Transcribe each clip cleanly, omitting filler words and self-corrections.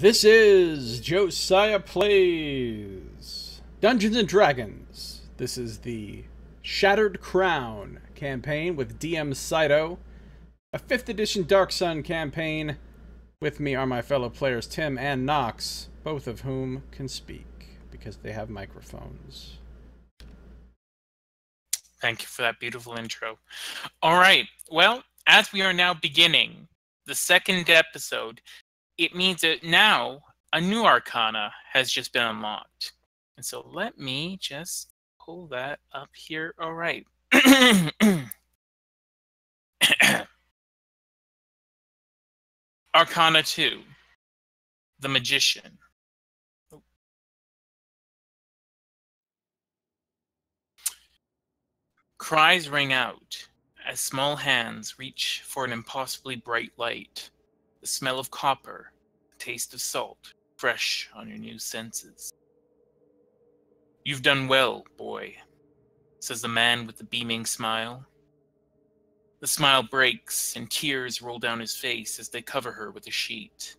This is Josiah Plays Dungeons and Dragons. This is the Shattered Crown campaign with DM Scito, a 5th edition Dark Sun campaign. With me are my fellow players Tim and Nox, both of whom can speak because they have microphones. Thank you for that beautiful intro. All right, well, as we are now beginning the second episode, it means that now a new arcana has just been unlocked. And so let me just pull that up here. All right. Arcana 2, the Magician. Cries ring out as small hands reach for an impossibly bright light. The smell of copper, the taste of salt, fresh on your new senses. "You've done well, boy," says the man with the beaming smile. The smile breaks, and tears roll down his face as they cover her with a sheet.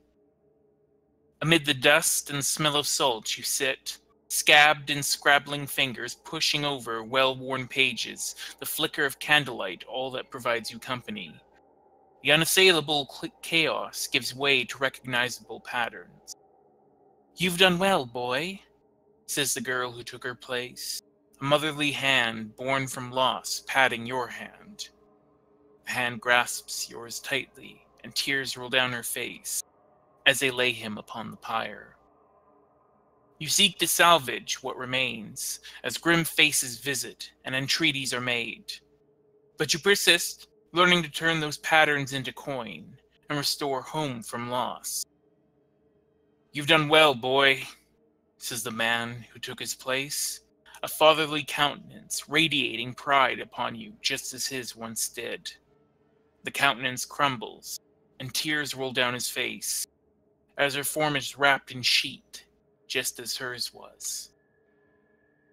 Amid the dust and smell of salt you sit, scabbed and scrabbling fingers pushing over well-worn pages, the flicker of candlelight all that provides you company. The unassailable chaos gives way to recognizable patterns. "You've done well, boy," says the girl who took her place, a motherly hand born from loss patting your hand. The hand grasps yours tightly, and tears roll down her face as they lay him upon the pyre. You seek to salvage what remains, as grim faces visit and entreaties are made. But you persist, learning to turn those patterns into coin and restore home from loss. "You've done well, boy," says the man who took his place, a fatherly countenance radiating pride upon you just as his once did. The countenance crumbles, and tears roll down his face, as her form is wrapped in sheet, just as hers was.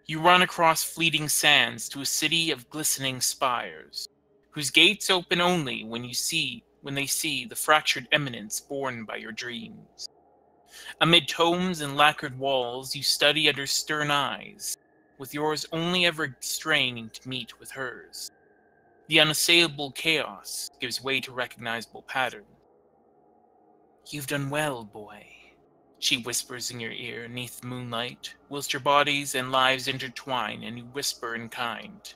You run across fleeting sands to a city of glistening spires, whose gates open only when they see the fractured eminence borne by your dreams. Amid tomes and lacquered walls, you study under stern eyes, with yours only ever straining to meet with hers. The unassailable chaos gives way to recognizable pattern. "You've done well, boy," she whispers in your ear neath the moonlight, whilst your bodies and lives intertwine and you whisper in kind.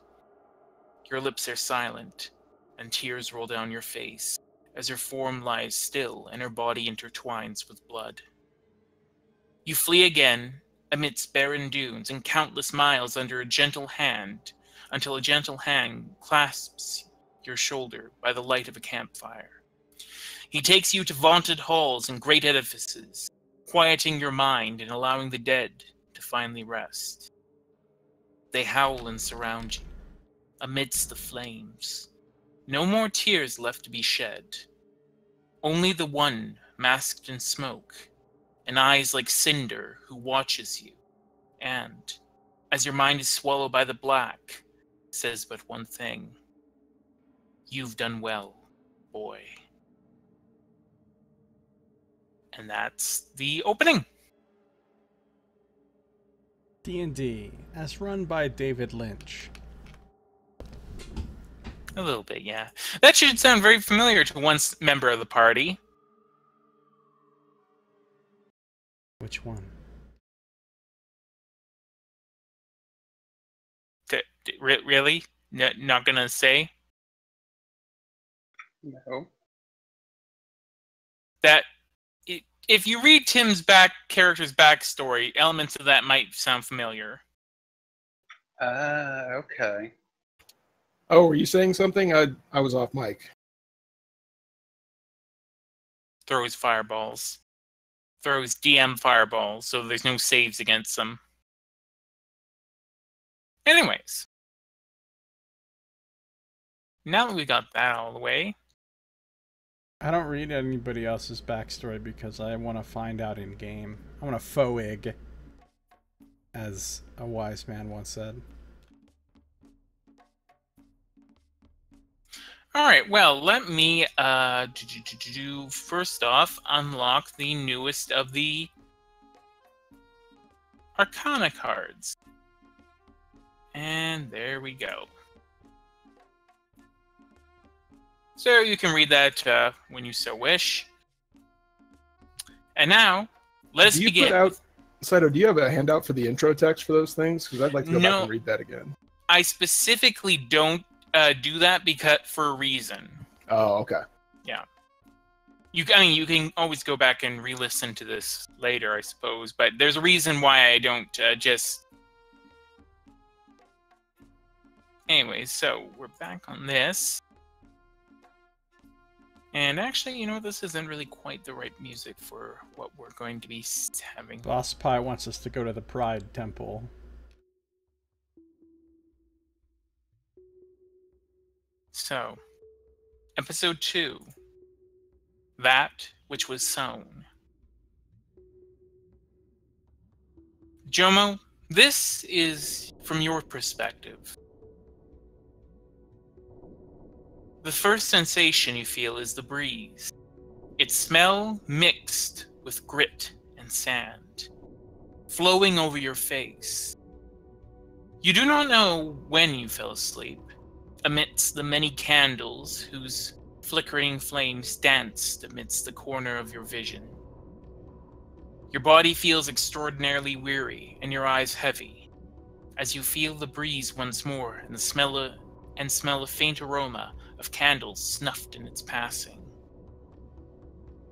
Your lips are silent, and tears roll down your face, as her form lies still and her body intertwines with blood. You flee again, amidst barren dunes and countless miles under a gentle hand, until a gentle hand clasps your shoulder by the light of a campfire. He takes you to vaulted halls and great edifices, quieting your mind and allowing the dead to finally rest. They howl and surround you, amidst the flames. No more tears left to be shed. Only the one masked in smoke, and eyes like cinder who watches you, and, as your mind is swallowed by the black, says but one thing: "You've done well, boy." And that's the opening. D&D, as run by David Lynch. A little bit, yeah. That should sound very familiar to one member of the party. Which one? Really? Not gonna say? No. That if you read Tim's character's backstory, elements of that might sound familiar. Okay. Oh, were you saying something? I was off mic. Throws fireballs. Throws DM fireballs, so there's no saves against them. Anyways. Now that we got that all the way. I don't read anybody else's backstory because I want to find out in game. I want to foig, as a wise man once said. All right, well, let me first off unlock the newest of the Arcana cards. And there we go. So you can read that when you so wish. And now, let us begin. Scito, do you have a handout for the intro text for those things? Because I'd like to go back and read that again. I specifically don't do that for a reason. Oh, okay. Yeah. You can always go back and re-listen to this later, I suppose. But there's a reason why I don't just... Anyways, so we're back on this. And actually, you know, this isn't really quite the right music for what we're going to be having. Boss Pie wants us to go to the Pride Temple. So, Episode 2. That which was sown. Jomo, this is from your perspective. The first sensation you feel is the breeze. Its smell mixed with grit and sand, flowing over your face. You do not know when you fell asleep, amidst the many candles whose flickering flames danced amidst the corner of your vision. Your body feels extraordinarily weary and your eyes heavy, as you feel the breeze once more and smell a faint aroma of candles snuffed in its passing.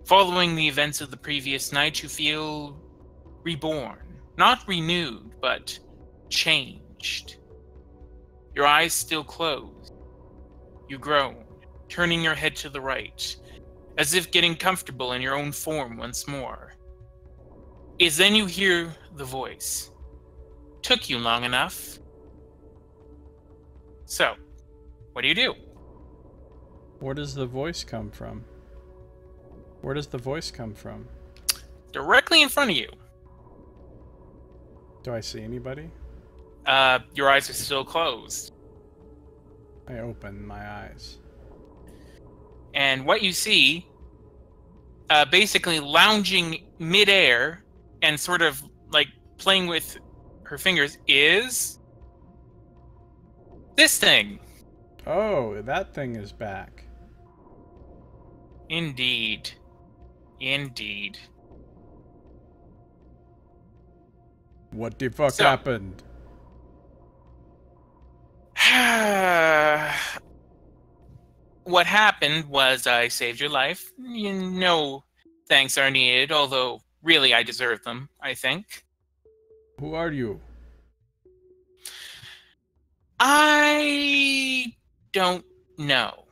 Following the events of the previous night, you feel reborn, not renewed, but changed. Your eyes still closed. You groan, turning your head to the right, as if getting comfortable in your own form once more. It's then you hear the voice. Took you long enough. So, what do you do? Where does the voice come from? Where does the voice come from? Directly in front of you. Do I see anybody? Your eyes are still closed. I open my eyes. And what you see, basically lounging midair and sort of like playing with her fingers, is this thing. Oh, that thing is back. Indeed. Indeed. What the fuck happened? What happened was I saved your life. You know, thanks are needed, although really I deserve them, I think. Who are you? I don't know.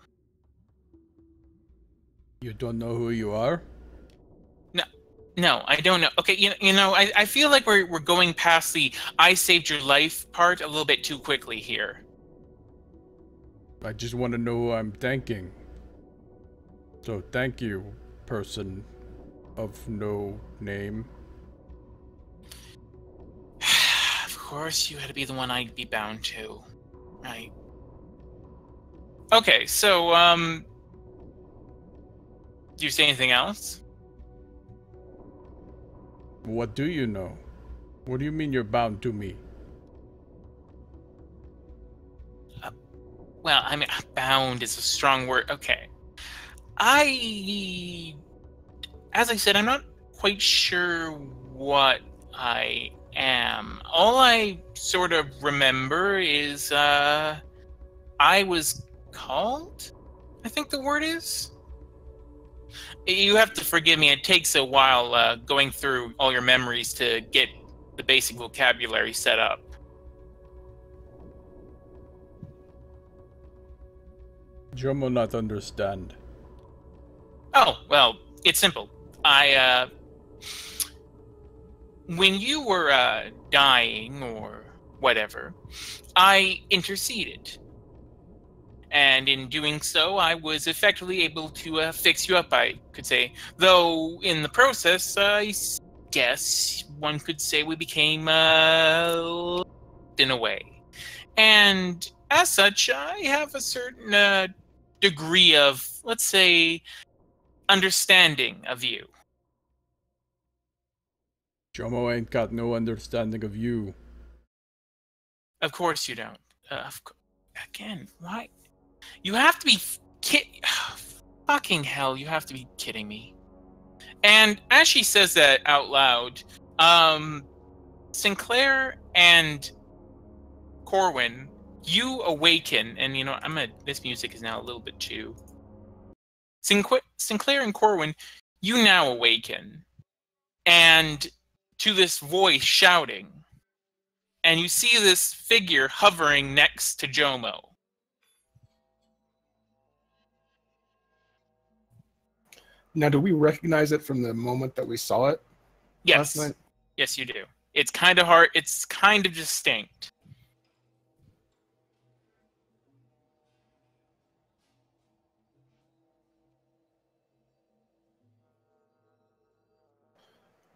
You don't know who you are? No, I don't know. Okay, you know, I feel like we're going past the I saved your life part a little bit too quickly here. I just want to know who I'm thanking. So thank you, person of no name. Of course, you had to be the one I'd be bound to, right? Okay, so do you say anything else? What do you know? What do you mean you're bound to me? Well, I mean, bound is a strong word. Okay. As I said, I'm not quite sure what I am. All I sort of remember is, I was called? I think the word is? You have to forgive me, it takes a while going through all your memories to get the basic vocabulary set up. Jomo not understand. Oh, well, it's simple. When you were dying or whatever, I interceded. And in doing so, I was effectively able to fix you up, I could say. Though, in the process, I guess one could say we became, in a way. And as such, I have a certain degree of, let's say, understanding of you. Jomo ain't got no understanding of you. Of course you don't. Again, why? You have to be fucking hell, you have to be kidding me. And as she says that out loud, Sinclair and Corwin, you awaken, and this music is now a little bit too. Sinclair and Corwin, you now awaken, and to this voice shouting, and you see this figure hovering next to Jomo. Now, do we recognize it from the moment that we saw it? Yes. Last night? Yes, you do. It's kind of hard. It's kind of distinct.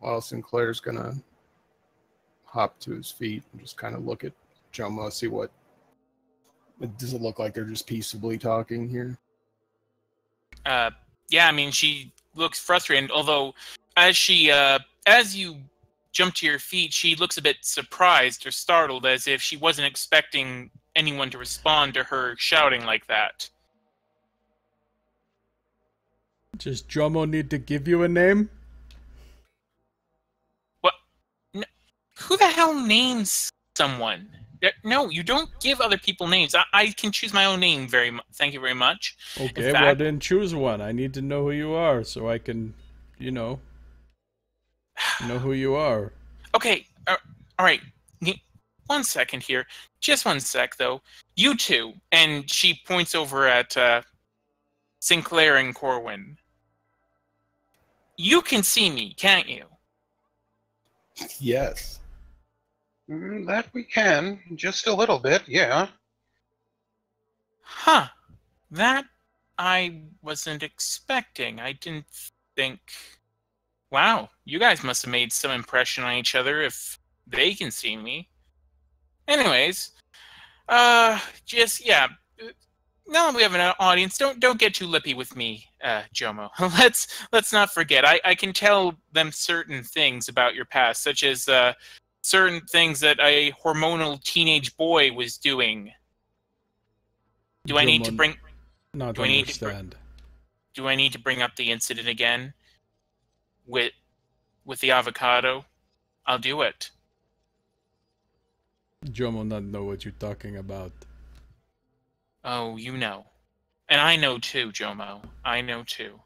Well, Sinclair's gonna hop to his feet and just kind of look at Jomo, see what. Does it look like they're just peaceably talking here? Yeah, I mean, she looks frustrated, although as you jump to your feet, she looks a bit surprised or startled, as if she wasn't expecting anyone to respond to her shouting like that. Does Jomo need to give you a name? What? No, who the hell names someone? No, you don't give other people names. I can choose my own name. Thank you very much. Okay, well then choose one. I need to know who you are so I can, know who you are. Okay, all right. 1 second here. Just 1 sec, though. You two, and she points over at Sinclair and Corwin. You can see me, can't you? Yes. That we can. Just a little bit, yeah. Huh. That I wasn't expecting. I didn't think... Wow, you guys must have made some impression on each other if they can see me. Anyways, now that we have an audience, don't get too lippy with me, Jomo. Let's not forget. I can tell them certain things about your past, such as certain things that a hormonal teenage boy was doing. Do I need to bring? Not do understand. Do I need to bring up the incident again? With the avocado? I'll do it. Jomo not know what you're talking about. Oh, you know. And I know too, Jomo. I know too.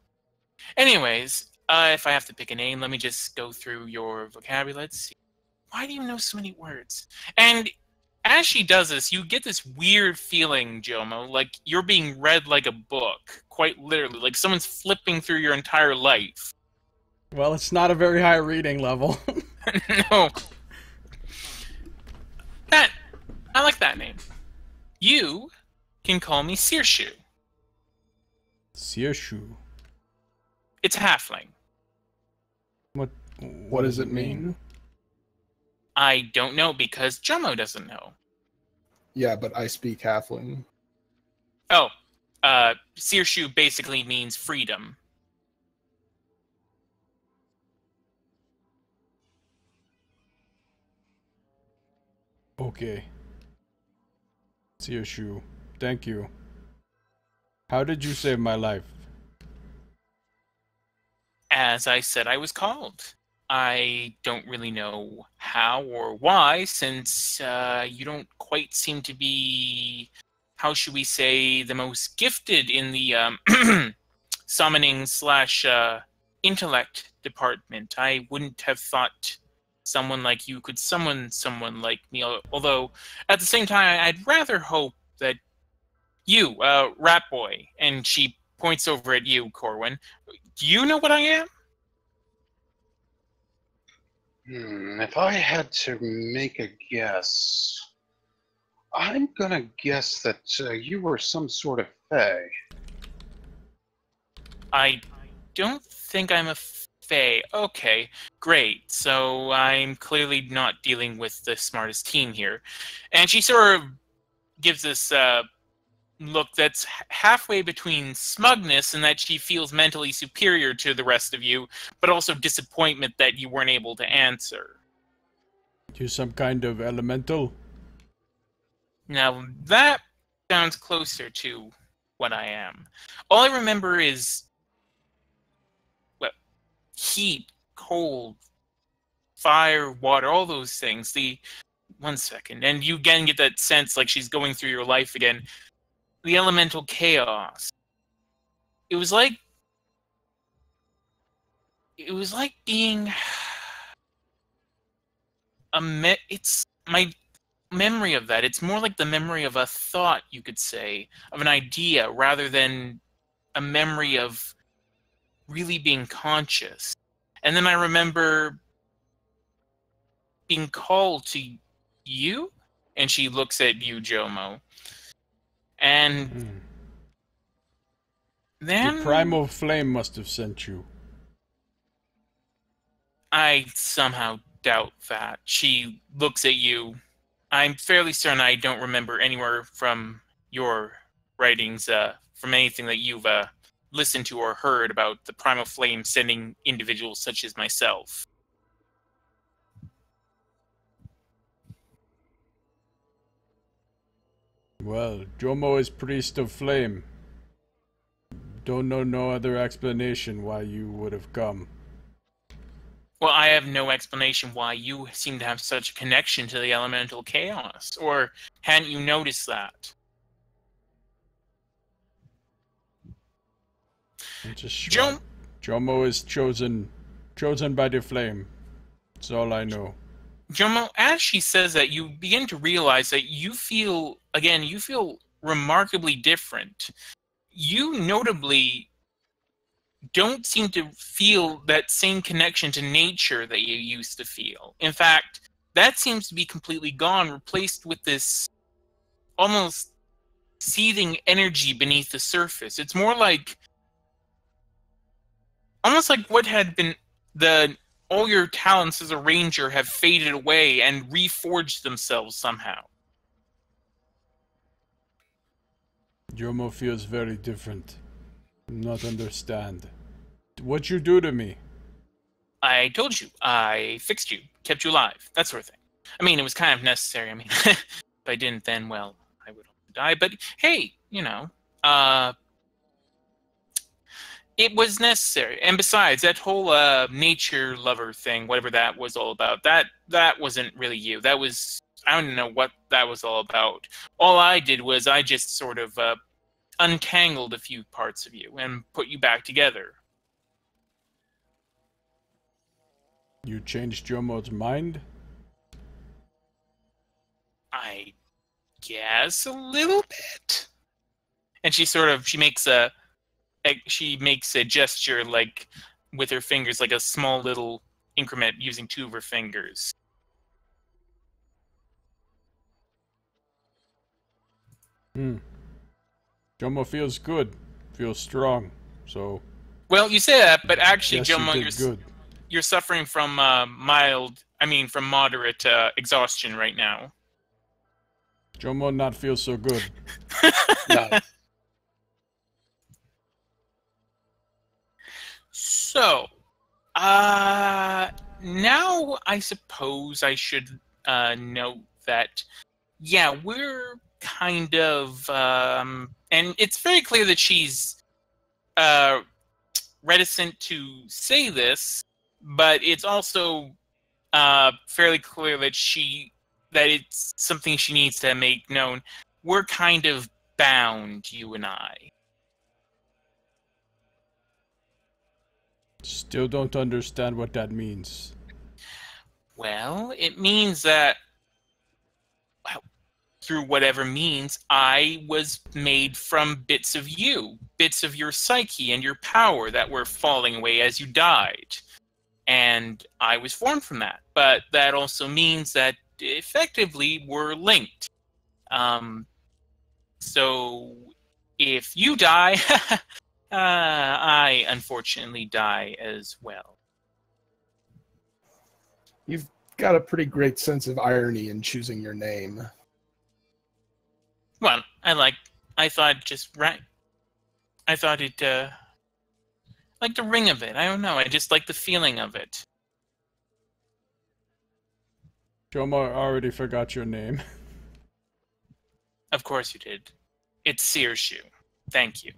Anyways, if I have to pick a name, let me just go through your vocabulary. Let's see. Why do you know so many words? And as she does this, you get this weird feeling, Jomo, like you're being read like a book. Quite literally. Like someone's flipping through your entire life. Well, it's not a very high reading level. No. I like that name. You can call me Searshoe. Searshoe. It's halfling. What does it mean? I don't know because Jomo doesn't know. Yeah, but I speak halfling. Oh, Searshoe basically means freedom. Okay. Searshoe, thank you. How did you save my life? As I said, I was called. I don't really know how or why, since you don't quite seem to be, how should we say, the most gifted in the summoning / intellect department. I wouldn't have thought someone like you could summon someone like me, although at the same time, I'd rather hope that you, Rat Boy, and she points over at you, Corwin, do you know what I am? If I had to make a guess, I'm gonna guess that you were some sort of fae. I don't think I'm a fae. Okay, great. So I'm clearly not dealing with the smartest team here. And she sort of gives this look that's halfway between smugness and that she feels mentally superior to the rest of you, but also disappointment that you weren't able to answer. You some kind of elemental? Now, that sounds closer to what I am. All I remember is well, heat, cold, fire, water, all those things. One second. And you again get that sense like she's going through your life again. The elemental chaos. It was like being it's my memory of that. It's more like the memory of a thought, you could say, of an idea, rather than a memory of really being conscious. And then I remember being called to you, and she looks at you, Jomo. And then The primal flame must have sent you. I somehow doubt that. She looks at you. I'm fairly certain I don't remember anywhere from your writings, from anything that you've listened to or heard about the primal flame sending individuals such as myself. Well, Jomo is priest of flame. Don't know no other explanation why you would have come. Well, I have no explanation why you seem to have such a connection to the elemental chaos. Or hadn't you noticed that? Jomo is chosen by the flame. That's all I know. Jomo, as she says that, you begin to realize that you feel remarkably different. You notably don't seem to feel that same connection to nature that you used to feel. In fact, that seems to be completely gone, replaced with this almost seething energy beneath the surface. It's more like almost like what had been all your talents as a ranger have faded away and reforged themselves somehow. Jomo feels very different. Not understand. What'd you do to me? I told you. I fixed you. Kept you alive. That sort of thing. I mean, it was kind of necessary. I mean, if I didn't then, well, I would die. But hey, it was necessary. And besides, that whole nature lover thing, whatever that was all about, that wasn't really you. That was, I don't know what that was all about. All I did was I just sort of untangled a few parts of you and put you back together. You changed Jomo's mind? I guess a little bit. And she makes a gesture like with her fingers, like a small little increment using two of her fingers. Jomo feels good. Feels strong. So. Well, you say that, but actually, yes, Jomo, you're suffering from moderate exhaustion right now. Jomo not feel so good. No. So, now I suppose I should note that, yeah, we're kind of, and it's very clear that she's reticent to say this, but it's also fairly clear that it's something she needs to make known. We're kind of bound, you and I. Still don't understand what that means. Well, it means that, through whatever means, I was made from bits of you, bits of your psyche and your power that were falling away as you died. And I was formed from that. But that also means that, effectively, we're linked. So, if you die, I unfortunately die as well. You've got a pretty great sense of irony in choosing your name. Well, I like I thought just right. I thought it, like the ring of it. I don't know. I just like the feeling of it. Jomo, I already forgot your name. Of course you did. It's Searshoe. Thank you.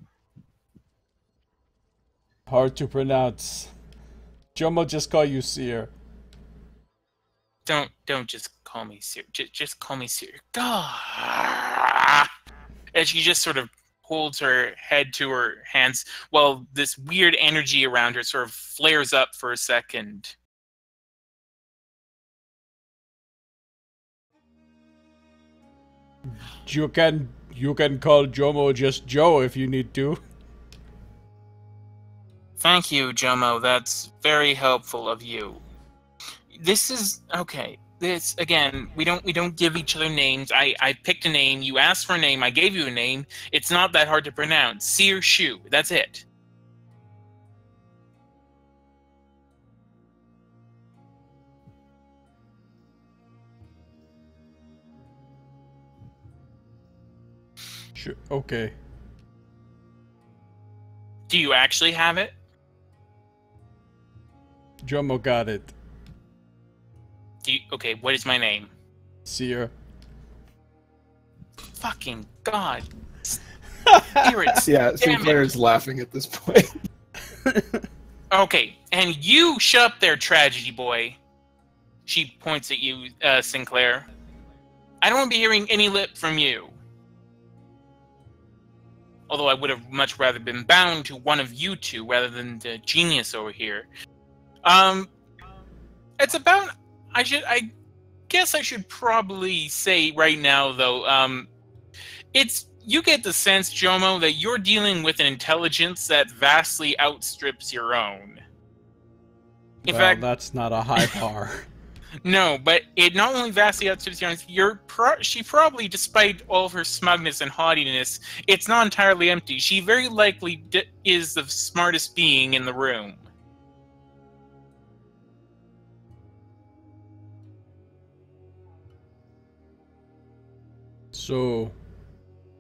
Hard to pronounce. Jomo, just call you Seer. Don't just call me Sear. Just call me Sear. God. And she just sort of holds her head to her hands while this weird energy around her sort of flares up for a second. You can call Jomo just Joe if you need to. Thank you, Jomo. That's very helpful of you. This is okay. This again, we don't give each other names. I picked a name, you asked for a name, I gave you a name. It's not that hard to pronounce. Sear Shoe. That's it. Sure. Okay. Do you actually have it? Jomo got it. Okay, what is my name? Seer. Fucking God. Spirits. Yeah, Damn Sinclair's laughing at this point. Okay, and you shut up there, tragedy boy. She points at you, Sinclair. I don't want to be hearing any lip from you. Although I would have much rather been bound to one of you two rather than the genius over here. It's about... I guess I should probably say right now, though, you get the sense, Jomo, that you're dealing with an intelligence that vastly outstrips your own. In fact, that's not a high bar. no, but it not only vastly outstrips your own, she probably, despite all of her smugness and haughtiness, it's not entirely empty. She very likely is the smartest being in the room. So,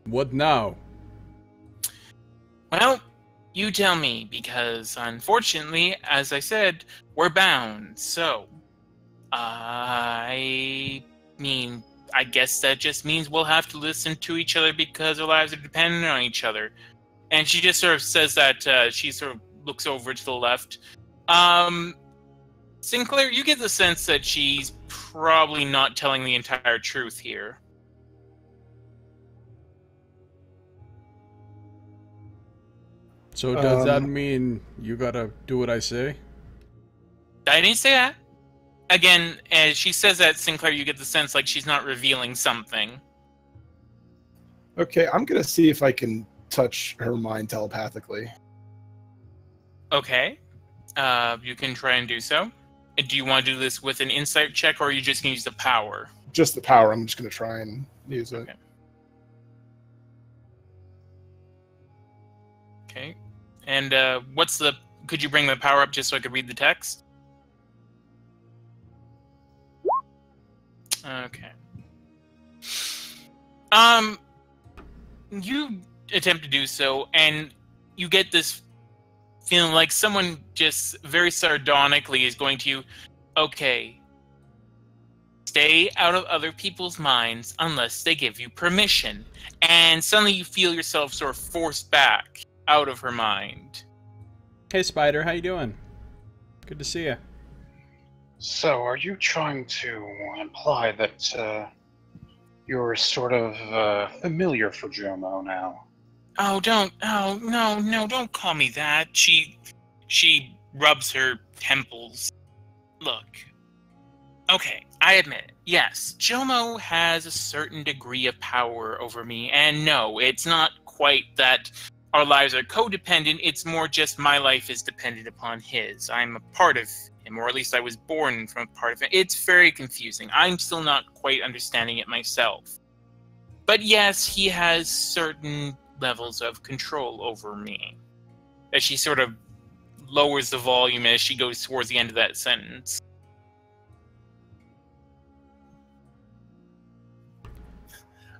what now? Well, you tell me, because unfortunately, as I said, we're bound. So, I mean, I guess that just means we'll have to listen to each other because our lives are dependent on each other. And she just sort of says that, she sort of looks over to the left. Sinclair, you get the sense that she's probably not telling the entire truth here. So does that mean you gotta do what I say? I didn't say that. Again, as she says that, Sinclair, you get the sense like she's not revealing something. Okay, I'm gonna see if I can touch her mind telepathically. Okay. You can try and do so. Do you want to do this with an insight check, or are you just going to use the power? Just the power. I'm just gonna try and use it. Okay. And could you bring the power up just so I could read the text? Okay. You attempt to do so, and you get this feeling like someone just very sardonically is going to, okay, stay out of other people's minds unless they give you permission. And suddenly you feel yourself sort of forced back out of her mind. Hey, Spider, how you doing? Good to see you. So, are you trying to imply that you're sort of familiar for Jomo now? Oh, no, don't call me that. She rubs her temples. Look, okay, I admit it. Yes, Jomo has a certain degree of power over me, and no, it's not quite that our lives are codependent, it's more just my life is dependent upon his. I'm a part of him, or at least I was born from a part of it. It's very confusing. I'm still not quite understanding it myself. But yes, he has certain levels of control over me. As she sort of lowers the volume as she goes towards the end of that sentence.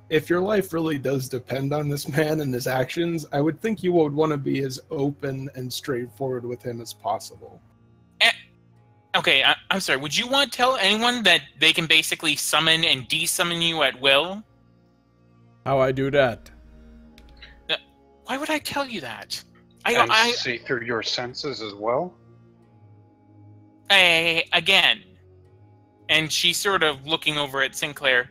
if your life really does depend on this man and his actions, I would think you would want to be as open and straightforward with him as possible. Okay, I'm sorry. Would you want to tell anyone that they can basically summon and desummon you at will? How I do that? Why would I tell you that? I see through your senses as well? Again, and she's sort of looking over at Sinclair.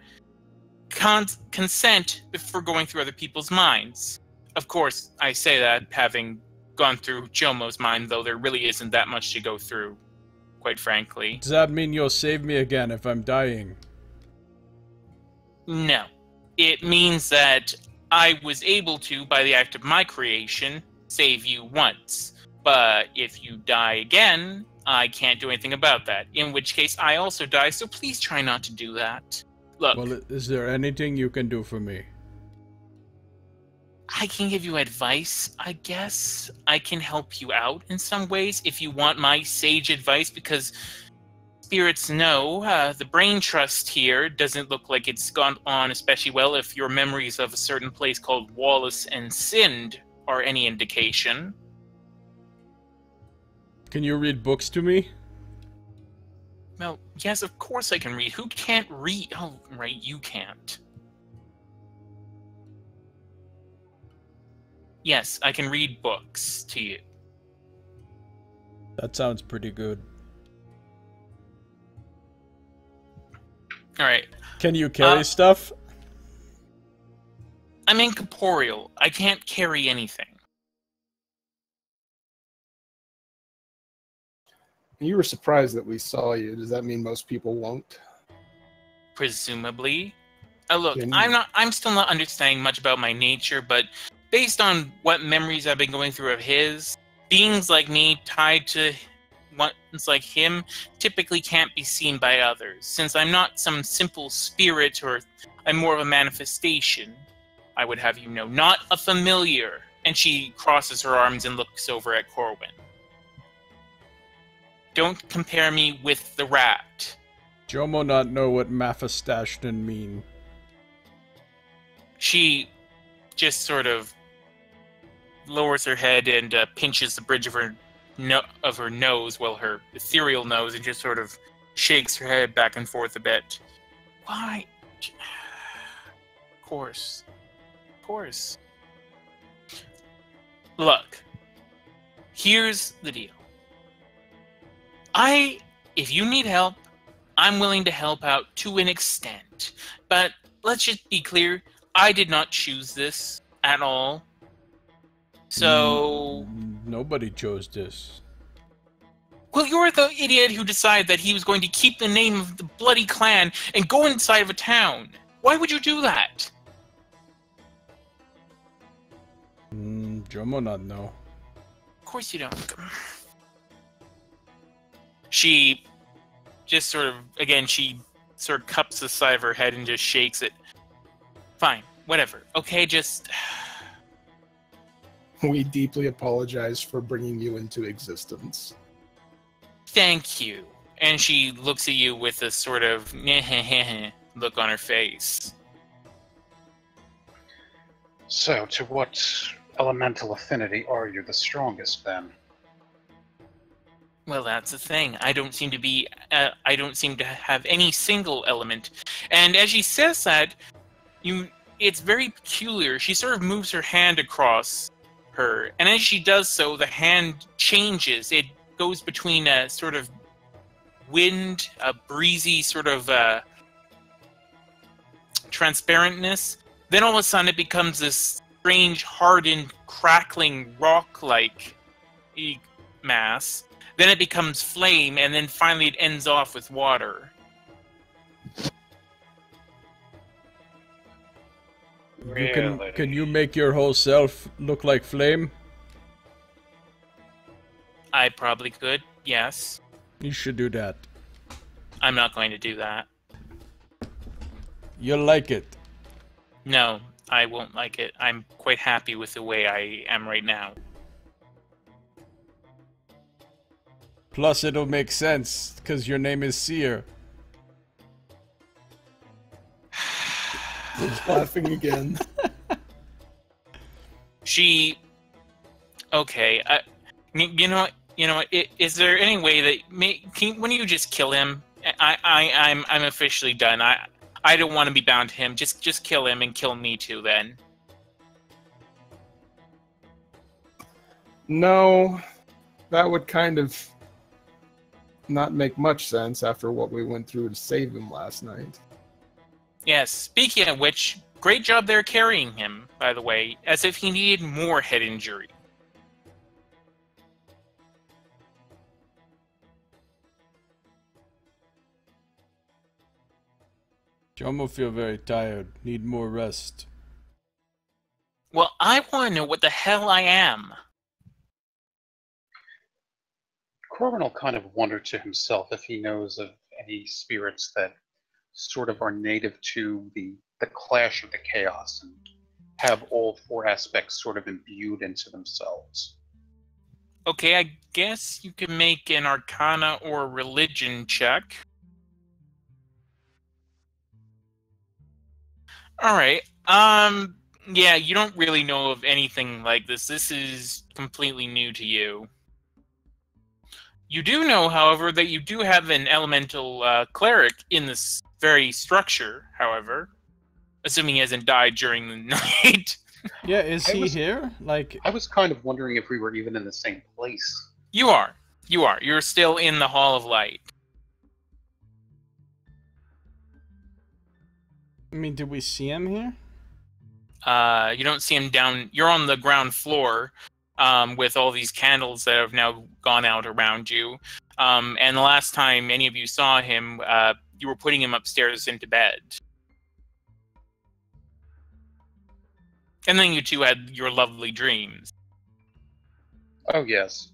Consent before going through other people's minds. Of course, I say that having gone through Jomo's mind, though there really isn't that much to go through, quite frankly. Does that mean you'll save me again if I'm dying? No. It means that I was able to, by the act of my creation, save you once. But if you die again, I can't do anything about that. In which case, I also die, so please try not to do that. Look. Well, is there anything you can do for me? I can give you advice, I guess. I can help you out in some ways if you want my sage advice, because spirits know the brain trust here doesn't look like it's gone on especially well if your memories of a certain place called Wallace and Sind are any indication. Can you read books to me? Well, yes, of course I can read. Who can't read? Oh, right, you can't. Yes, I can read books to you. That sounds pretty good. Alright. Can you carry stuff? I'm incorporeal. I can't carry anything. You were surprised that we saw you. Does that mean most people won't? Presumably. Look, I'm still not understanding much about my nature, but based on what memories I've been going through of his, beings like me tied to ones like him typically can't be seen by others. Since I'm not some simple spirit, or I'm more of a manifestation, I would have you know, not a familiar. And she crosses her arms and looks over at Corwin. Don't compare me with the rat. Jomo not know what Mafastashton mean. She just sort of lowers her head and pinches the bridge of her nose, well, her ethereal nose, and just sort of shakes her head back and forth a bit. Why? Of course. Of course. Look. Here's the deal. If you need help, I'm willing to help out to an extent. But let's just be clear, I did not choose this at all. So... Nobody chose this. Well, you're the idiot who decided that he was going to keep the name of the bloody clan and go inside of a town. Why would you do that? Jomo not know. Of course you don't. She just sort of, again, she sort of cups the side of her head and just shakes it. Fine, whatever. Okay, just... We deeply apologize for bringing you into existence. Thank you. And she looks at you with a sort of look on her face. So, to what elemental affinity are you the strongest, then? Well, that's the thing. I don't seem to have any single element. And as she says that, it's very peculiar. She sort of moves her hand across her, and as she does so, the hand changes. It goes between a sort of wind, a breezy sort of transparentness. Then all of a sudden it becomes this strange, hardened, crackling, rock-like mass. Then it becomes flame, and then finally it ends off with water. Really? Can you make your whole self look like flame? I probably could, yes. You should do that. I'm not going to do that. You'll like it. No, I won't like it. I'm quite happy with the way I am right now. Plus, it'll make sense, because your name is Seer. Laughing again. Okay. You know what? Is there any way that when you just kill him? I'm officially done. I don't want to be bound to him. Just kill him and kill me too. Then. No, that would kind of not make much sense after what we went through to save him last night. Yes. Speaking of which, great job there carrying him. By the way, as if he needed more head injury. Jomo feel very tired. Need more rest. Well, I want to know what the hell I am. Corbin will kind of wonder to himself if he knows of any spirits that sort of are native to the clash of the chaos and have all four aspects sort of imbued into themselves. Okay, I guess you can make an Arcana or Religion check. Alright, yeah, you don't really know of anything like this. This is completely new to you. You do know, however, that you do have an elemental cleric in this very structure, however. Assuming he hasn't died during the night. Yeah, is he here? I was kind of wondering if we were even in the same place. You are. You are. You're still in the Hall of Light. I mean, did we see him here? You don't see him down... You're on the ground floor with all these candles that have now gone out around you. And the last time any of you saw him, you were putting him upstairs into bed. And then you two had your lovely dreams. Oh, yes.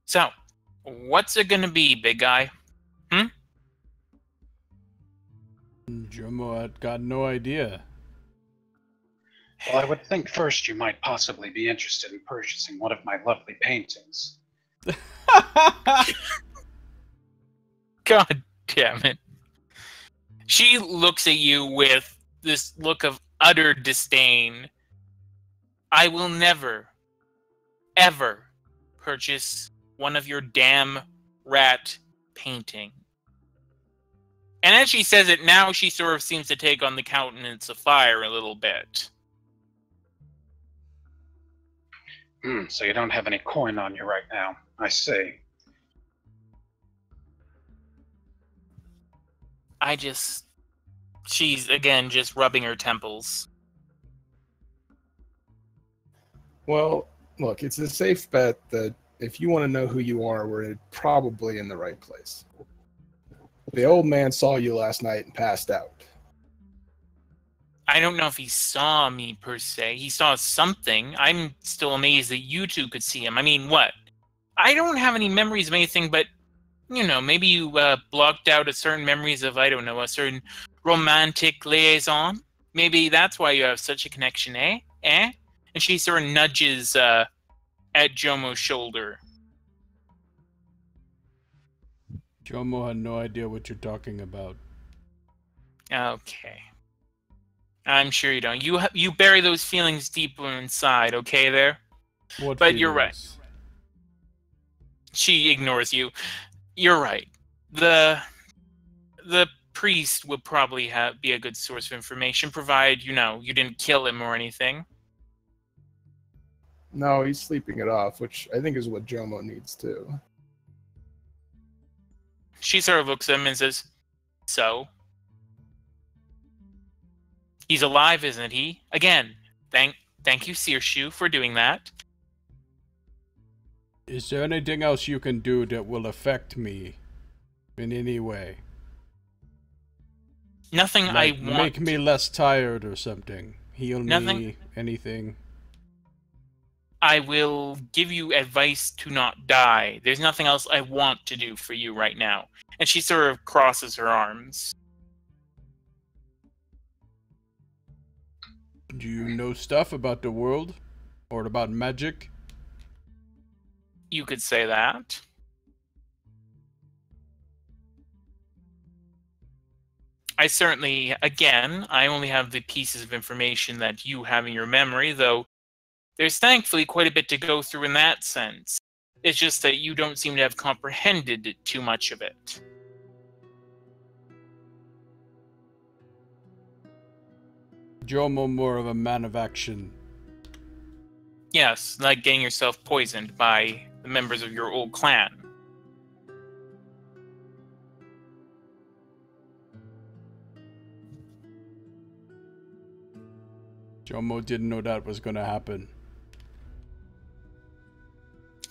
So, what's it gonna be, big guy? Jomo had got no idea. Well, I would think first you might possibly be interested in purchasing one of my lovely paintings. God damn it. She looks at you with this look of utter disdain. I will never, ever purchase one of your damn rat painting. And as she says it now, she sort of seems to take on the countenance of fire a little bit. So you don't have any coin on you right now. I see. She's, again, just rubbing her temples. Well, look, it's a safe bet that if you want to know who you are, we're probably in the right place. The old man saw you last night and passed out. I don't know if he saw me, per se. He saw something. I'm still amazed that you two could see him. I mean, what? I don't have any memories of anything, but, you know, maybe you blocked out a certain memories of, I don't know, a certain romantic liaison? Maybe that's why you have such a connection, eh? Eh? And she sort of nudges at Jomo's shoulder. Jomo had no idea what you're talking about. Okay. I'm sure you don't. You bury those feelings deeper inside, okay there? What but feelings? You're right. She ignores you. You're right. The priest would probably be a good source of information, provided, you know, you didn't kill him or anything. No, he's sleeping it off, which I think is what Jomo needs too. She sort of looks at him and says, so? He's alive, isn't he? Again, thank you, Searshoe, for doing that. Is there anything else you can do that will affect me in any way? Nothing Like, I want. make me less tired or something. Heal me, anything. I will give you advice to not die. There's nothing else I want to do for you right now. And she sort of crosses her arms. Do you know stuff about the world? Or about magic? You could say that. I certainly, again, I only have the pieces of information that you have in your memory, though there's thankfully quite a bit to go through in that sense. It's just that you don't seem to have comprehended too much of it. Jomo more of a man of action. Yes, like getting yourself poisoned by the members of your old clan. Jomo didn't know that was going to happen.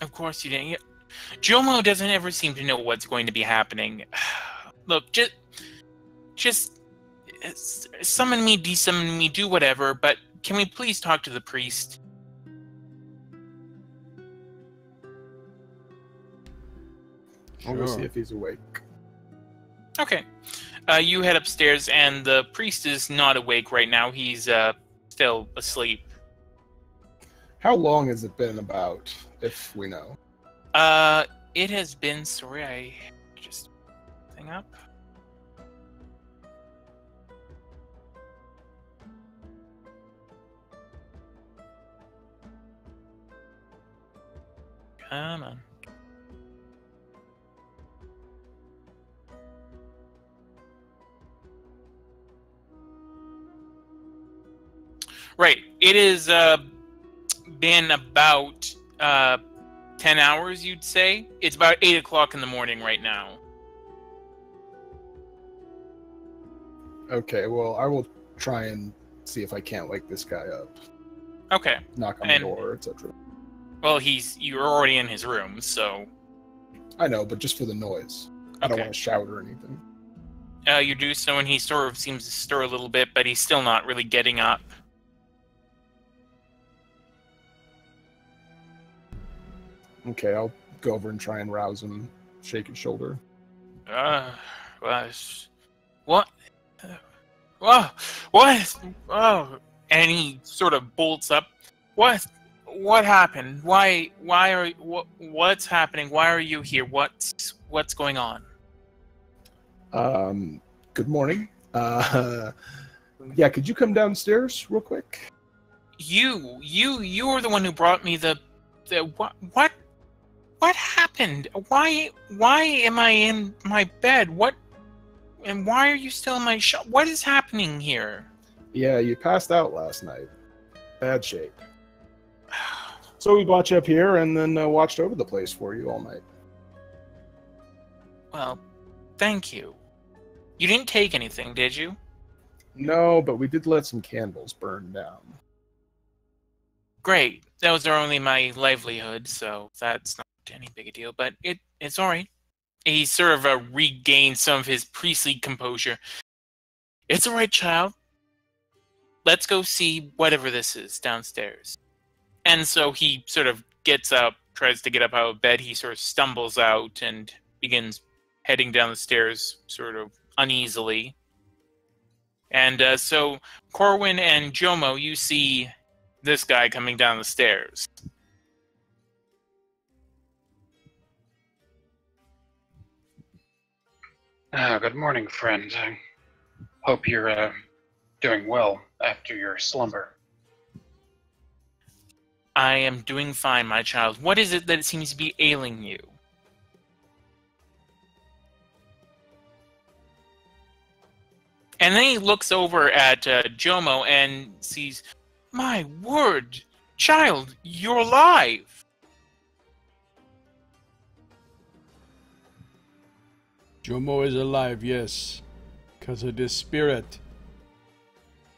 Of course you didn't. Jomo doesn't ever seem to know what's going to be happening. Look, just summon me, desummon me, do whatever, but can we please talk to the priest? I'll go see if he's awake. Okay. You head upstairs, and the priest is not awake right now. He's still asleep. How long has it been about, if we know? It has been... Sorry, I just... Thing up. Come on. Right. It has been about 10 hours, you'd say. It's about 8 o'clock in the morning right now. Okay, well, I will try and see if I can't wake this guy up. Okay. Knock on the door, etc. Well, you're already in his room, so... I know, but just for the noise. I don't Okay. want to shout or anything. You do so, and he sort of seems to stir a little bit, but he's still not really getting up. Okay, I'll go over and try and rouse him, shake his shoulder. What? What? Oh, and he sort of bolts up. What happened? What's happening? Why are you here? What's going on? Good morning. Yeah, could you come downstairs real quick? You were the one who brought me the what happened? Why am I in my bed? And why are you still in my shop? What is happening here? Yeah, you passed out last night. Bad shape. So we brought you up here and then watched over the place for you all night. Well, thank you. You didn't take anything, did you? No, but we did let some candles burn down. Great. Those are only my livelihood, so that's not any big a deal, but it's alright. He sort of regained some of his priestly composure. It's alright, child. Let's go see whatever this is downstairs. And so he sort of gets up, tries to get up out of bed. He sort of stumbles out and begins heading down the stairs sort of uneasily. And so Corwin and Jomo, you see this guy coming down the stairs. Good morning, friend. I hope you're doing well after your slumber. I am doing fine, my child. What is it that it seems to be ailing you? And then he looks over at Jomo and sees, my word, child, you're alive. Jomo is alive, yes. Because of this spirit.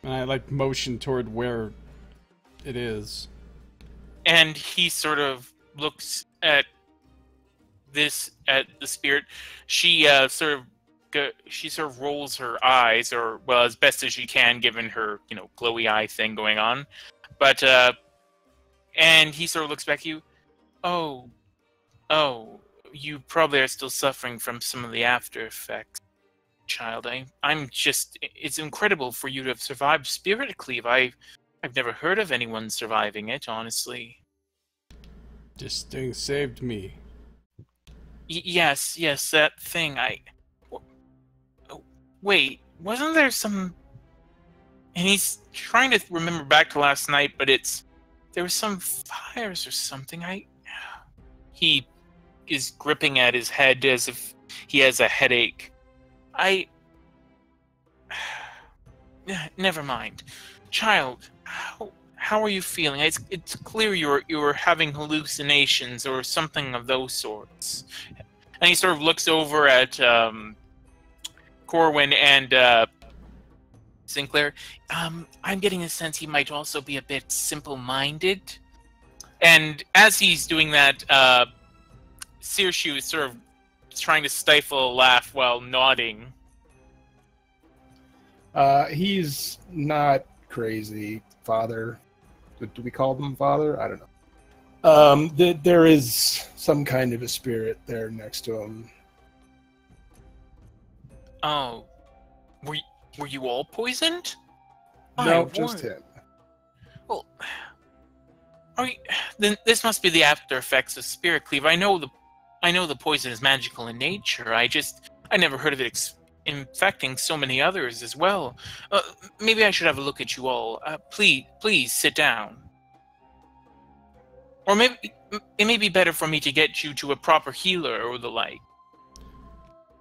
And I motion toward where it is. And he sort of looks at the spirit. She sort of rolls her eyes, or well, as best as she can, given her glowy eye thing going on. But and he sort of looks back at you. Oh, you probably are still suffering from some of the after effects, child. I'm just. It's incredible for you to have survived Spirit Cleave. I've never heard of anyone surviving it, honestly. This thing saved me. Yes, that thing. Wait, wasn't there some... And he's trying to remember back to last night, but there was some fires or something. He is gripping at his head as if he has a headache. Never mind. Child, how are you feeling? It's clear you're having hallucinations or something of those sorts. And he sort of looks over at Corwin and Sinclair. I'm getting a sense he might also be a bit simple-minded. And as he's doing that, Sirshu is sort of trying to stifle a laugh while nodding. He's not crazy, Father. Do we call them Father? I don't know. There is some kind of a spirit there next to him. Oh. Were you all poisoned? No, just him. Well, then this must be the after effects of Spirit Cleave. I know the poison is magical in nature. I never heard of it infecting so many others as well. Maybe I should have a look at you all. Please sit down. Or maybe it may be better for me to get you to a proper healer or the like.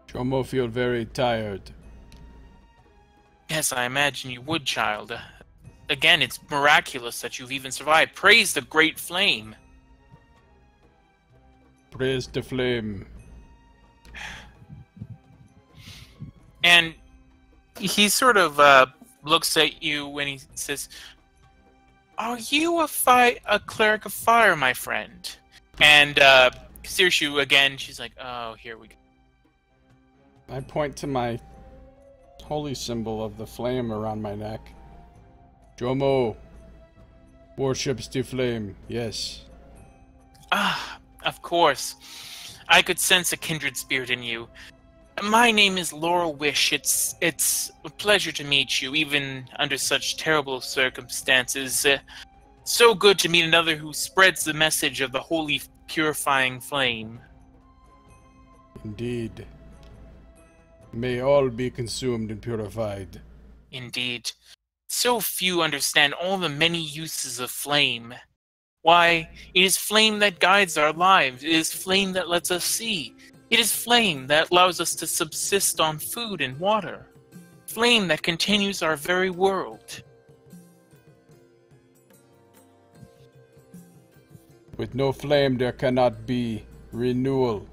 Jomo feel very tired. Yes, I imagine you would, child. Again, it's miraculous that you've even survived. Praise the great flame. Praise the flame. And he sort of looks at you and he says, "Are you a cleric of fire, my friend?" And Sirshu again, she's like, "Oh, here we go." I point to my holy symbol of the flame around my neck. Jomo worships the flame, yes. Ah, of course. I could sense a kindred spirit in you. My name is Laurel Wish. It's a pleasure to meet you, even under such terrible circumstances. So good to meet another who spreads the message of the holy purifying flame. Indeed. May all be consumed and purified. Indeed. So few understand all the many uses of flame. Why, it is flame that guides our lives. It is flame that lets us see. It is flame that allows us to subsist on food and water. Flame that continues our very world. With no flame, there cannot be renewal.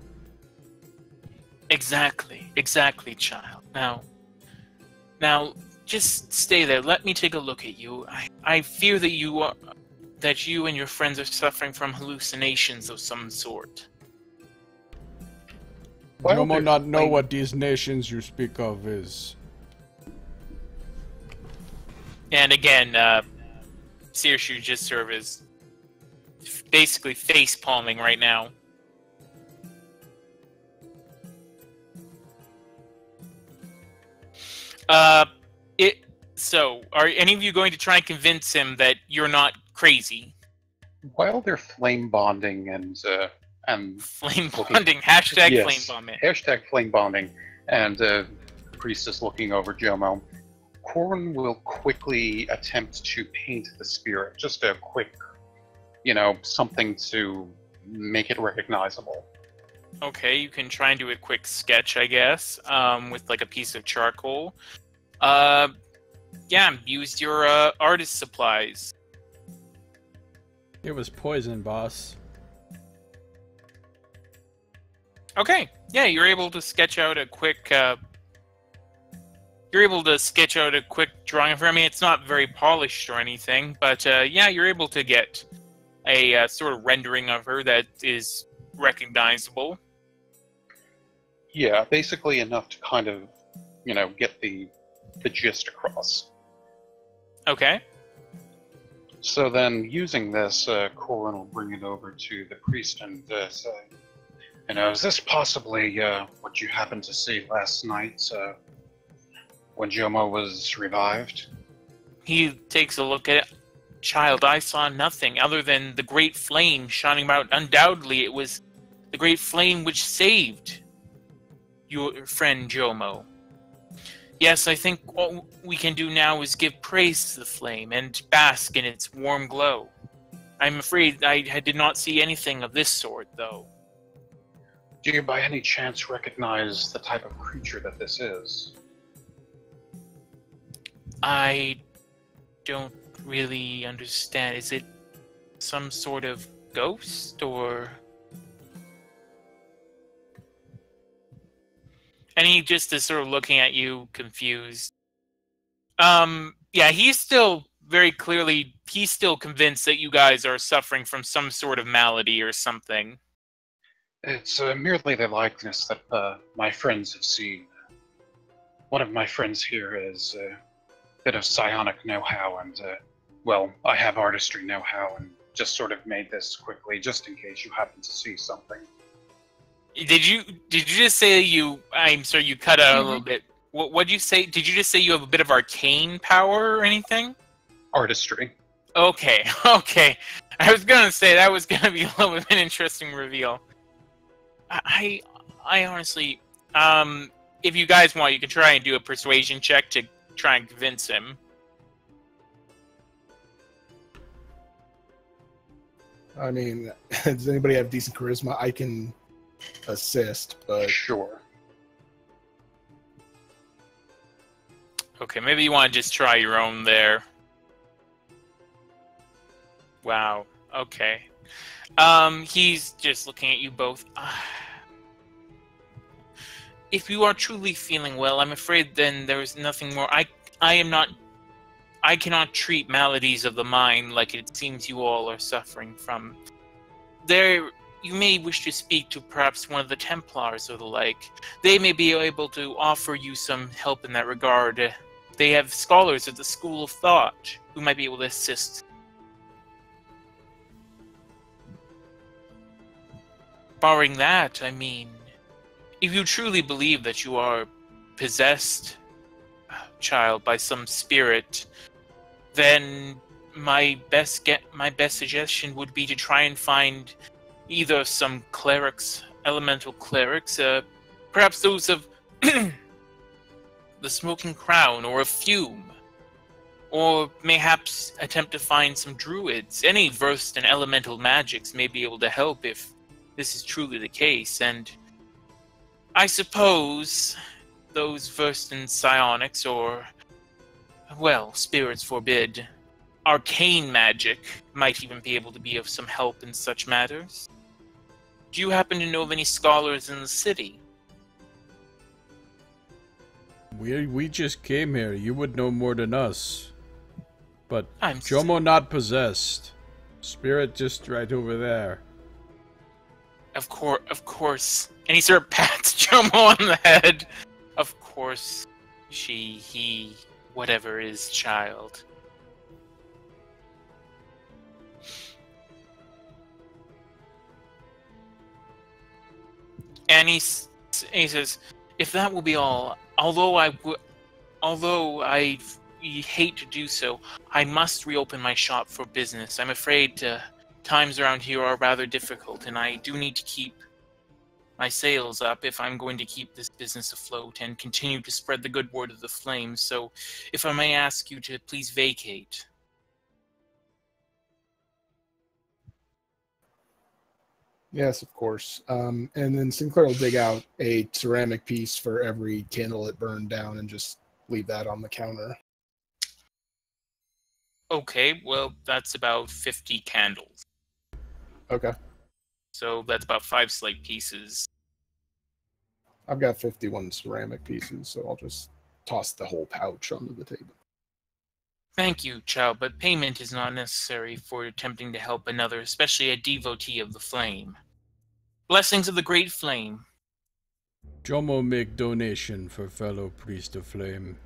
Exactly, child. Now, just stay there. Let me take a look at you. I fear that you and your friends are suffering from hallucinations of some sort. You may not know what these nations you speak of is. And again, Sirshu just sort of is basically face palming right now. So, are any of you going to try and convince him that you're not crazy? While they're flame bonding and flame bonding, hashtag yes, flame bombing. hashtag flame bonding, and the priest is looking over Jomo, Corwin will quickly attempt to paint the spirit, just a quick, something to make it recognizable. Okay, you can try and do a quick sketch, I guess, with like a piece of charcoal. Yeah, use your artist supplies. It was poison, boss. Okay, yeah, you're able to sketch out a quick. Drawing of her. I mean, it's not very polished or anything, but yeah, you're able to get a sort of rendering of her that is recognizable. Yeah, basically enough to kind of, get the gist across. Okay. So then, using this, Corwin will bring it over to the priest and say, is this possibly what you happened to see last night when Jomo was revived? He takes a look at it. Child, I saw nothing other than the great flame shining out. Undoubtedly, it was the great flame which saved your friend Jomo. Yes, I think all we can do now is give praise to the flame and bask in its warm glow. I'm afraid I did not see anything of this sort, though. Do you by any chance recognize the type of creature that this is? I don't really understand. Is it some sort of ghost, or... And he just is sort of looking at you, confused. Yeah, he's still very clearly, he's still convinced that you guys are suffering from some sort of malady or something. It's merely the likeness that my friends have seen. One of my friends here has a bit of psionic know-how, and, well, I have artistry know-how, and just sort of made this quickly, just in case you happen to see something. Did you just say I'm sorry, you cut out a little bit. What'd you say? Did you just say you have a bit of arcane power or anything? Artistry. Okay. I was gonna say that was gonna be a little bit of an interesting reveal. I honestly, if you guys want, you can try and do a persuasion check to try and convince him. I mean, does anybody have decent charisma? I can assist, but... Sure. Okay, maybe you want to just try your own there. Wow. Okay. He's just looking at you both. If you are truly feeling well, I'm afraid then there is nothing more. I cannot treat maladies of the mind like it seems you all are suffering from. You may wish to speak to perhaps one of the Templars or the like. They may be able to offer you some help in that regard. They have scholars at the School of Thought who might be able to assist. Barring that, I mean, if you truly believe that you are possessed, child, by some spirit, then my best suggestion would be to try and find either some clerics, elemental clerics, perhaps those of the Smoking Crown or of Fume, or mayhaps attempt to find some druids. Any versed in elemental magics may be able to help if this is truly the case, and I suppose those versed in psionics or, well, spirits forbid, arcane magic might even be able to be of some help in such matters. Do you happen to know of any scholars in the city? We just came here. You would know more than us. But I'm Jomo not possessed. Spirit just right over there. Of course. And he sort of pats Jomo on the head. Of course, he, whatever is child. And he says, if that will be all, although I hate to do so, I must reopen my shop for business. I'm afraid times around here are rather difficult, and I do need to keep my sales up if I'm going to keep this business afloat and continue to spread the good word of the flame. So, if I may ask you to please vacate. Yes, of course. And then Sinclair will dig out a ceramic piece for every candle it burned down and just leave that on the counter. Okay, well, that's about 50 candles. Okay. So that's about 5 slate pieces. I've got 51 ceramic pieces, so I'll just toss the whole pouch onto the table. Thank you, child, but payment is not necessary for attempting to help another, especially a devotee of the flame. Blessings of the great flame. Jomo make donation for fellow priest of flame.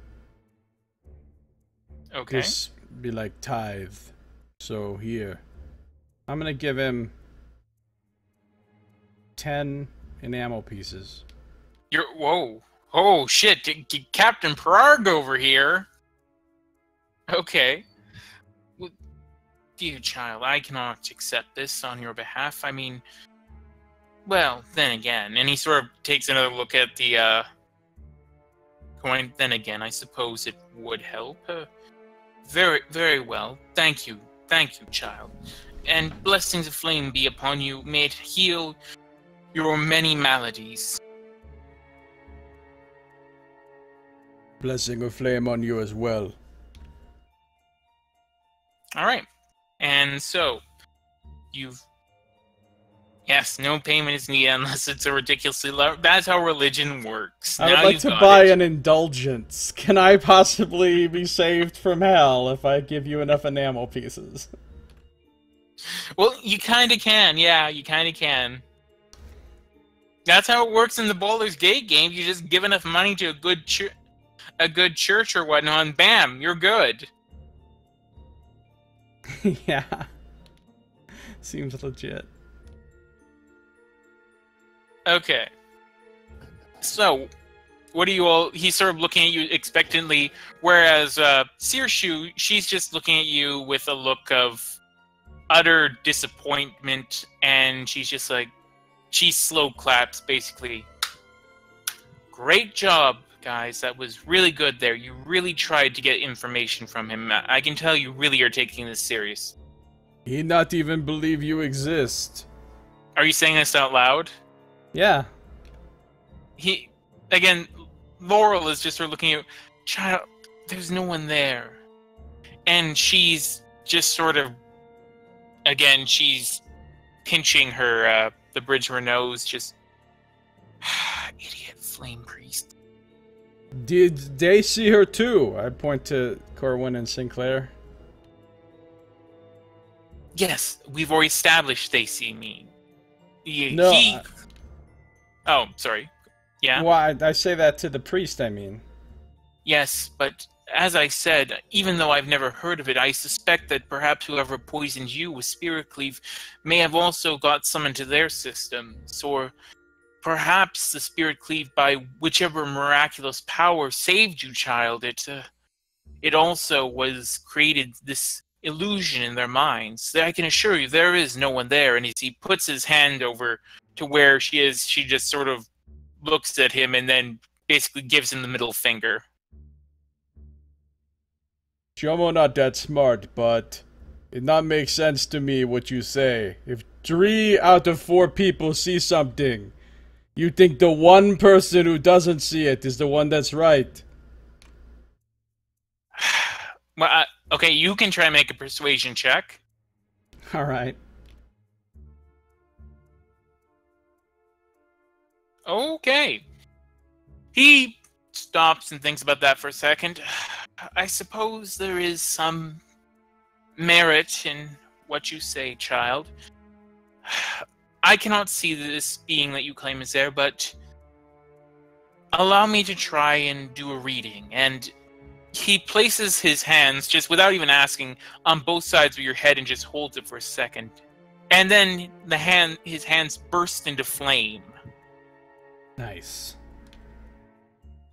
Okay. This be like tithe. So here, I'm gonna give him 10 enamel pieces. Whoa. Oh, shit. Captain Prague over here. Okay. Dear child, I cannot accept this on your behalf. I mean, well, then again, and he sort of takes another look at the coin. Then again, I suppose it would help. Very, very well. Thank you, child. And blessings of flame be upon you. May it heal your many maladies. Blessing of flame on you as well. All right. And so, yes, no payment is needed unless it's a ridiculously low. That's how religion works. I would like to buy an indulgence. Can I possibly be saved from hell if I give you enough enamel pieces? Well, you kind of can. Yeah, you kind of can. That's how it works in the Baldur's Gate game. You just give enough money to a good church or whatnot, and bam, you're good. Yeah. Seems legit. Okay. So, what do you all... He's sort of looking at you expectantly, whereas Searshoe, she's just looking at you with a look of utter disappointment, and she's just like... She slow claps, basically. Great job, guys. That was really good there. You really tried to get information from him. I can tell you really are taking this serious. He not even believe you exist. Are you saying this out loud? Yeah. Again, Laurel is just sort of looking at you. Child, there's no one there. And she's just sort of... Again, she's pinching her, the bridge of her nose, just... Idiot flame priest. Did they see her too? I point to Corwin and Sinclair. Yes, we've already established they see me. No. Oh, sorry. Yeah? Well, I say that to the priest, I mean. Yes, but as I said, even though I've never heard of it, I suspect that perhaps whoever poisoned you with Spirit Cleave may have also got some into their systems, or perhaps the Spirit Cleave, by whichever miraculous power saved you, child, it also was created this illusion in their minds. I can assure you there is no one there, and as he puts his hand over to where she is, she just sort of looks at him and then basically gives him the middle finger. Jomo not that smart, but it not make sense to me what you say. If 3 out of 4 people see something, you think the one person who doesn't see it is the one that's right. Well, okay, you can try and make a persuasion check. Alright. Okay. He stops and thinks about that for a second. I suppose there is some merit in what you say, child. I cannot see this being that you claim is there, but allow me to try and do a reading. And he places his hands, just without even asking, on both sides of your head and just holds it for a second. And then his hands burst into flame. Nice.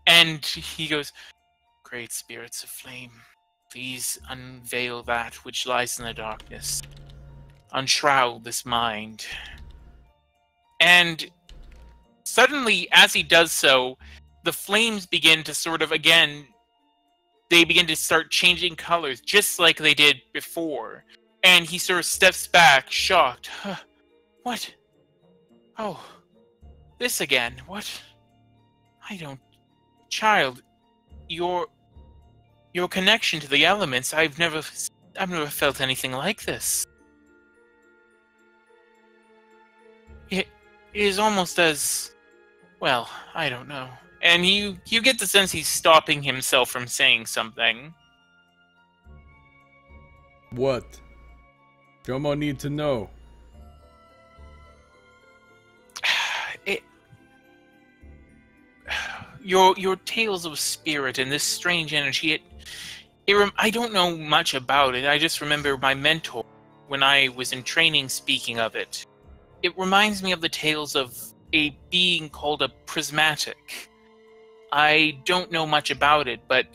And he goes, "Great spirits of flame, please unveil that which lies in the darkness. Unshroud this mind." And suddenly, as he does so, the flames begin to sort of, again, they begin to start changing colors, just like they did before. And he sort of steps back, shocked. What? Oh, this again. What? I don't... Child, your connection to the elements, I've never felt anything like this. It is almost as... Well, I don't know. And you get the sense he's stopping himself from saying something. What? Jomo need to know. Your tales of spirit and this strange energy, I don't know much about it. I just remember my mentor, when I was in training, speaking of it. It reminds me of the tales of a being called a prismatic. I don't know much about it, but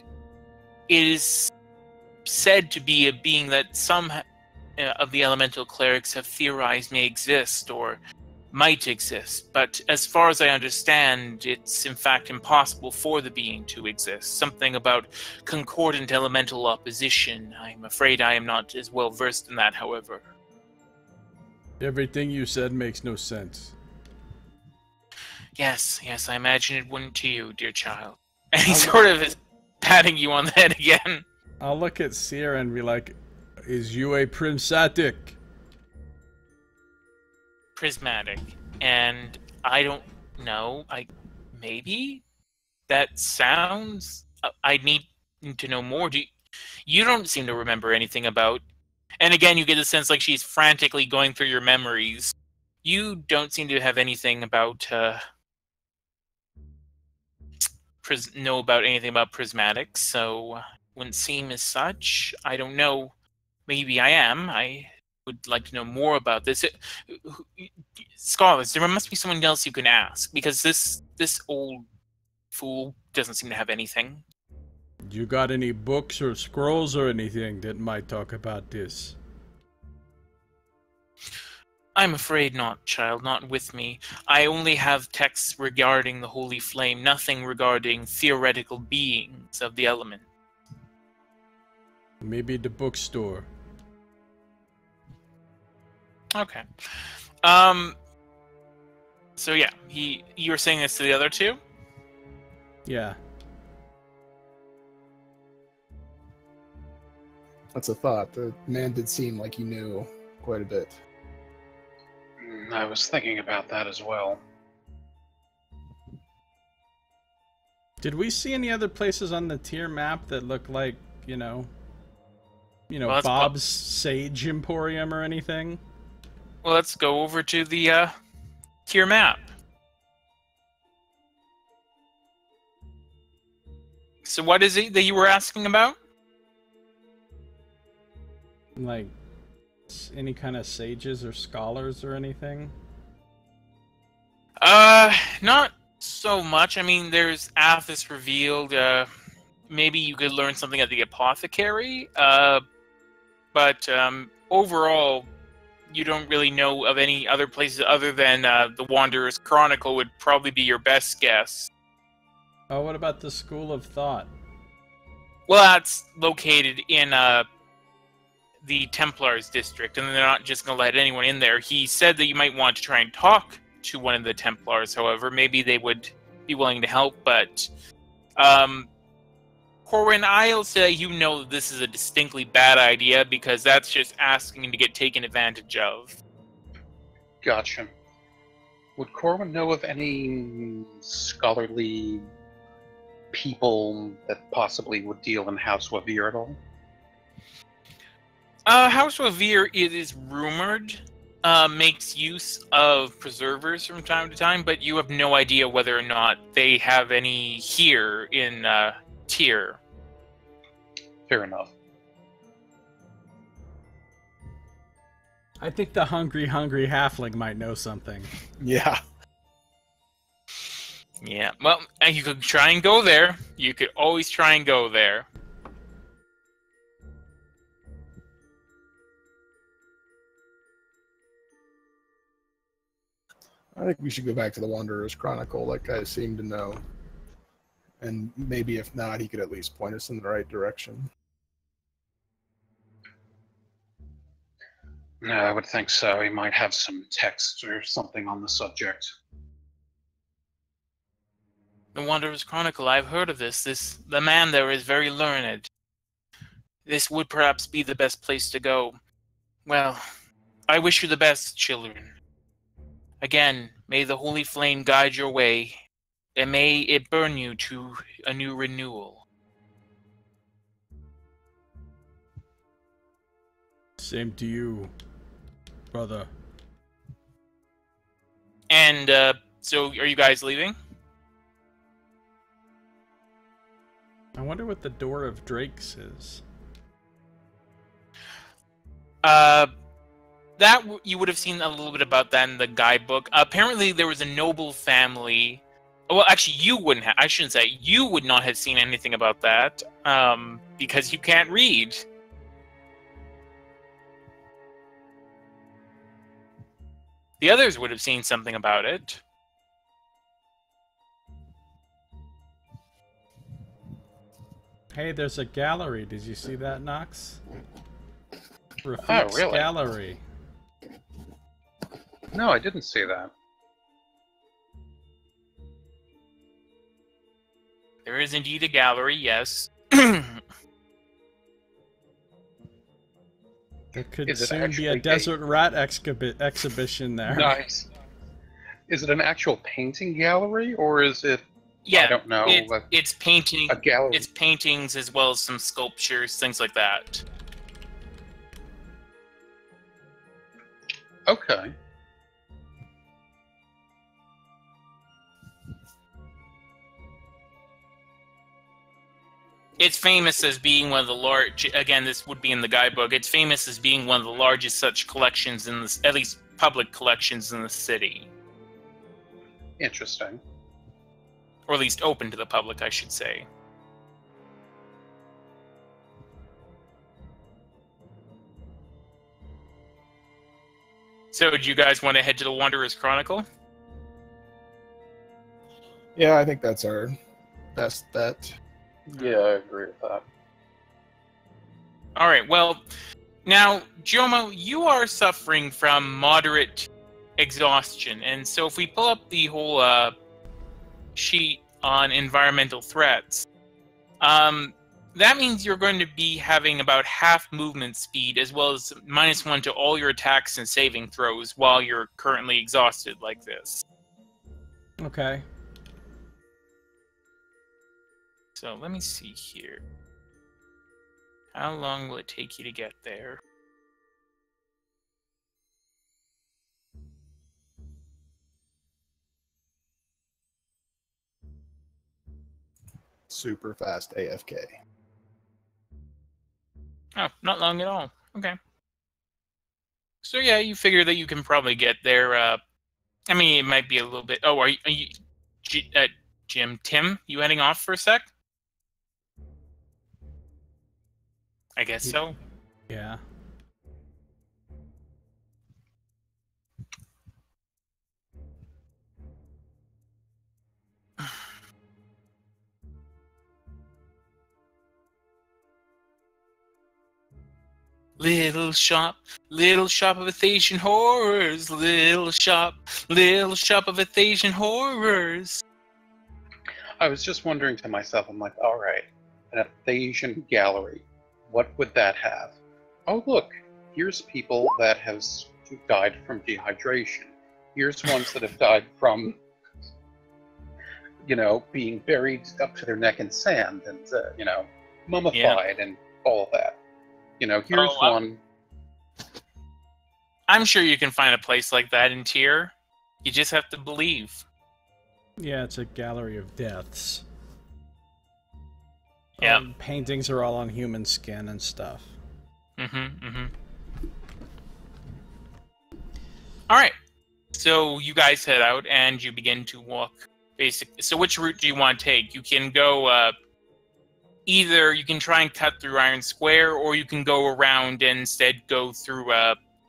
it is said to be a being that of the elemental clerics have theorized may exist or might exist, but as far as I understand, it's in fact impossible for the being to exist. Something about concordant elemental opposition. I'm afraid I am not as well versed in that, however. Everything you said makes no sense. Yes, I imagine it wouldn't to you, dear child. And he sort of is patting you on the head again. I'll look at Sierra and be like, is you a prismatic? Prismatic. And I don't know. Maybe? That sounds... I need to know more. You don't seem to remember anything about... And again, you get the sense like she's frantically going through your memories. You don't seem to have anything about... know about anything about prismatics, so wouldn't seem as such. I don't know. Maybe I am. I would like to know more about this. Scholars, there must be someone else you can ask, because this old fool doesn't seem to have anything. You got any books or scrolls or anything that might talk about this? I'm afraid not, child, not with me. I only have texts regarding the Holy Flame, nothing regarding theoretical beings of the element. Maybe the bookstore. Okay. So yeah, you were saying this to the other two? Yeah. That's a thought. The man did seem like he knew quite a bit. I was thinking about that as well. Did we see any other places on the tier map that look like, well, Bob's Sage Emporium or anything? Well, let's go over to the tier map. So what is it that you were asking about? Like, any kind of sages or scholars or anything? Not so much. I mean, there's Athos revealed. Maybe you could learn something at the apothecary. But overall, you don't really know of any other places other than the Wanderer's Chronicle would probably be your best guess. Oh, what about the School of Thought? Well, that's located in the Templars district, and they're not just going to let anyone in there. He said that you might want to try and talk to one of the Templars, however. Maybe they would be willing to help, but Corwin, I'll say you know that this is a distinctly bad idea, because that's just asking to get taken advantage of. Gotcha. Would Corwin know of any scholarly people that possibly would deal in House Wavir at all? House Wavir, it is rumored, makes use of preservers from time to time, but you have no idea whether or not they have any here in Tyr. Fair enough. I think the hungry halfling might know something. Yeah. Yeah, well, you could try and go there. You could always try and go there. I think we should go back to the Wanderer's Chronicle. That guy seemed to know. And maybe if not, he could at least point us in the right direction. No, I would think so. He might have some text or something on the subject. The Wanderer's Chronicle, I've heard of this. The man there is very learned. This would perhaps be the best place to go. Well, I wish you the best, children. Again, may the Holy Flame guide your way, and may it burn you to a new renewal. Same to you, brother. And, so are you guys leaving? I wonder what the Door of Drakes is. That you would have seen a little bit about that in the guidebook. Apparently, there was a noble family. Well, actually, you wouldn't have. I shouldn't say you would not have seen anything about that, because you can't read. The others would have seen something about it. Hey, there's a gallery. Did you see that, Knox? Oh, Rafiq's really? gallery. No, I didn't see that. There is indeed a gallery, yes. There could Is it soon be a actually desert rat exhibition there. Nice. Is it an actual painting gallery, or is it? Yeah, I don't know. it's painting. A gallery. It's paintings as well as some sculptures, things like that. Okay. It's famous as being one of the large. Again, this would be in the guidebook. It's famous as being one of the largest such collections in this, at least public collections in the city, Interesting. or at least open to the public, I should say. So, do you guys want to head to the Wanderer's Chronicle? Yeah, I think that's our best bet. Yeah, I agree with that. All right. Well, now, Jomo, you are suffering from moderate exhaustion, and so if we pull up the whole sheet on environmental threats, that means you're going to be having about half movement speed, as well as -1 to all your attacks and saving throws while you're currently exhausted like this. Okay. So let me see here. How long will it take you to get there? Super fast AFK. Oh, not long at all. Okay. So yeah, you figure that you can probably get there. I mean, it might be a little bit. Oh, are you Tim? You heading off for a sec? I guess so. Yeah. Little shop of Athasian horrors. Little shop of Athasian horrors. I was just wondering to myself, I'm like, all right, an Athasian gallery, what would that have? Oh, look, here's people that have died from dehydration. Here's ones that have died from, being buried up to their neck in sand and, mummified and all of that. Here's one. I'm sure you can find a place like that in Tyr. You just have to believe. Yeah, it's a gallery of deaths. Yeah. Paintings are all on human skin and stuff. All right. So you guys head out and you begin to walk. So which route do you want to take? You can go. Either you can try and cut through Iron Square, or you can go around and instead go through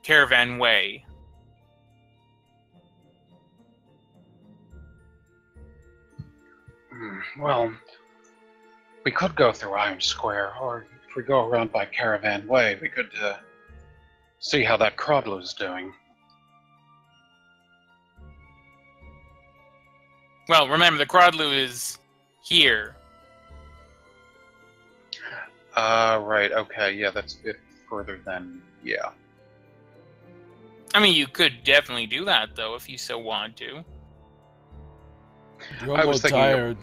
Caravan Way. Well, we could go through Iron Square, or if we go around by Caravan Way, we could see how that Crodlu's doing. Well, remember, the Crodlu is here. Right, okay, yeah, that's a bit further than, yeah. I mean, you could definitely do that, though, if you so want to. You're I was thinking tired.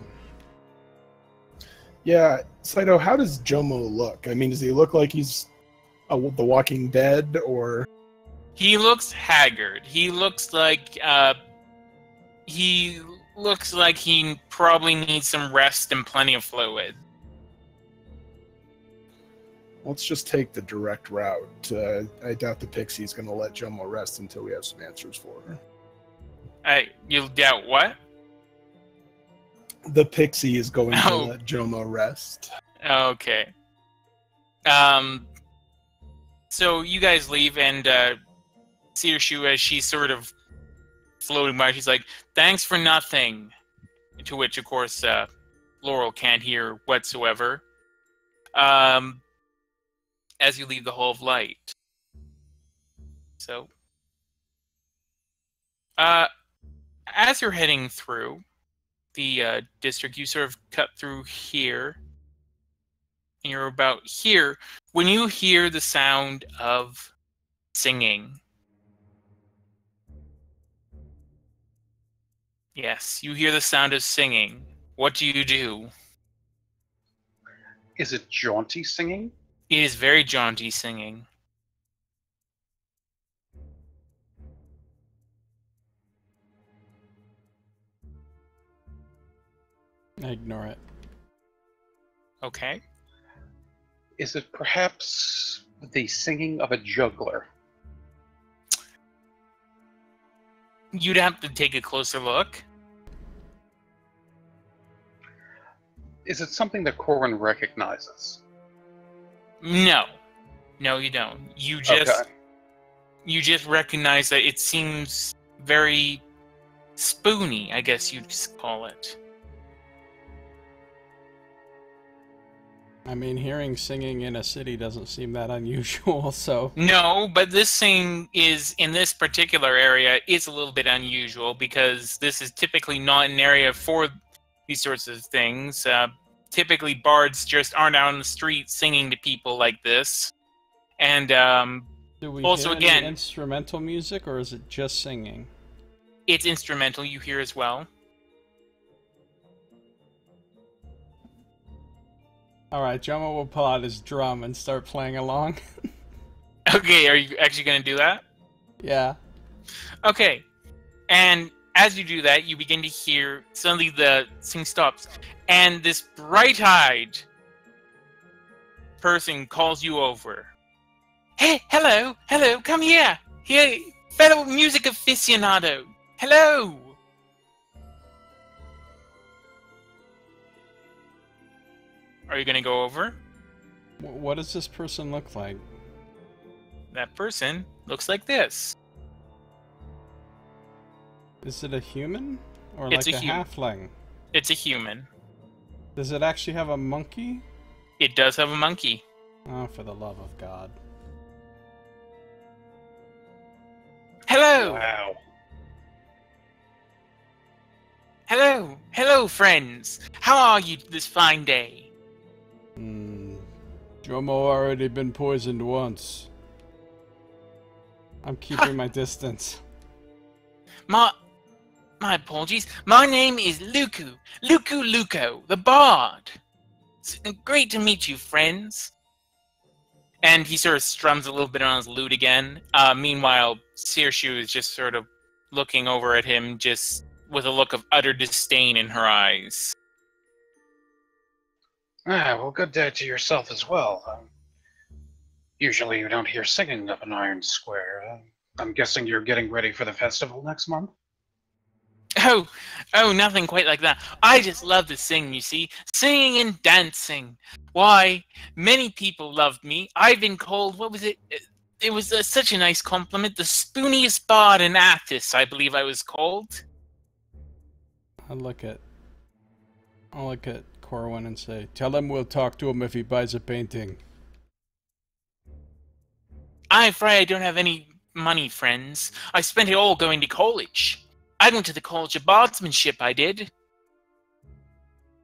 Yeah, Scito, how does Jomo look? I mean, does he look like he's The Walking Dead, or? He looks haggard. He looks like he probably needs some rest and plenty of fluid. Let's just take the direct route. I doubt the Pixie's going to let Jomo rest until we have some answers for her. You doubt what? The Pixie is going to let Jomo rest. Okay. So you guys leave, and Cedar Shoe, as she sort of floating by. She's like, "Thanks for nothing." To which, of course, Laurel can't hear whatsoever. As you leave the Hall of Light. So, as you're heading through the district, you sort of cut through here. And you're about here. When you hear the sound of singing. Yes, you hear the sound of singing. What do you do? Is it jaunty singing? It is very jaunty singing. I ignore it. Okay. Is it perhaps the singing of a juggler? You'd have to take a closer look. Is it something that Corwin recognizes? No. No, you don't. You just Okay. you just recognize that it seems very spoony, I guess you'd call it. I mean, hearing singing in a city doesn't seem that unusual, so... No, but this thing is, in this particular area, is a little bit unusual because this is typically not an area for these sorts of things. Typically, bards just aren't out on the street singing to people like this. And Do we also, hear again, any instrumental music, or is it just singing? it's instrumental you hear as well. Alright, Jomo will pull out his drum and start playing along. Okay, are you actually going to do that? Yeah. Okay, and as you do that, you begin to hear, suddenly the sing stops, and this bright-eyed person calls you over. Hey, hello, come here. Here, fellow music aficionado. Hello. Are you going to go over? What does this person look like? That person looks like this. Is it a human? Or It's like a a human. halfling? It's a human. Does it actually have a monkey? It does have a monkey. Oh, for the love of God. Hello. Wow. Hello, friends. How are you this fine day? Jomo already been poisoned once. I'm keeping my distance. My apologies. My name is Luco, the Bard. It's great to meet you, friends. And he sort of strums a little bit on his lute again. Meanwhile, Saoirse is just sort of looking over at him, just with a look of utter disdain in her eyes. Well, good day to yourself as well. Usually you don't hear singing up in Iron Square. I'm guessing you're getting ready for the festival next month? Oh, nothing quite like that. I just love to sing, you see. Singing and dancing. Why, many people loved me. I've been called, what was it? It was such a nice compliment. The spooniest bard in Athos, I believe I was called. I'll look at Corwin and say, tell him we'll talk to him if he buys a painting. I'm afraid I don't have any money, friends. I spent it all going to college. I went to the College of Bardsmanship, I did.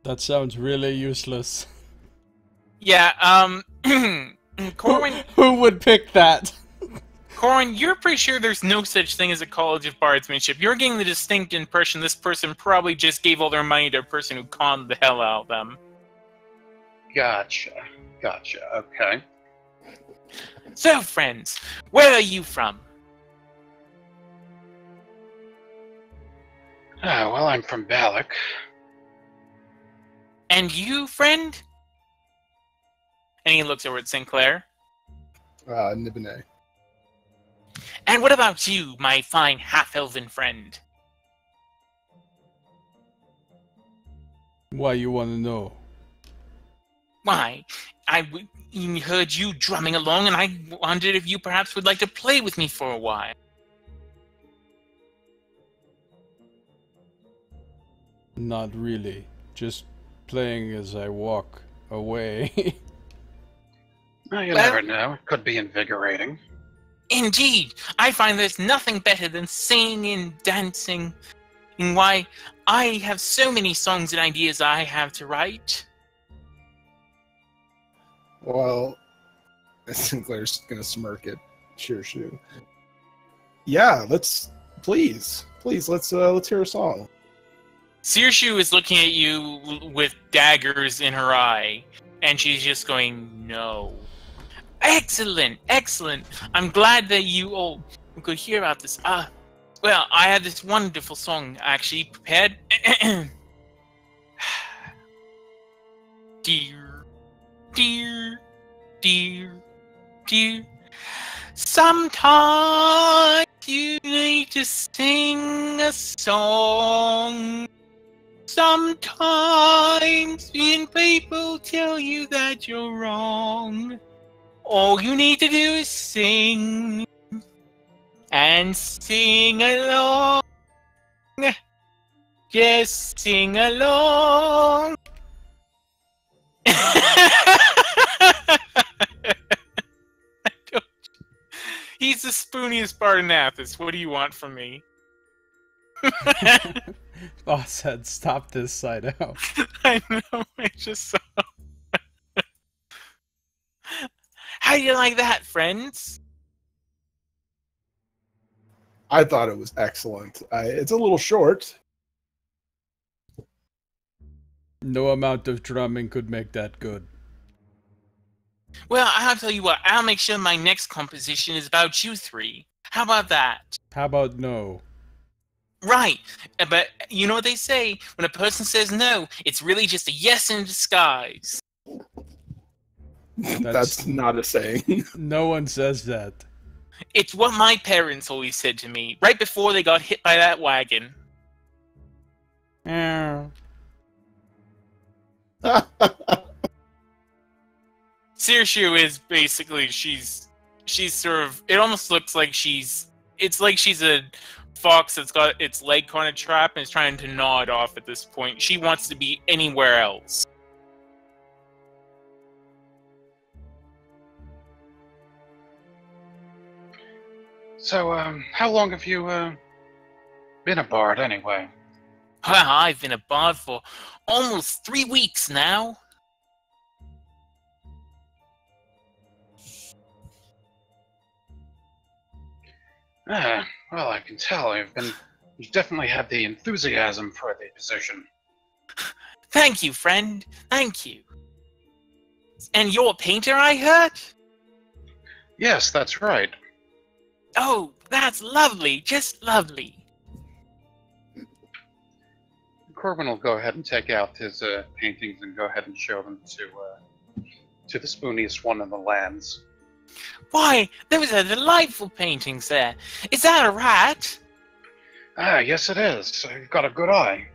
That sounds really useless. Yeah, Corwin, Who would pick that? Corwin, you're pretty sure there's no such thing as a College of Bardsmanship. You're getting the distinct impression this person probably just gave all their money to a person who conned the hell out of them. Gotcha. Okay. So, friends, where are you from? Well, I'm from Balak. And you, friend? And he looks over at Sinclair. Nibene. And what about you, my fine half-elven friend? Why you want to know? Why, I heard you drumming along, and I wondered if you perhaps would like to play with me for a while. Not really. Just playing as I walk away. Well, you Well- never know. It could be invigorating. Indeed, I find there's nothing better than singing and dancing. And why, I have so many songs and ideas I have to write. Well, Sinclair's gonna smirk at Shirshu. Yeah, please, let's hear a song. Sirshu is looking at you with daggers in her eye, and she's just going, no. Excellent, excellent. I'm glad that you all could hear about this. Well, I had this wonderful song actually prepared. Dear, dear, dear, dear. Sometimes you need to sing a song. Sometimes when people tell you that you're wrong, all you need to do is sing. And sing along. Just sing along. He's the spooniest Bartonathus. What do you want from me? Boss said, stop this side out. I know, I just saw. How do you like that, friends? I thought it was excellent. It's a little short. No amount of drumming could make that good. Well, I'll tell you what, I'll make sure my next composition is about you three. How about that? How about no? Right, but you know what they say? When a person says no, it's really just a yes in disguise. That's not a saying. No one says that. It's what my parents always said to me, right before they got hit by that wagon. Yeah. Sirshu is basically, she's sort of, it almost looks like it's like she's a fox that's got its leg caught in a trap and is trying to gnaw it off at this point. She wants to be anywhere else. So, how long have you been a bard anyway? Well, I've been a bard for almost 3 weeks now. Well, I can tell you definitely have the enthusiasm for the position. Thank you, friend. Thank you. And you're a painter, I heard? Yes, that's right. Oh, that's lovely. Just lovely. Corbin will go ahead and take out his paintings and go ahead and show them to the spooniest one in the lands. Why, those are delightful paintings there. Is that a rat? Yes it is. You've got a good eye.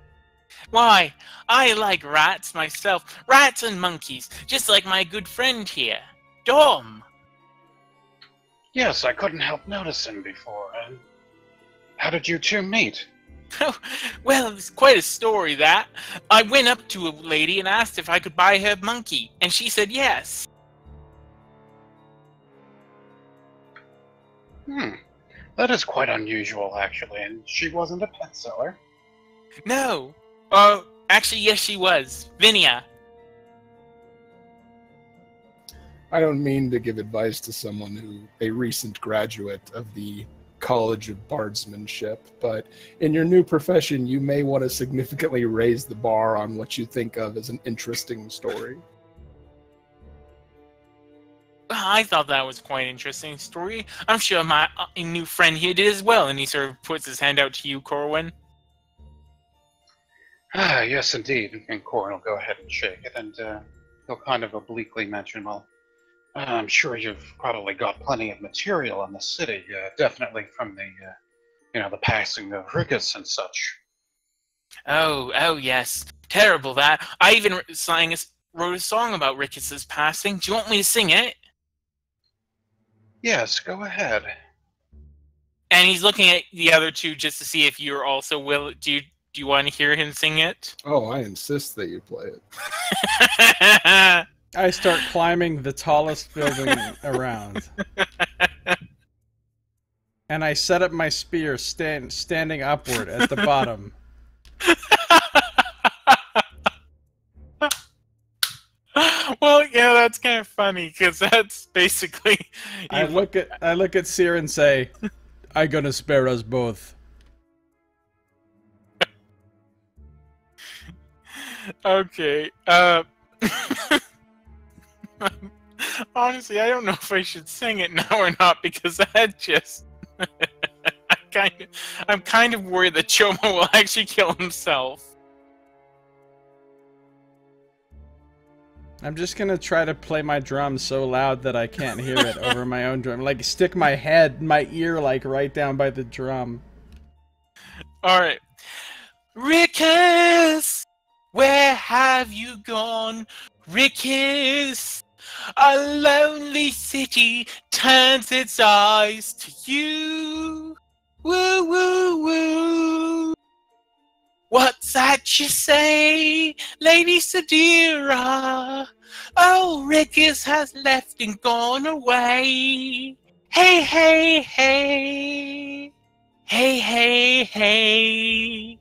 Why, I like rats myself. Rats and monkeys, just like my good friend here, Dom. Yes, I couldn't help noticing before. How did you two meet? Well, it's quite a story, that. I went up to a lady and asked if I could buy her monkey, and she said yes. That is quite unusual, actually, and she wasn't a pet seller. No. Actually, yes, she was. Vinia. I don't mean to give advice to someone a recent graduate of the College of Bardsmanship, but in your new profession, you may want to significantly raise the bar on what you think of as an interesting story. I thought that was quite an interesting story. I'm sure my new friend here did as well, and he sort of puts his hand out to you, Corwin. Yes, indeed. And Corin will go ahead and shake it, and he'll kind of obliquely mention, well, I'm sure you've probably got plenty of material in the city, definitely from the passing of Ricketts and such. Oh, yes. Terrible that. I even wrote a song about Ricketts' passing. Do you want me to sing it? Yes, go ahead. And he's looking at the other two just to see if you're also will. Do Do you want to hear him sing it? Oh, I insist that you play it. I start climbing the tallest building around. And I set up my spear standing upward at the bottom. Well, yeah, that's kind of funny, because that's basically... I look at Seer and say, "I'm gonna spare us both." Okay, honestly, I don't know if I should sing it now or not, because that just... I'm kind of worried that Chomo will actually kill himself. I'm just gonna try to play my drum so loud that I can't hear it over my own drum. Like, stick my ear, like, right down by the drum. Alright. Rickus! Where have you gone? Rickus! A lonely city turns its eyes to you. Woo, woo, woo. What's that you say, Lady Sadira? Oh, Rickus has left and gone away. Hey, hey, hey. Hey, hey, hey.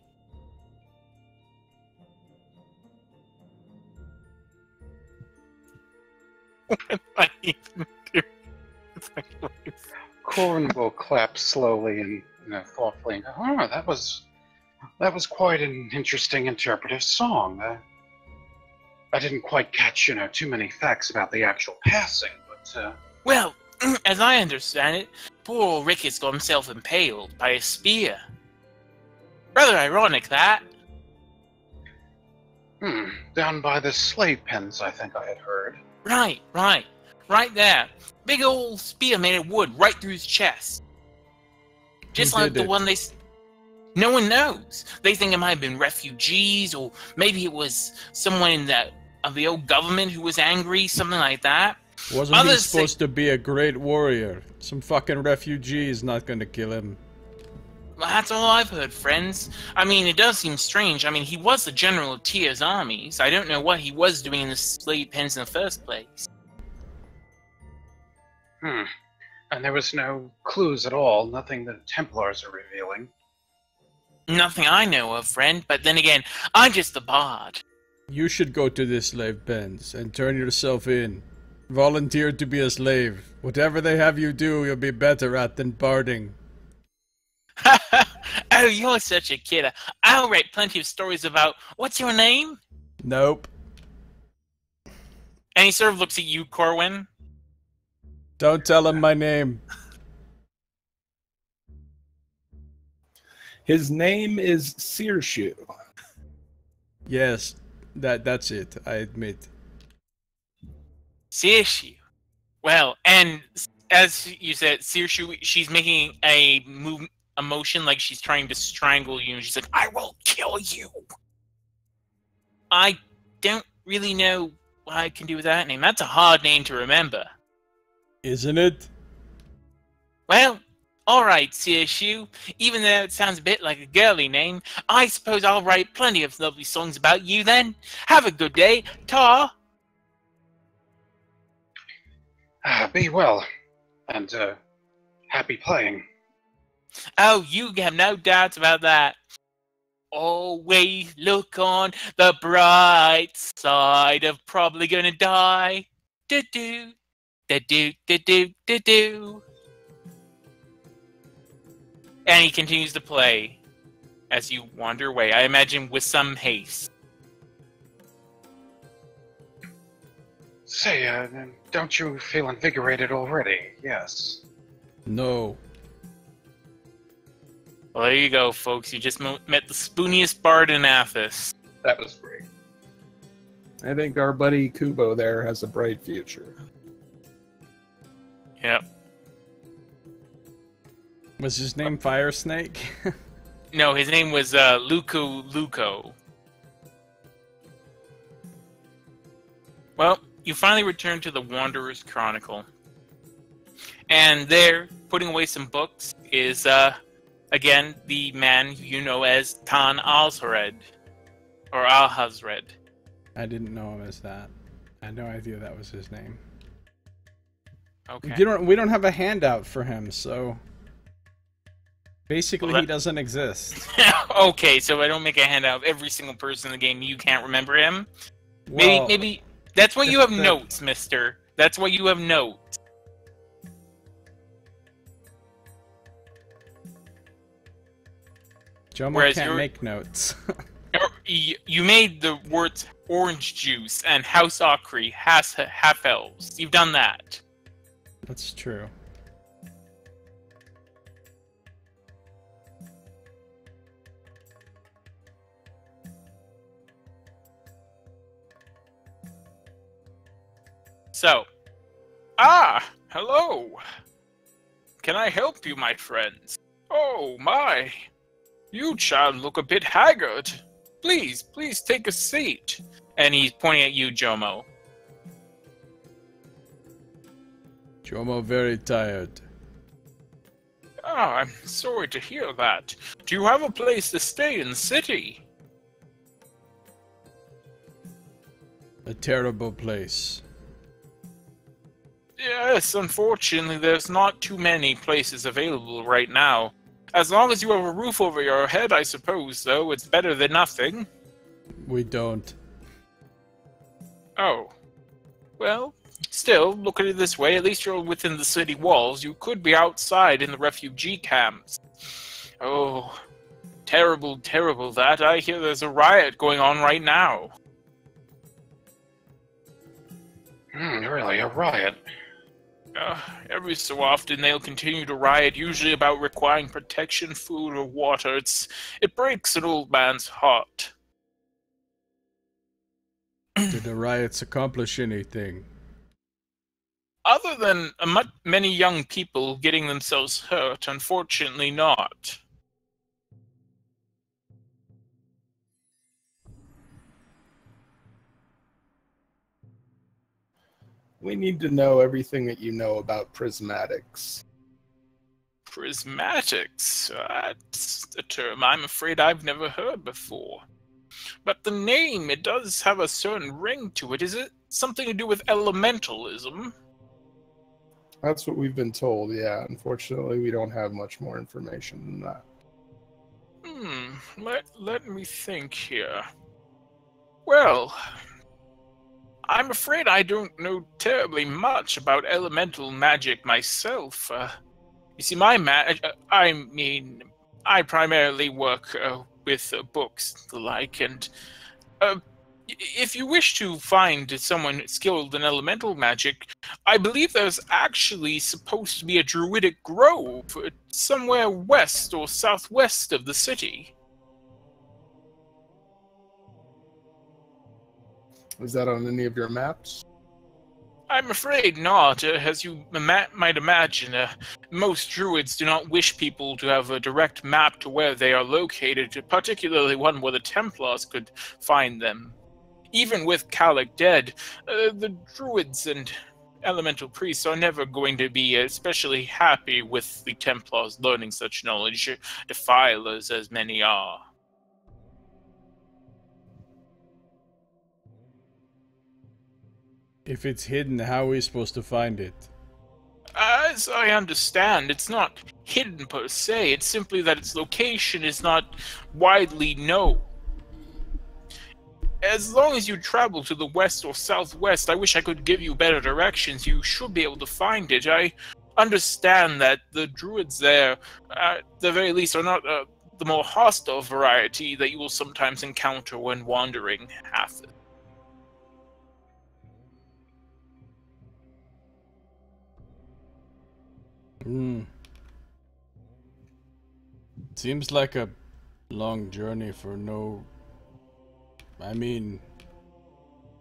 What am I even doing? Corin will clap slowly and thoughtfully and go, "Oh, that was quite an interesting interpretive song. I didn't quite catch, too many facts about the actual passing, but Well, as I understand it, poor old Rickus got himself impaled by a spear. Rather ironic, that. Down by the slave pens, I think I had heard. Right. Right there. Big old spear made of wood right through his chest. Just Who like did the it? one they... No one knows. They think it might have been refugees, or maybe it was someone of the old government who was angry, something like that. Wasn't he Others supposed to be a great warrior? Some fucking refugee's not gonna kill him. Well, that's all I've heard, friends. I mean, it does seem strange. I mean, he was the general of Tyr's armies. I don't know what he was doing in the slave pens in the first place. And there was no clues at all, nothing the Templars are revealing. Nothing I know of, friend, but then again, I'm just a bard. You should go to the slave pens and turn yourself in. Volunteer to be a slave. Whatever they have you do, you'll be better at than barding. Oh, you're such a kidder. I'll write plenty of stories about... What's your name? Nope. And he sort of looks at you, Corwin. Don't tell him my name. His name is Searshoe. Yes, that's it, I admit. Searshoe. Well, and as you said, Searshoe, she's making a motion like she's trying to strangle you, and she's like, "I will kill you." I don't really know what I can do with that name. That's a hard name to remember. Isn't it? Well, alright, Searshoe. Even though it sounds a bit like a girly name, I suppose I'll write plenty of lovely songs about you then. Have a good day. Ta! Be well, and happy playing. Oh, you have no doubts about that. Always look on the bright side of probably gonna die. Do-do, do-do, do-do, do-do. And he continues to play as you wander away, I imagine with some haste. Say, don't you feel invigorated already? Yes. No. Well, there you go, folks. You just met the spooniest bard in Athos. That was great. I think our buddy Kubo there has a bright future. Yep. Was his name Fire Snake? No, his name was Luco. Well, you finally return to the Wanderer's Chronicle. And there, putting away some books, is a Again, the man you know as Tan Alhazred. Or Alhazred. I didn't know him as that. I had no idea that was his name. Okay. We don't have a handout for him, so basically Well, he doesn't exist. Okay, so I don't make a handout of every single person in the game. You can't remember him? Well, Maybe that's why you have notes, mister. That's why you have notes. Jomo can't make notes. You made the words orange juice and House Ockery half elves. You've done that. That's true. So, hello. Can I help you, my friends? Oh, my. You child look a bit haggard. Please take a seat. And he's pointing at you, Jomo. Jomo very tired. I'm sorry to hear that. Do you have a place to stay in the city? A terrible place. Yes, unfortunately, there's not too many places available right now. As long as you have a roof over your head, I suppose, though, it's better than nothing. We don't. Oh. Well, still, look at it this way, at least you're within the city walls. You could be outside in the refugee camps. Oh, terrible, terrible that. I hear there's a riot going on right now. Really, a riot? Every so often they'll continue to riot, usually about requiring protection, food, or water. It breaks an old man's heart. Did the riots accomplish anything? Other than many young people getting themselves hurt, unfortunately not. We need to know everything that you know about prismatics. Prismatics? That's a term I'm afraid I've never heard before. But the name, it does have a certain ring to it. Is it something to do with elementalism? That's what we've been told, yeah. Unfortunately, we don't have much more information than that. Let me think here. Well, I'm afraid I don't know terribly much about elemental magic myself. You see, I primarily work with books, the like, and if you wish to find someone skilled in elemental magic, I believe there's actually supposed to be a druidic grove somewhere west or southwest of the city. Is that on any of your maps? I'm afraid not. As you might imagine, most druids do not wish people to have a direct map to where they are located, particularly one where the Templars could find them. Even with Calic dead, the druids and elemental priests are never going to be especially happy with the Templars learning such knowledge, defilers as many are. If it's hidden, how are we supposed to find it? As I understand, it's not hidden per se, it's simply that its location is not widely known. As long as you travel to the west or southwest, I wish I could give you better directions. You should be able to find it. I understand that the druids there, at the very least, are not the more hostile variety that you will sometimes encounter when wandering Hathor. Seems like a long journey for no... I mean...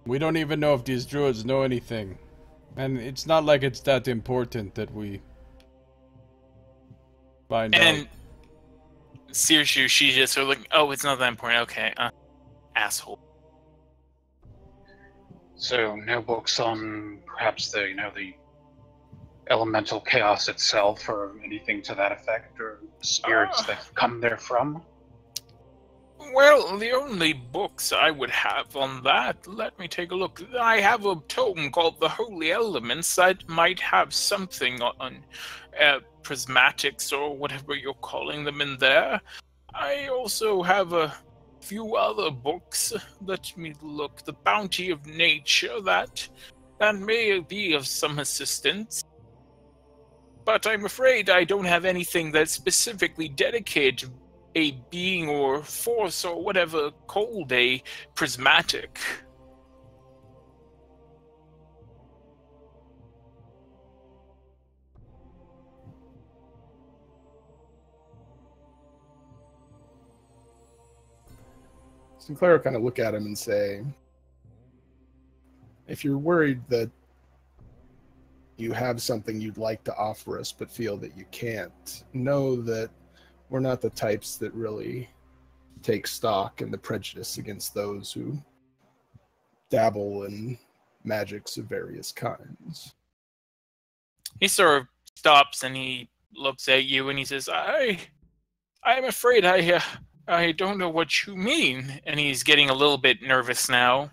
We don't even know if these druids know anything. And it's not like it's that important that we... find out. Seriously, she just sort of like, oh, it's not that important. Okay, asshole. So, no books on perhaps the elemental chaos itself, or anything to that effect, or spirits that come therefrom? Well, the only books I would have on that, let me take a look. I have a tome called The Holy Elements that might have something on prismatics or whatever you're calling them in there. I also have a few other books. Let me look. The Bounty of Nature, that may be of some assistance. But I'm afraid I don't have anything that's specifically dedicated to a being or force or whatever called a prismatic. Sinclair will kind of look at him and say, if you're worried that you have something you'd like to offer us but feel that you can't, know that we're not the types that really take stock in the prejudice against those who dabble in magics of various kinds. He sort of stops and he looks at you and he says, I'm afraid I don't know what you mean. And he's getting a little bit nervous now.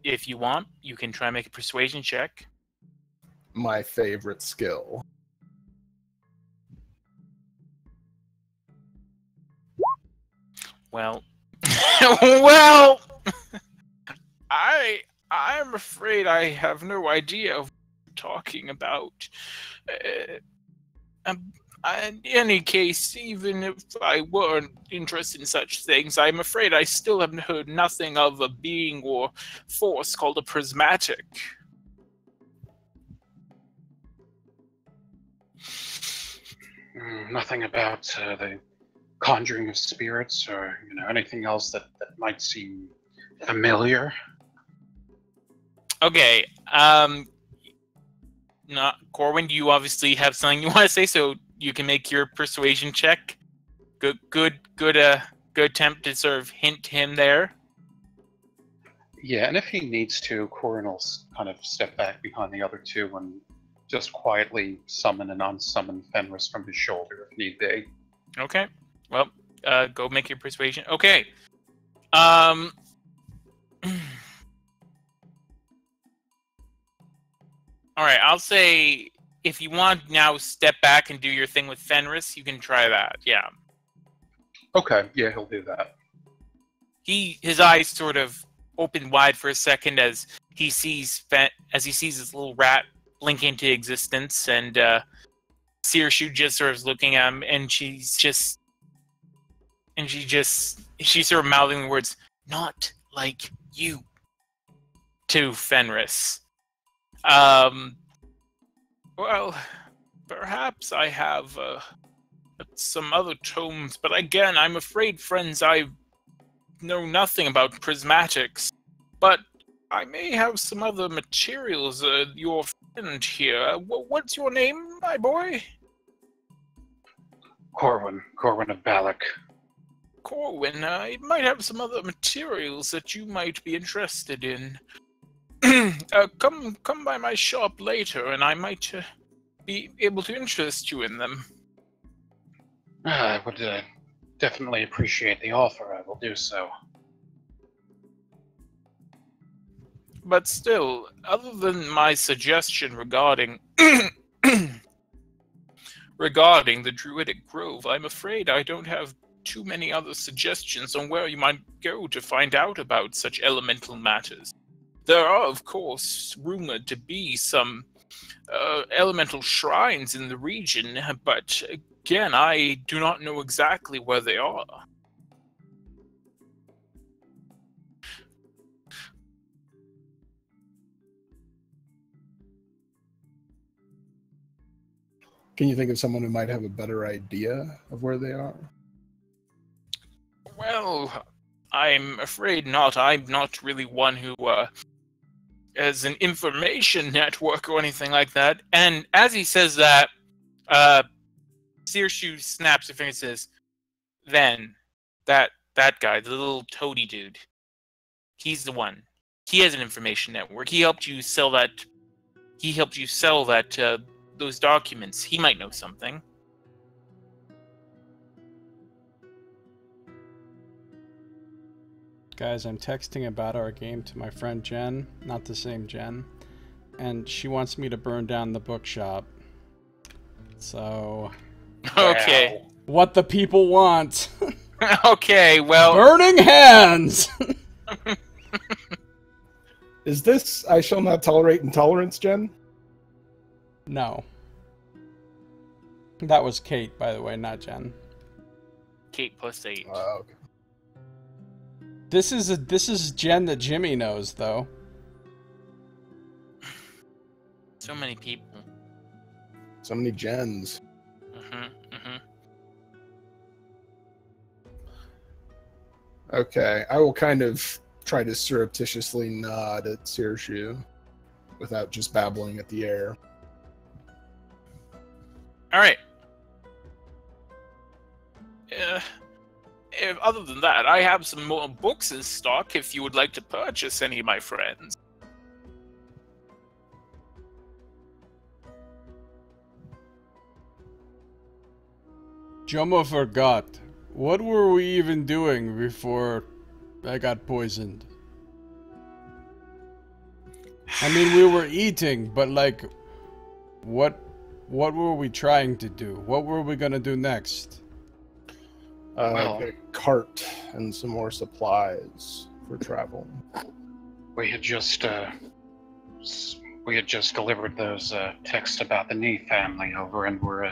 If you want, you can try and make a persuasion check. My favorite skill. Well, well, I'm afraid I have no idea of what you're talking about. In any case, even if I weren't interested in such things, I'm afraid I still have heard nothing of a being or force called a prismatic. Nothing about the conjuring of spirits, or anything else that might seem familiar. Okay. Not Corwin. You obviously have something you want to say, so you can make your persuasion check. Good attempt to sort of hint him there. Yeah, and if he needs to, Corin will kind of step back behind the other two and just quietly summon and unsummon Fenris from his shoulder if need be. Okay. Well, go make your persuasion. Okay. Alright, I'll say if you want now step back and do your thing with Fenris, you can try that. Yeah. Okay, yeah, he'll do that. His eyes sort of open wide for a second as he sees this little rat blink into existence, and Sirshu just sort of looking at him, and she's sort of mouthing the words, "Not like you," to Fenris. Well, perhaps I have some other tomes, but again, I'm afraid, friends, I know nothing about prismatics. But I may have some other materials. Your friend here, what's your name, my boy? Corwin of Balak. Corwin, I might have some other materials that you might be interested in. Come by my shop later, and I might be able to interest you in them. I would definitely appreciate the offer. I will do so. But still, other than my suggestion regarding regarding the Druidic Grove, I'm afraid I don't have too many other suggestions on where you might go to find out about such elemental matters. There are, of course, rumored to be some elemental shrines in the region, but again, I do not know exactly where they are. Can you think of someone who might have a better idea of where they are? Well, I'm afraid not. I'm not really one who has an information network or anything like that. And as he says that, Sirshu snaps her finger and says, "Then, that guy, the little toady dude, he's the one. He has an information network. He helped you sell that. He helped you sell that those documents. He might know something. Guys, I'm texting about our game to my friend Jen, not the same Jen, and she wants me to burn down the bookshop. So... Okay. Wow. What the people want. Okay, well... Burning hands! Is this I shall not tolerate intolerance, Jen? No. That was Kate, by the way, not Jen. Kate plus 8. Okay. This is Jen that Jimmy knows, though. So many people. So many Jens. Okay, I will kind of try to surreptitiously nod at Searshu without just babbling at the air. Alright. Other than that, I have some more books in stock if you would like to purchase any, my friends. Jomo forgot. What were we even doing before I got poisoned? I mean, we were eating, but like, what were we trying to do? What were we gonna do next? Well- Get a cart and some more supplies for travel. We had just delivered those texts about the Nee family over, and we're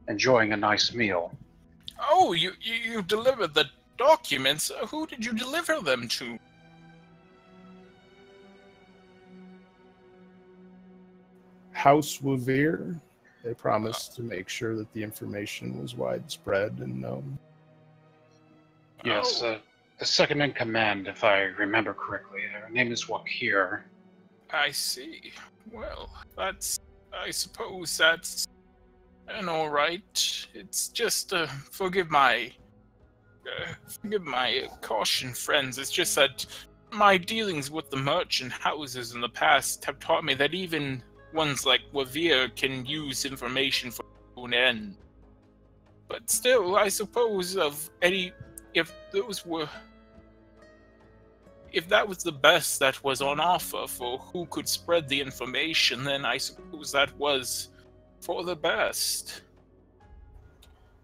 enjoying a nice meal. Oh, you delivered the documents. Who did you deliver them to? House Wavir. They promised to make sure that the information was widespread and known. Yes, Oh. the second in command, if I remember correctly. Her name is Wakir. I see. Well, I suppose that's all right. It's just forgive my caution, friends. It's just that my dealings with the merchant houses in the past have taught me that even ones like Wavir can use information for their own end. But still, I suppose if that was the best that was on offer for who could spread the information, then I suppose that was for the best.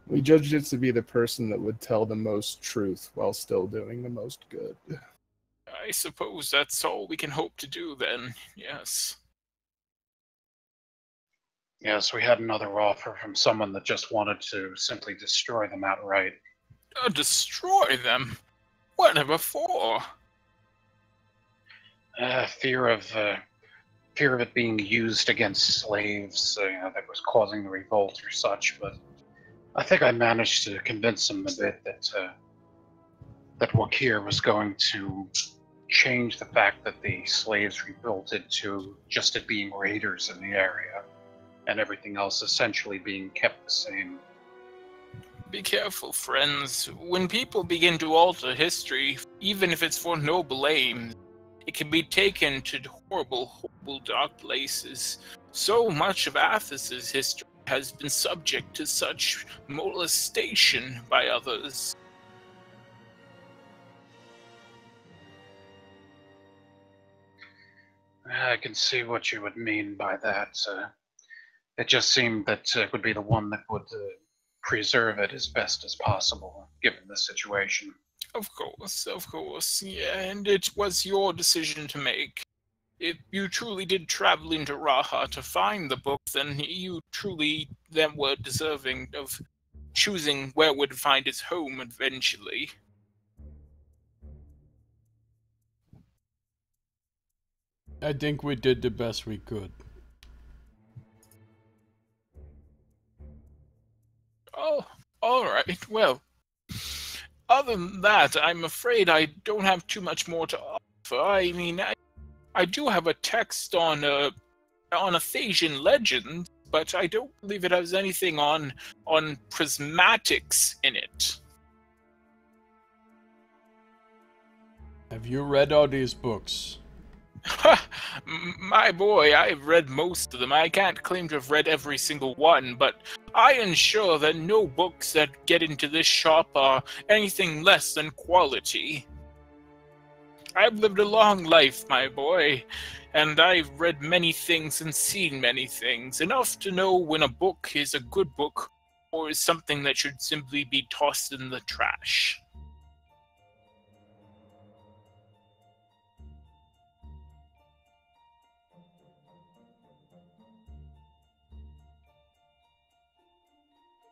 We judged it to be the person that would tell the most truth while still doing the most good. I suppose that's all we can hope to do then, yes. Yes, we had another offer from someone that just wanted to simply destroy them outright. Destroy them? Whatever for? Fear of it being used against slaves, that was causing the revolt or such. But I think I managed to convince him a bit that Wakir was going to change the fact that the slaves revolted to just it being raiders in the area, and everything else essentially being kept the same. Be careful, friends. When people begin to alter history, even if it's for noble aims, it can be taken to horrible, horrible dark places. So much of Athos's history has been subject to such molestation by others. I can see what you would mean by that. It just seemed that it would be the one that would preserve it as best as possible, given the situation. Of course, yeah, and it was your decision to make. If you truly did travel into Raha to find the book, then you truly then were deserving of choosing where it would find its home eventually. I think we did the best we could. Oh, alright, well. Other than that, I'm afraid I don't have too much more to offer. I mean, I do have a text on Athasian legend, but I don't believe it has anything on prismatics in it. Have you read all these books? My boy, I've read most of them. I can't claim to have read every single one, but I ensure that no books that get into this shop are anything less than quality. I've lived a long life, my boy, and I've read many things and seen many things, enough to know when a book is a good book or is something that should simply be tossed in the trash.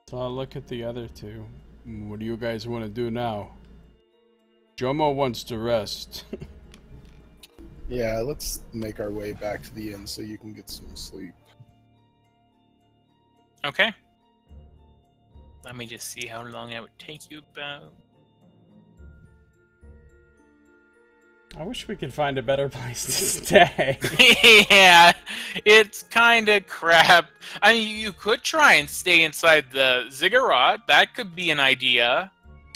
So I'll look at the other two. What do you guys want to do now? Jomo wants to rest. Yeah, let's make our way back to the inn so you can get some sleep. Okay. Let me just see how long that would take you about. I wish we could find a better place to stay. Yeah, it's kind of crap. I mean, you could try and stay inside the ziggurat. That could be an idea.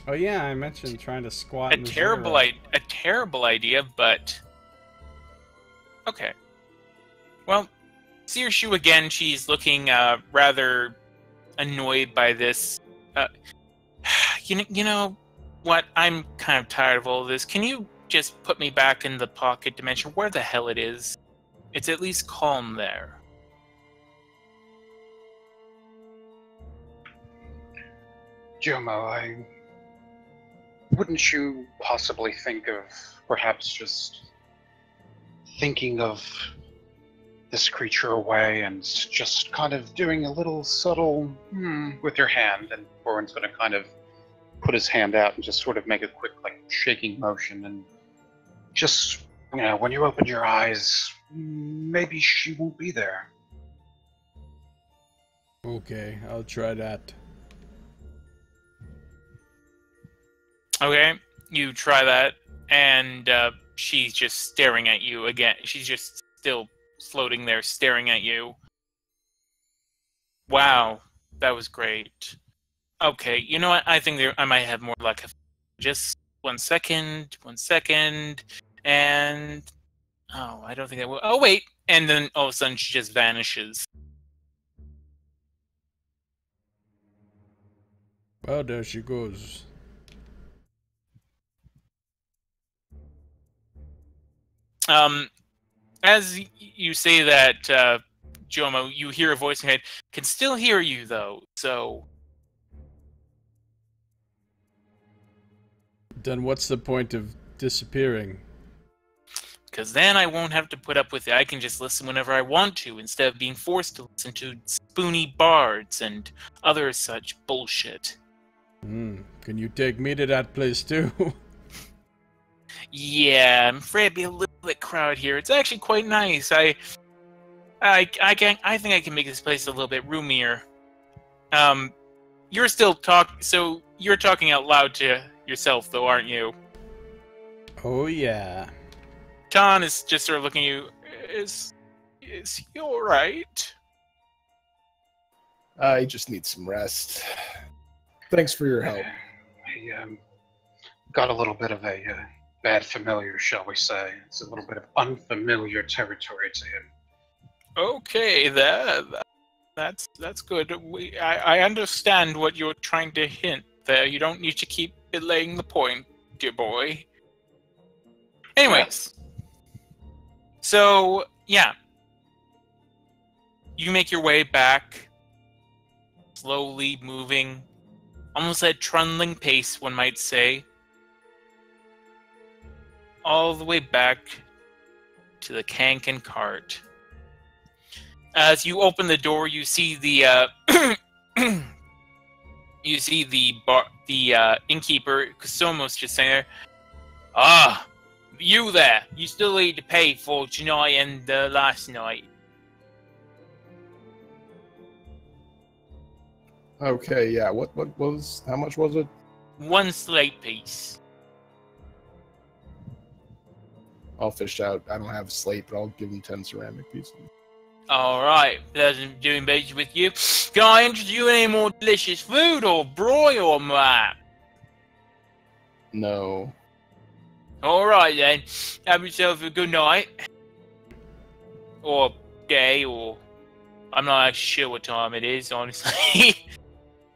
Oh yeah, I mentioned trying to squat in the Terrible, ziggurat. a terrible idea, but okay. Well, Searshoe again. She's looking rather annoyed by this. You know what? I'm kind of tired of all this. Can you just put me back in the pocket dimension, where the hell it is? It's at least calm there. Jomo, wouldn't you possibly think of perhaps just thinking of this creature away and just kind of doing a little subtle with your hand? And Boren's going to kind of put his hand out and just sort of make a quick, like, shaking motion, and just, when you open your eyes, maybe she won't be there. Okay, I'll try that. Okay, you try that, and she's just staring at you again. She's just still floating there, staring at you. Wow, that was great. Okay, you know what? I think I might have more luck. Just 1 second, and oh, I don't think that will. Oh wait, and then all of a sudden she just vanishes. Well, there she goes. As you say that, Jomo, you hear a voice in your head. Can still hear you though, so. Then what's the point of disappearing? Because then I won't have to put up with it. I can just listen whenever I want to, instead of being forced to listen to spoony bards and other such bullshit. Can you take me to that place too? Yeah, I'm afraid it'd be a little bit crowded here. It's actually quite nice. I think I can make this place a little bit roomier. You're still so you're talking out loud to yourself, though, aren't you? Oh yeah. John is just sort of looking at you. Is he all right? I just need some rest. Thanks for your help. He got a little bit of a bad familiar, shall we say. It's a little bit of unfamiliar territory to him. Okay, that's good. I understand what you're trying to hint there. You don't need to keep belaying the point, dear boy. Anyways, so yeah, you make your way back, slowly moving, almost at trundling pace, one might say, all the way back to the Kanken cart. As you open the door, you see the innkeeper, Kusomos, just saying there. Ah, you there? You still need to pay for tonight and last night. Okay, yeah. What was? How much was it? 1 slate piece. I'll fish out. I don't have a slate, but I'll give him 10 ceramic pieces. Alright, doesn't doing business with you. Can I interest you in any more delicious food or broil or that? No. Alright then. Have yourself a good night. or day, or I'm not actually sure what time it is, honestly.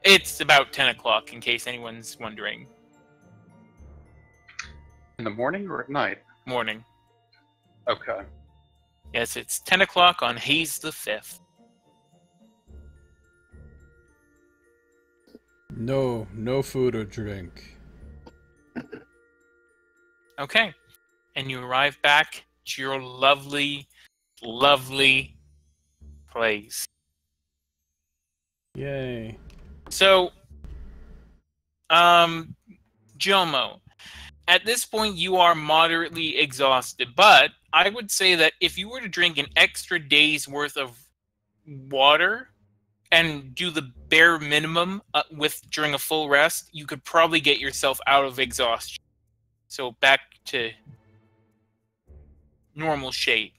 It's about 10 o'clock, in case anyone's wondering. In the morning or at night? Morning. Okay. Yes, it's 10 o'clock on Haze the 5th. No food or drink. Okay. And you arrive back to your lovely, lovely place. Yay. So, Jomo, at this point you are moderately exhausted, but I would say that if you were to drink an extra day's worth of water and do the bare minimum during a full rest, you could probably get yourself out of exhaustion. So back to normal shape.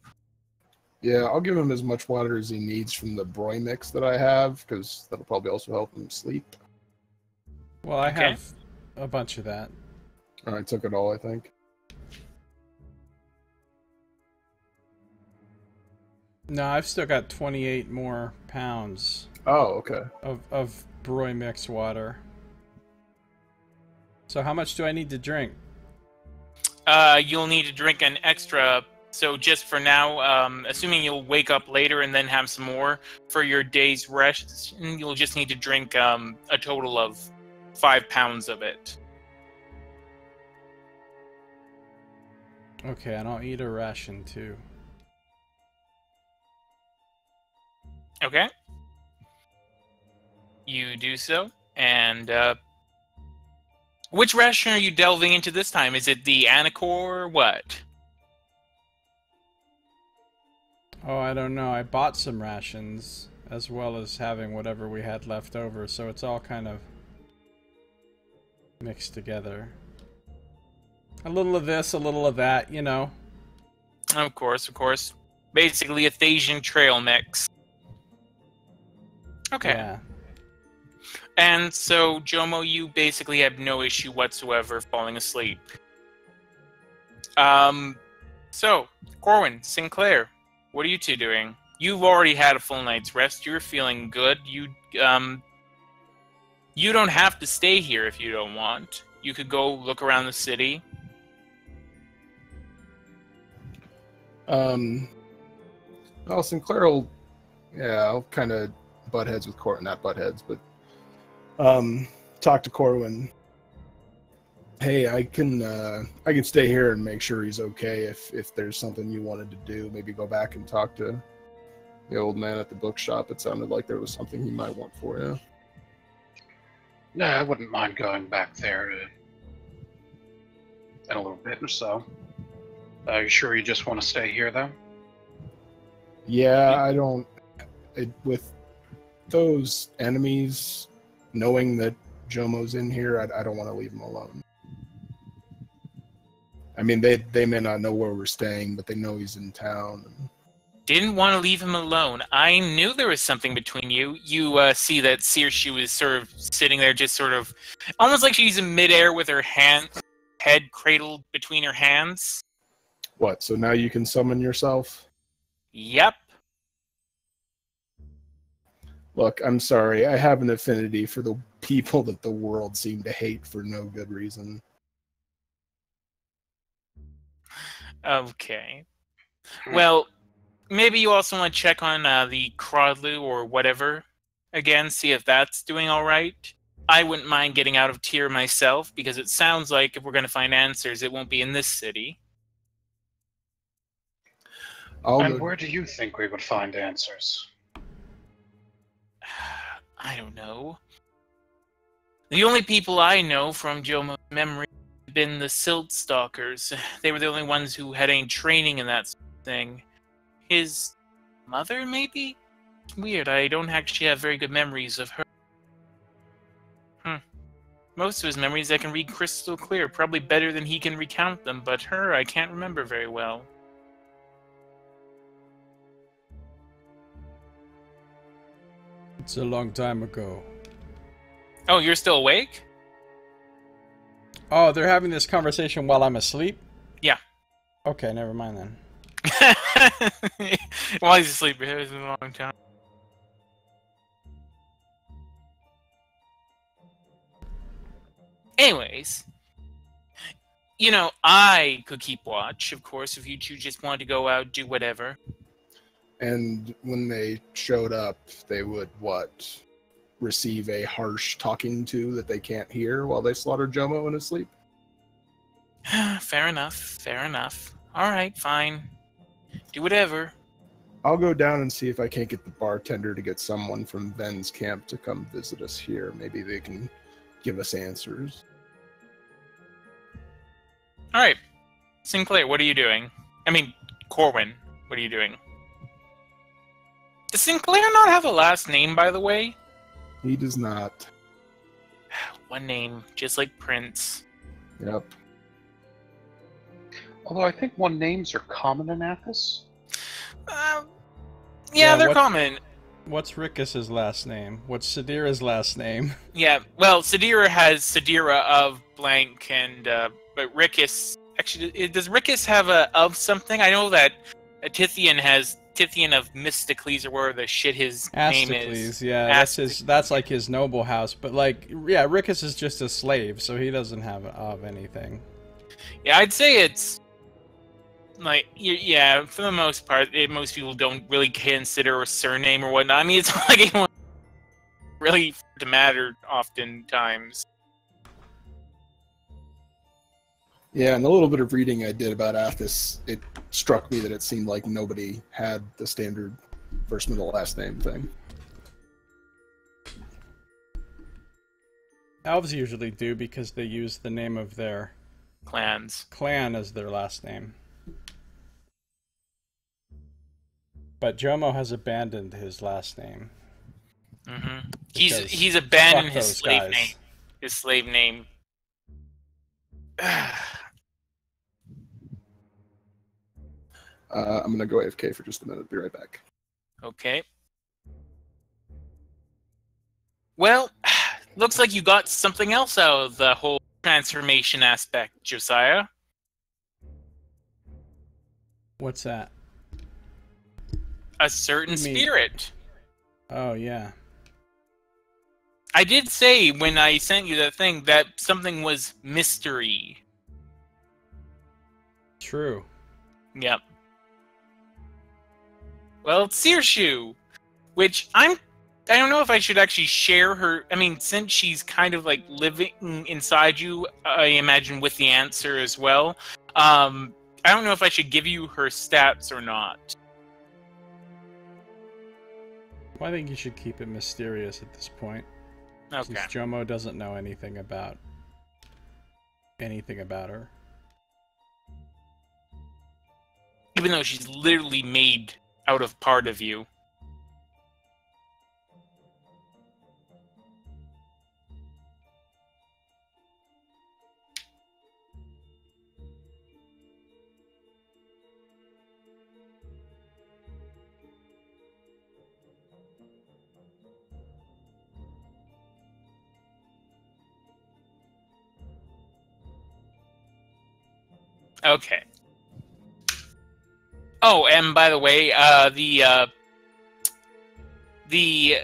Yeah, I'll give him as much water as he needs from the Broy mix that I have, because that'll probably also help him sleep. Well, I Okay. have a bunch of that. I took it all, I think. No, I've still got 28 more pounds Oh, okay. of Broy mix water. So how much do I need to drink? You'll need to drink an extra. So just for now, assuming you'll wake up later and then have some more for your day's rest, you'll just need to drink a total of 5 pounds of it. Okay, and I'll eat a ration too. Okay. You do so, and which ration are you delving into this time? Is it the Anacor or what? Oh, I don't know. I bought some rations as well as having whatever we had left over, so it's all kind of mixed together. A little of this, a little of that, you know. Of course, of course. Basically a Thasian trail mix. Okay. Yeah. And so, Jomo, you basically have no issue whatsoever falling asleep. So, Corwin, Sinclair, what are you two doing? You've already had a full night's rest. You're feeling good. You don't have to stay here if you don't want. You could go look around the city. Well, Sinclair will, I'll kind of butt heads with Corwin, not butt heads, but talk to Corwin. Hey, I can stay here and make sure he's okay if there's something you wanted to do. Maybe go back and talk to the old man at the bookshop. It sounded like there was something he might want for you. No, I wouldn't mind going back there in a little bit or so. Are you sure you just want to stay here, though? Yeah, I don't... with those enemies, knowing that Jomo's in here, I don't want to leave him alone. I mean, they may not know where we're staying, but they know he's in town. Didn't want to leave him alone. I knew there was something between you. You see that Saoirse was sort of sitting there, just sort of... almost like she's in midair with her head cradled between her hands. What, so now you can summon yourself? Yep. Look, I'm sorry. I have an affinity for the people that the world seem to hate for no good reason. Okay. Well, maybe you also want to check on the Crodlu or whatever. Again, see if that's doing all right. I wouldn't mind getting out of tier myself, because it sounds like if we're going to find answers, it won't be in this city. And where do you think we would find answers? I don't know. The only people I know from Jomo's memory have been the Silt Stalkers. They were the only ones who had any training in that sort of thing. His mother, maybe? Weird, I don't actually have very good memories of her. Most of his memories I can read crystal clear, probably better than he can recount them, but her I can't remember very well. It's a long time ago. Oh, you're still awake? Oh, they're having this conversation while I'm asleep? Yeah. Okay, never mind then. While he's asleep, it was a long time. Anyways, you know, I could keep watch, of course, if you two just wanted to go out, do whatever. And when they showed up, they would, what, receive a harsh talking to that they can't hear while they slaughter Jomo in his sleep? Fair enough, fair enough. Alright, fine. Do whatever. I'll go down and see if I can't get the bartender to get someone from Ven's camp to come visit us here. Maybe they can give us answers. Alright. Sinclair, what are you doing? I mean, Corwin, what are you doing? Does Sinclair not have a last name, by the way? He does not. One name, just like Prince. Yep. Although I think one names are common in Athos. Yeah, they're common. What's Rickus's last name? What's Sadira's last name? Yeah, well, Sadira has Sadira of blank, and but Rickus actually does Rickus have a of something? I know that Tithian has Tithian of Mysticles, or where the shit his name is. Yeah, that's like his noble house. But like, yeah, Rickus is just a slave, so he doesn't have of anything. Yeah, I'd say it's like, yeah, for the most part, most people don't really consider a surname or whatnot. I mean, it's not like anyone really to matter oftentimes. Yeah, and the little bit of reading I did about Athos, it struck me that it seemed like nobody had the standard first, middle, last name thing. Elves usually do because they use the name of their clan as their last name. But Jomo has abandoned his last name. Mm-hmm. He's abandoned his slave guys. name. His slave name. I'm going to go AFK for just a minute. Be right back. Okay. Well, looks like you got something else out of the whole transformation aspect, Josiah. What's that? A certain spirit. Oh, yeah. I did say when I sent you that thing that something was mystery. True. Yep. Well, it's Searshoe, which I don't know if I should actually share her. I mean, since she's kind of like living inside you, I imagine with the answer as well. I don't know if I should give you her stats or not. Well, I think you should keep it mysterious at this point. Okay. Since Jomo doesn't know anything about her. Even though she's literally made out of part of you. Okay. Oh, and by the way, the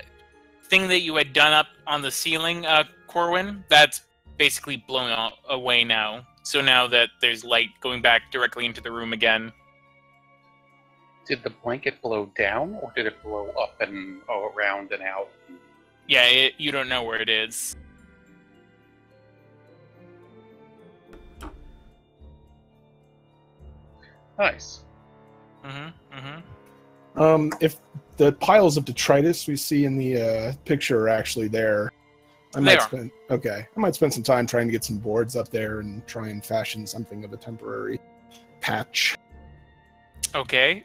thing that you had done up on the ceiling, Corwin, that's basically blown away now. So now that there's light going back directly into the room again. Did the blanket blow down, or did it blow up and around and out? Yeah, you don't know where it is. Nice. If the piles of detritus we see in the picture are actually there, I might spend some time trying to get some boards up there and try and fashion something of a temporary patch. Okay.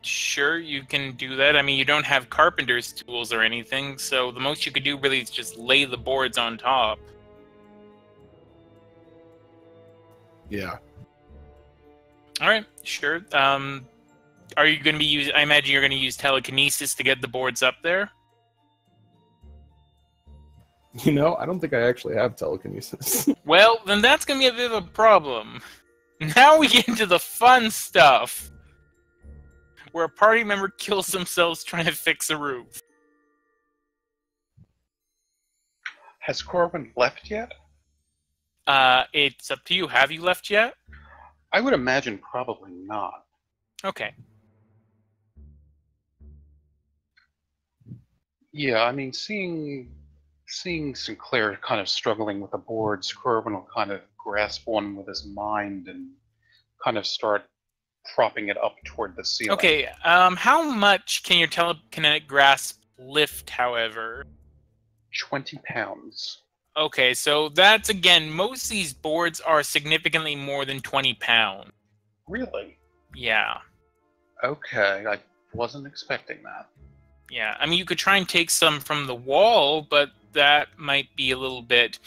Sure, you can do that. I mean, you don't have carpenter's tools or anything, so the most you could do really is just lay the boards on top. Yeah. Alright, sure. Are you going to be using... I imagine you're going to use telekinesis to get the boards up there? You know, I don't think I actually have telekinesis. Well, then that's going to be a bit of a problem. Now we get into the fun stuff. Where a party member kills themselves trying to fix a roof. Has Corwin left yet? It's up to you. Have you left yet? I would imagine probably not. Okay. Yeah, I mean, seeing Sinclair kind of struggling with the boards, Corwin will kind of grasp one with his mind and kind of start propping it up toward the ceiling. Okay, how much can your telekinetic grasp lift, however? 20 pounds. Okay, so that's, again, most of these boards are significantly more than 20 pounds. Really? Yeah. Okay, I wasn't expecting that. Yeah, I mean, you could try and take some from the wall, but that might be a little bit...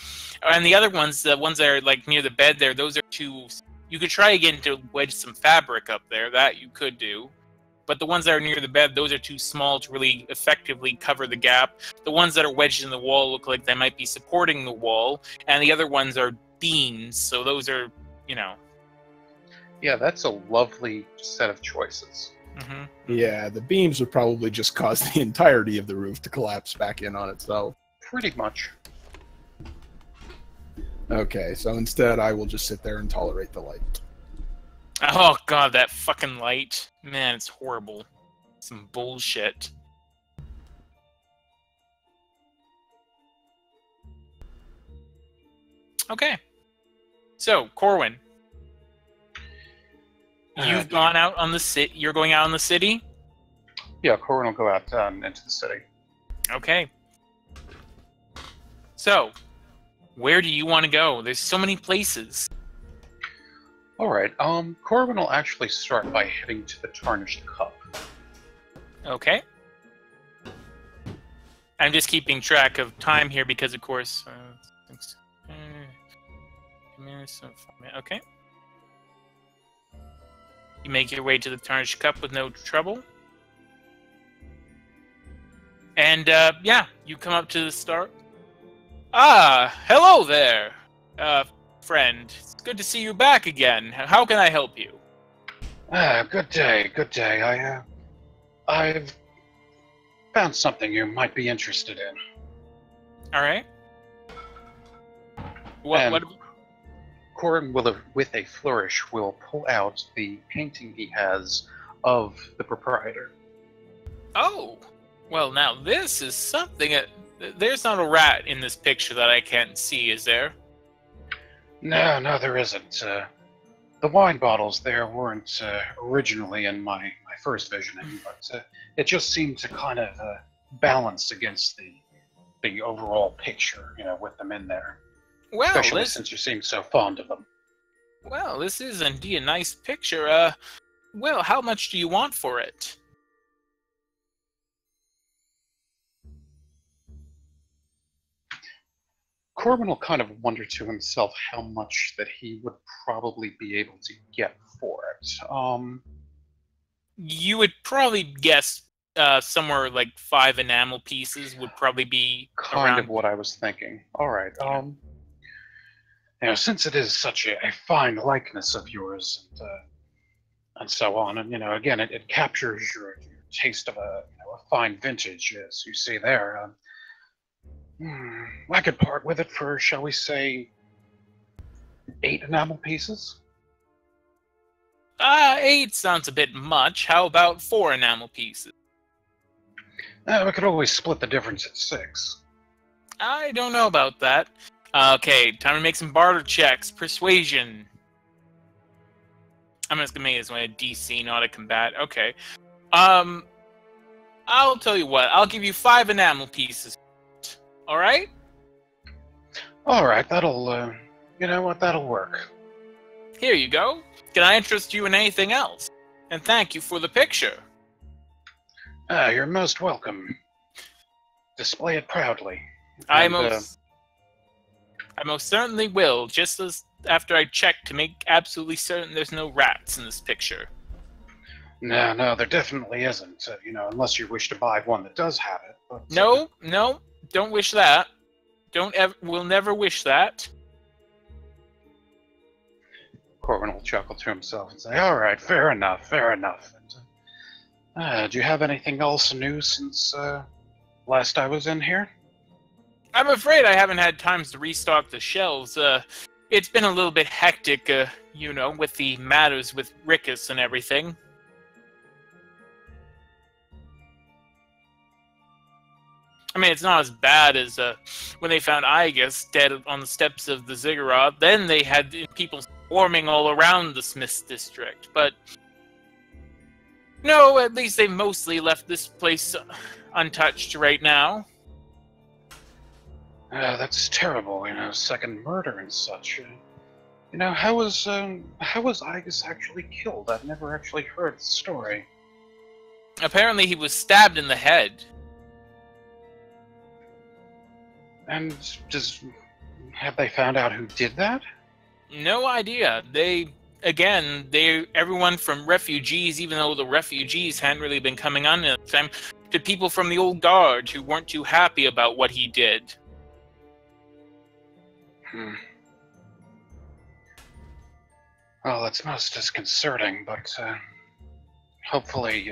And the other ones, the ones that are, like, near the bed there, those are too... You could try again to wedge some fabric up there. That you could do. But the ones that are near the bed, those are too small to really effectively cover the gap. The ones that are wedged in the wall look like they might be supporting the wall. And the other ones are beams, so those are, you know... Yeah, that's a lovely set of choices. Mm-hmm. Yeah, the beams would probably just cause the entirety of the roof to collapse back in on itself. Pretty much. Okay, so instead I will just sit there and tolerate the light. Oh god, that fucking light. Man, it's horrible. Some bullshit. Okay. So, Corwin. You've gone out on the city. You're going out on the city? Yeah, Corwin will go out into the city. Okay. So, where do you want to go? There's so many places. Alright, Corwin will actually start by heading to the Tarnished Cup. Okay. I'm just keeping track of time here because, of course... okay. You make your way to the Tarnished Cup with no trouble. And, yeah, you come up to the start. Ah, hello there, friend. It's good to see you back again. How can I help you? Good day, good day. I've found something you might be interested in. Alright. And What? Corwin will, with a flourish, will pull out the painting he has of the proprietor. Oh! Well, now this is something... There's not a rat in this picture that I can't see, is there? No, there isn't. The wine bottles there weren't originally in my first visioning, but it just seemed to kind of balance against the overall picture, with them in there. Well, Especially since you seem so fond of them. Well, this is indeed a nice picture. Well, how much do you want for it? Corbin will kind of wonder to himself how much that he would probably be able to get for it. You would probably guess somewhere like 5 enamel pieces would probably be kind around... of what I was thinking. All right. Since it is such a fine likeness of yours, and so on, and again, it captures your taste of a fine vintage, as you see there. I could part with it for, shall we say, 8 enamel pieces? 8 sounds a bit much. How about 4 enamel pieces? We could always split the difference at 6. I don't know about that. Okay, time to make some barter checks. Persuasion. I'm just gonna make this one a DC, not a combat. Okay. I'll tell you what. I'll give you 5 enamel pieces. All right? All right, that'll, that'll work. Here you go. Can I interest you in anything else? And thank you for the picture. You're most welcome. Display it proudly. I most certainly will, just as after I check to make absolutely certain there's no rats in this picture. No, there definitely isn't, unless you wish to buy one that does have it. But, No, don't wish that. We'll never wish that. Corbin will chuckle to himself and say, "All right, fair enough, fair enough." And, do you have anything else new since last I was in here? I'm afraid I haven't had time to restock the shelves. It's been a little bit hectic, with the matters with Rickus and everything. I mean, it's not as bad as when they found Igus dead on the steps of the Ziggurat. Then they had people swarming all around the Smiths district. But no, at least they mostly left this place untouched right now. That's terrible, second murder and such. How was Igus actually killed? I've never actually heard the story. Apparently he was stabbed in the head. And have they found out who did that? No idea. Everyone from refugees, even though the refugees hadn't really been coming on at the time, to people from the old guard who weren't too happy about what he did. Well, that's most disconcerting, but hopefully,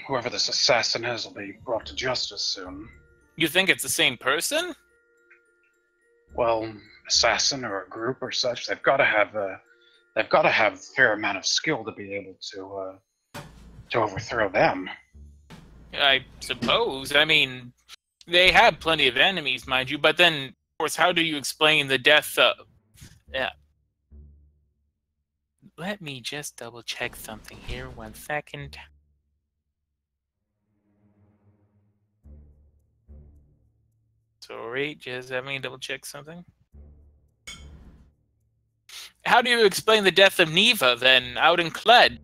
whoever this assassin is will be brought to justice soon. You think it's the same person? Well, assassin or a group or such, they've got to have a fair amount of skill to be able to overthrow them. I suppose. I mean, they have plenty of enemies, mind you, but then, of course, how do you explain the death of... Yeah. Let me just double check something here, 1 second. Sorry, just let me double check something. How do you explain the death of Neva, then, out in Cled?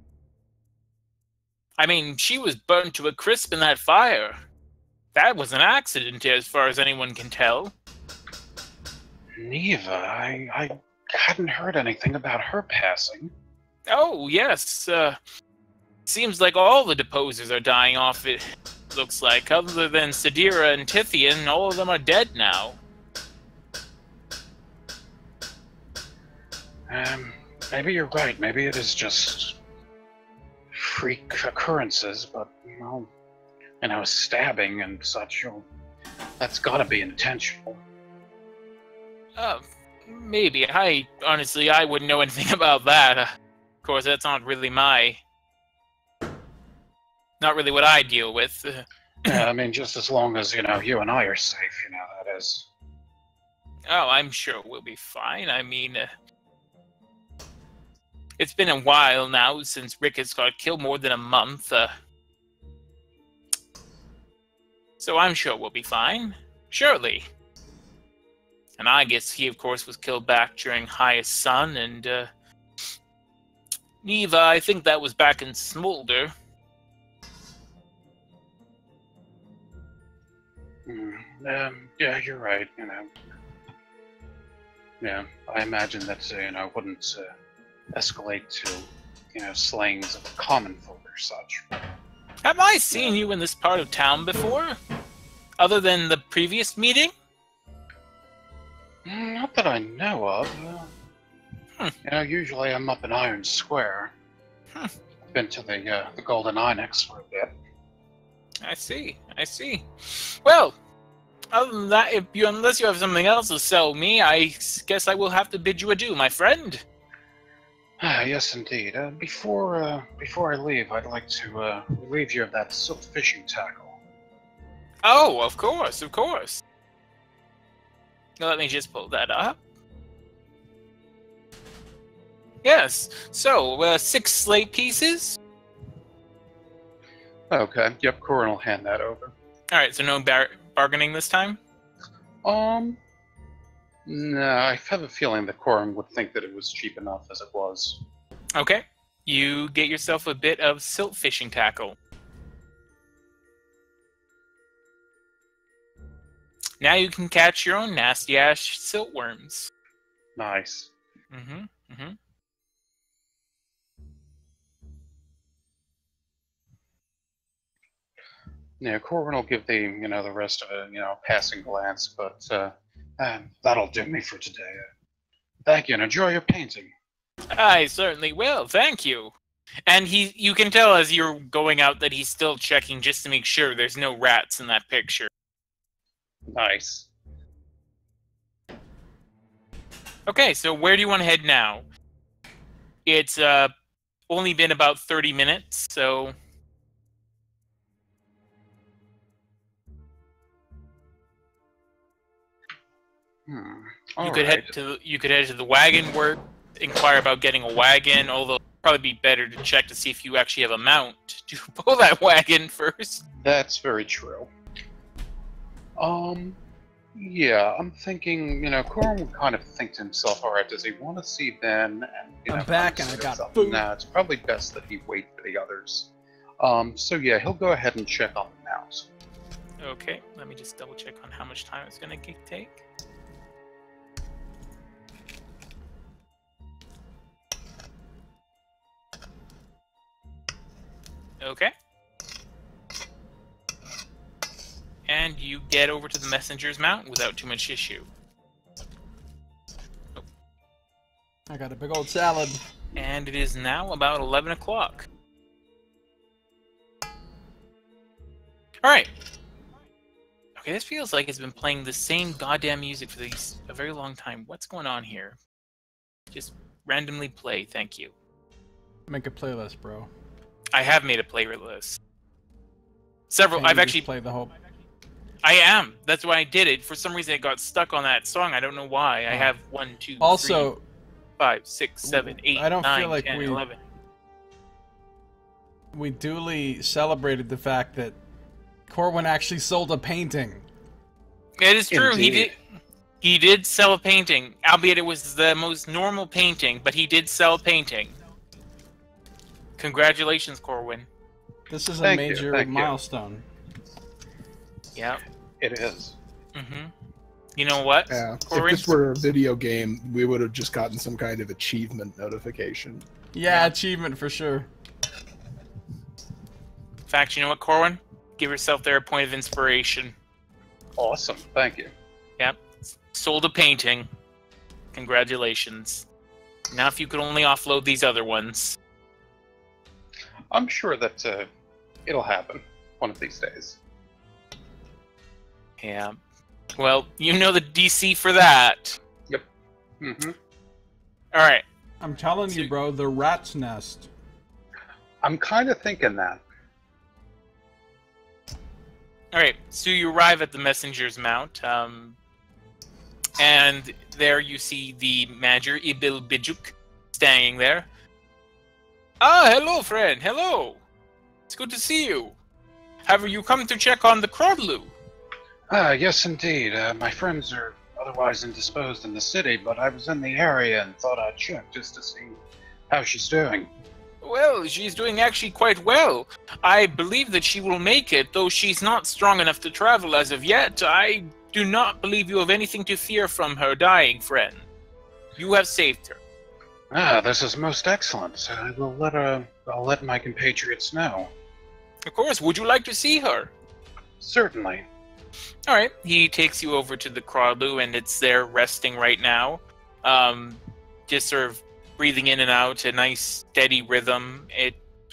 I mean, she was burnt to a crisp in that fire. That was an accident, as far as anyone can tell. Neva, I hadn't heard anything about her passing. Oh, yes. Seems like all the deposers are dying off, it looks like. Other than Sadira and Tithian, all of them are dead now. Maybe you're right. Maybe it is just freak occurrences, but, stabbing and such, that's gotta be intentional. Maybe. Honestly, I wouldn't know anything about that. Of course, that's not really not really what I deal with. Yeah, I mean, just as long as, you and I are safe, that is. Oh, I'm sure we'll be fine. I mean, it's been a while now since Ricketts got killed, more than a month. So I'm sure we'll be fine. Surely. And I guess he, of course, was killed back during Highest Sun, and Neva, I think that was back in Smolder. Yeah, you're right, Yeah, I imagine that, wouldn't escalate to, slayings of common folk or such. Have I seen you in this part of town before? Other than the previous meeting? Not that I know of. Usually I'm up in Iron Square. Been to the Golden Onyx for a bit. I see. Well, other than that, unless you have something else to sell me, I guess I will have to bid you adieu, my friend. Yes, indeed. Before I leave, I'd like to relieve you of that silk fishing tackle. Oh, of course. Now, let me just pull that up. Yes. So, 6 slate pieces. Okay. Yep. Corin will hand that over. All right. So no bargaining this time. No. I have a feeling that Corin would think that it was cheap enough as it was. Okay. You get yourself a bit of silt fishing tackle. Now you can catch your own nasty-ass siltworms. Nice. Yeah, Corbin will give the rest of it, a passing glance, but that'll do me for today. Thank you, and enjoy your painting. I certainly will, thank you. And you can tell as you're going out that he's still checking just to make sure there's no rats in that picture. Nice. Okay, so where do you want to head now? It's only been about 30 minutes, so All you could right. head to the wagon work, inquire about getting a wagon, although it'd probably be better to check to see if you actually have a mount to pull that wagon first. That's very true. Yeah, I'm thinking, Corin would kind of think to himself, all right, does he want to see Ben? And, I'm back and I got himself, food. Nah, it's probably best that he wait for the others. So yeah, he'll go ahead and check on the mouse. Okay, let me just double check on how much time it's going to take. Okay. And you get over to the messenger's mount without too much issue. I got a big old salad. And it is now about 11 o'clock. Alright. Okay, this feels like it's been playing the same goddamn music for a very long time. What's going on here? Just randomly play, thank you. Make a playlist, bro. I have made a playlist. Several. Can't I've you actually just play the whole. I am. That's why I did it. For some reason, it got stuck on that song. I don't know why. I have 1, 2, Also, 3, 5, 6, 7, 8, I don't 9, feel like 10, we 11. we duly celebrated the fact that Corwin actually sold a painting. It is true. Indeed. He did sell a painting, albeit it was the most normal painting, but he did sell a painting. Congratulations, Corwin. This is a Thank you, major thank you. milestone. Yeah. It is. Mm-hmm. You know what, Yeah. Corwin? If this were a video game, we would have just gotten some kind of achievement notification. Yeah, achievement for sure. In fact, you know what, Corwin? Give yourself there a point of inspiration. Awesome. Thank you. Yep. Sold a painting. Congratulations. Now if you could only offload these other ones. I'm sure that it'll happen one of these days. Yeah. Well, you know the DC for that. Yep. Mm-hmm. Alright. I'm telling you, bro, the rat's nest. I'm kind of thinking that. Alright, so you arrive at the messenger's mount, and there you see the manager, Ibil Bijuk, standing there. Ah, hello, friend, hello! It's good to see you. Have you come to check on the Crodlu? Yes, indeed. My friends are otherwise indisposed in the city, but I was in the area and thought I'd check just to see how she's doing. Well, she's doing actually quite well. I believe that she will make it, though she's not strong enough to travel as of yet. I do not believe you have anything to fear from her dying, friend. You have saved her. This is most excellent. I will I'll let my compatriots know. Of course, would you like to see her? Certainly. Alright, he takes you over to the Crawlu, and it's there resting right now. Just sort of breathing in and out, a nice steady rhythm.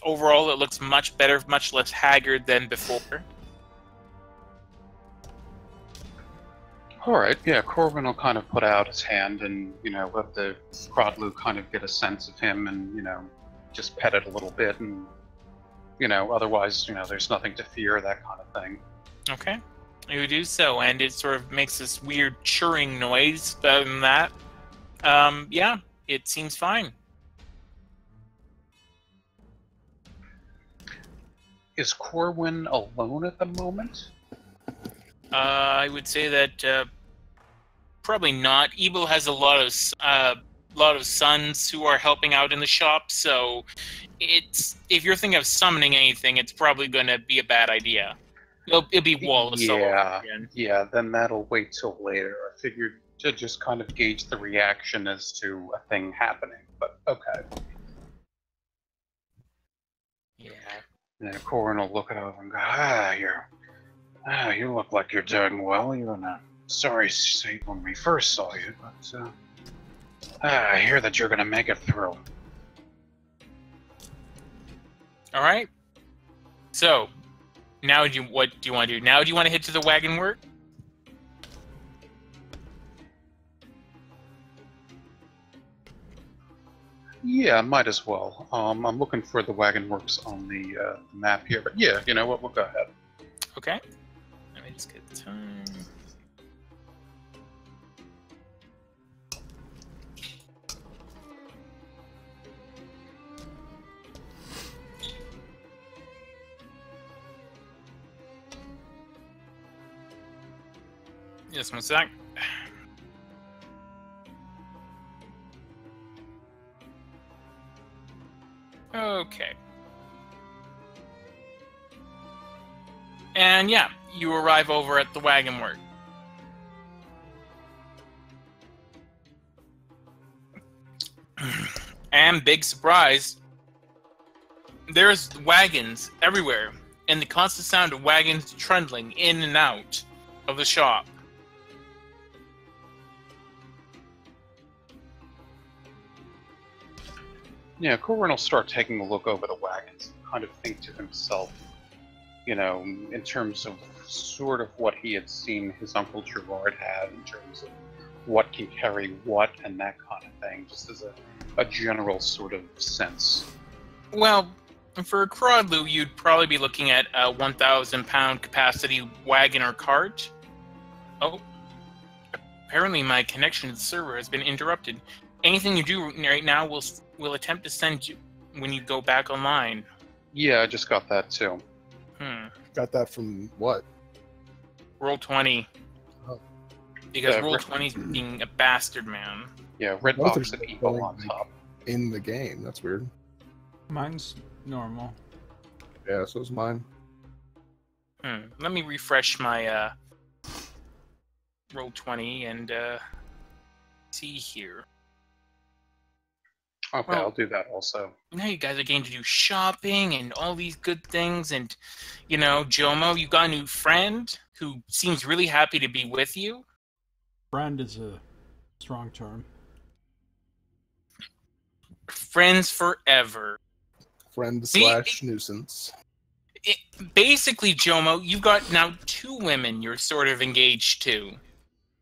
Overall, it looks much better, much less haggard than before. Alright, yeah, Corbin will kind of put out his hand and, let the Crodlu kind of get a sense of him and, just pet it a little bit and, otherwise, there's nothing to fear, that kind of thing. Okay. You do so, and it sort of makes this weird churring noise. Other than that, yeah, it seems fine. Is Corwin alone at the moment? I would say that probably not. Ebel has a lot of sons who are helping out in the shop, so if you're thinking of summoning anything, it's probably going to be a bad idea. It'll be Wallace all over again. Yeah, then that'll wait till later. I figured to just kind of gauge the reaction as to a thing happening, but okay. Yeah. And then Corin will look it over and go, you look like you're doing well. You're in a sorry state when we first saw you, but I hear that you're gonna make it through. All right. So, now what do you want to do? Now do you want to head to the wagon work? Yeah, might as well. I'm looking for the wagon works on the map here, but yeah, you know what? We'll go ahead. Okay. Let me just get the time. Yes, one sec. Okay. And yeah, you arrive over at the wagon work. And big surprise, there's wagons everywhere, and the constant sound of wagons trundling in and out of the shop. Yeah, Corwin will start taking a look over the wagons and kind of think to himself, you know, in terms of sort of what he had seen his Uncle Gerard have in terms of what can carry what and that kind of thing, just as a general sort of sense. Well, for a Crodlu, you'd probably be looking at a 1,000-pound capacity wagon or cart. Oh, apparently my connection to the server has been interrupted. Anything you do right now will attempt to send you when you go back online. Yeah, I just got that too. Got that from what? Roll20. Oh. Because Yeah, Roll20 is being a bastard, man. Yeah, red Both box are and evil on going, top. In the game. That's weird. Mine's normal. Yeah, so is mine. Let me refresh my Roll20 and see here. Okay, Well, I'll do that also. Now you guys are getting to do shopping and all these good things, and you know, Jomo, you got a new friend who seems really happy to be with you. Friend is a strong term. Friends forever. Friend / nuisance. Basically, Jomo, you've got now 2 women you're sort of engaged to.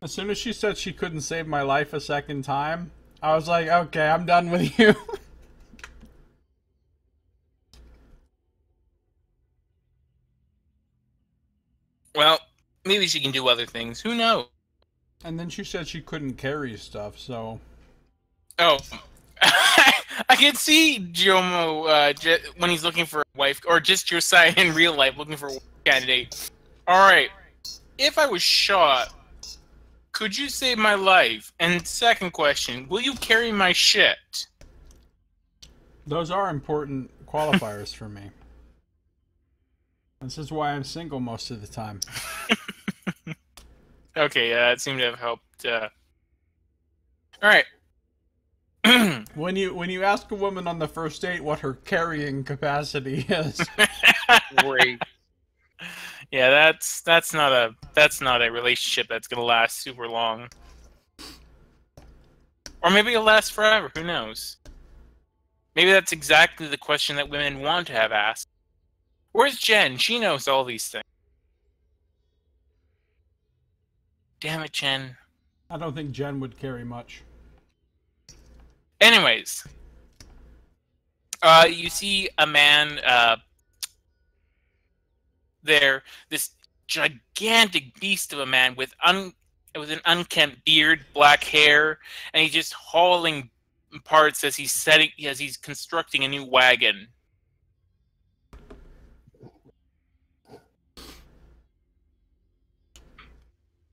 As soon as she said she couldn't save my life a second time, I was like, okay, I'm done with you. Well, maybe she can do other things. Who knows? And then she said she couldn't carry stuff, so... Oh. I can see Jomo when he's looking for a wife, or just Josiah in real life looking for a candidate. Alright. If I was shot, could you save my life? And second question, will you carry my shit? Those are important qualifiers for me. This is why I'm single most of the time. Okay, that seemed to have helped. Alright. When you ask a woman on the first date what her carrying capacity is. Great. Yeah, that's not a relationship that's gonna last super long. Or maybe it'll last forever, who knows? Maybe that's exactly the question that women want to have asked. Where's Jen? She knows all these things. Damn it, Jen. I don't think Jen would carry much. Anyways. You see a man, there, this gigantic beast of a man with an unkempt beard, black hair, and he's just hauling parts as he's constructing a new wagon.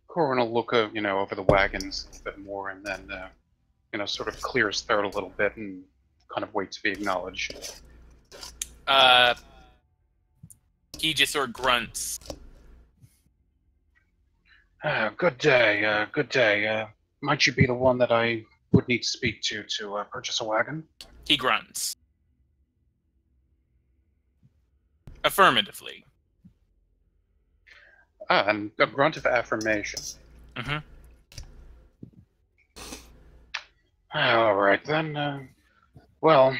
Corwin will look, over the wagons a little bit more, and then, sort of clear his throat a little bit and kind of wait to be acknowledged. He just sort of grunts. Good day, good day. Might you be the one that I would need to speak to purchase a wagon? He grunts. Affirmatively. And a grunt of affirmation. Mm-hmm. All right, then. Well,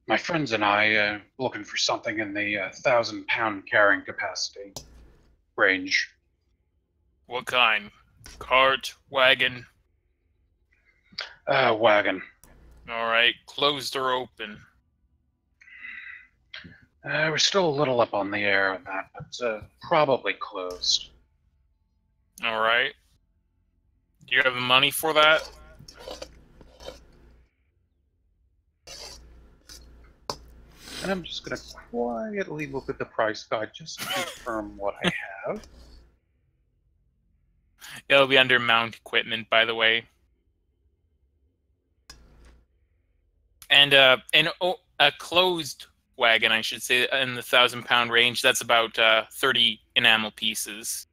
my friends and I looking for something in the 1,000-pound carrying capacity range. What kind? Cart, wagon? Wagon. All right, closed or open? We're still a little up on the air on that, but probably closed. All right. Do you have the money for that? And I'm just going to quietly look at the price guide just to confirm what I have. It'll be under mount equipment, by the way. And a closed wagon, I should say, in the 1,000-pound range. That's about 30 enamel pieces.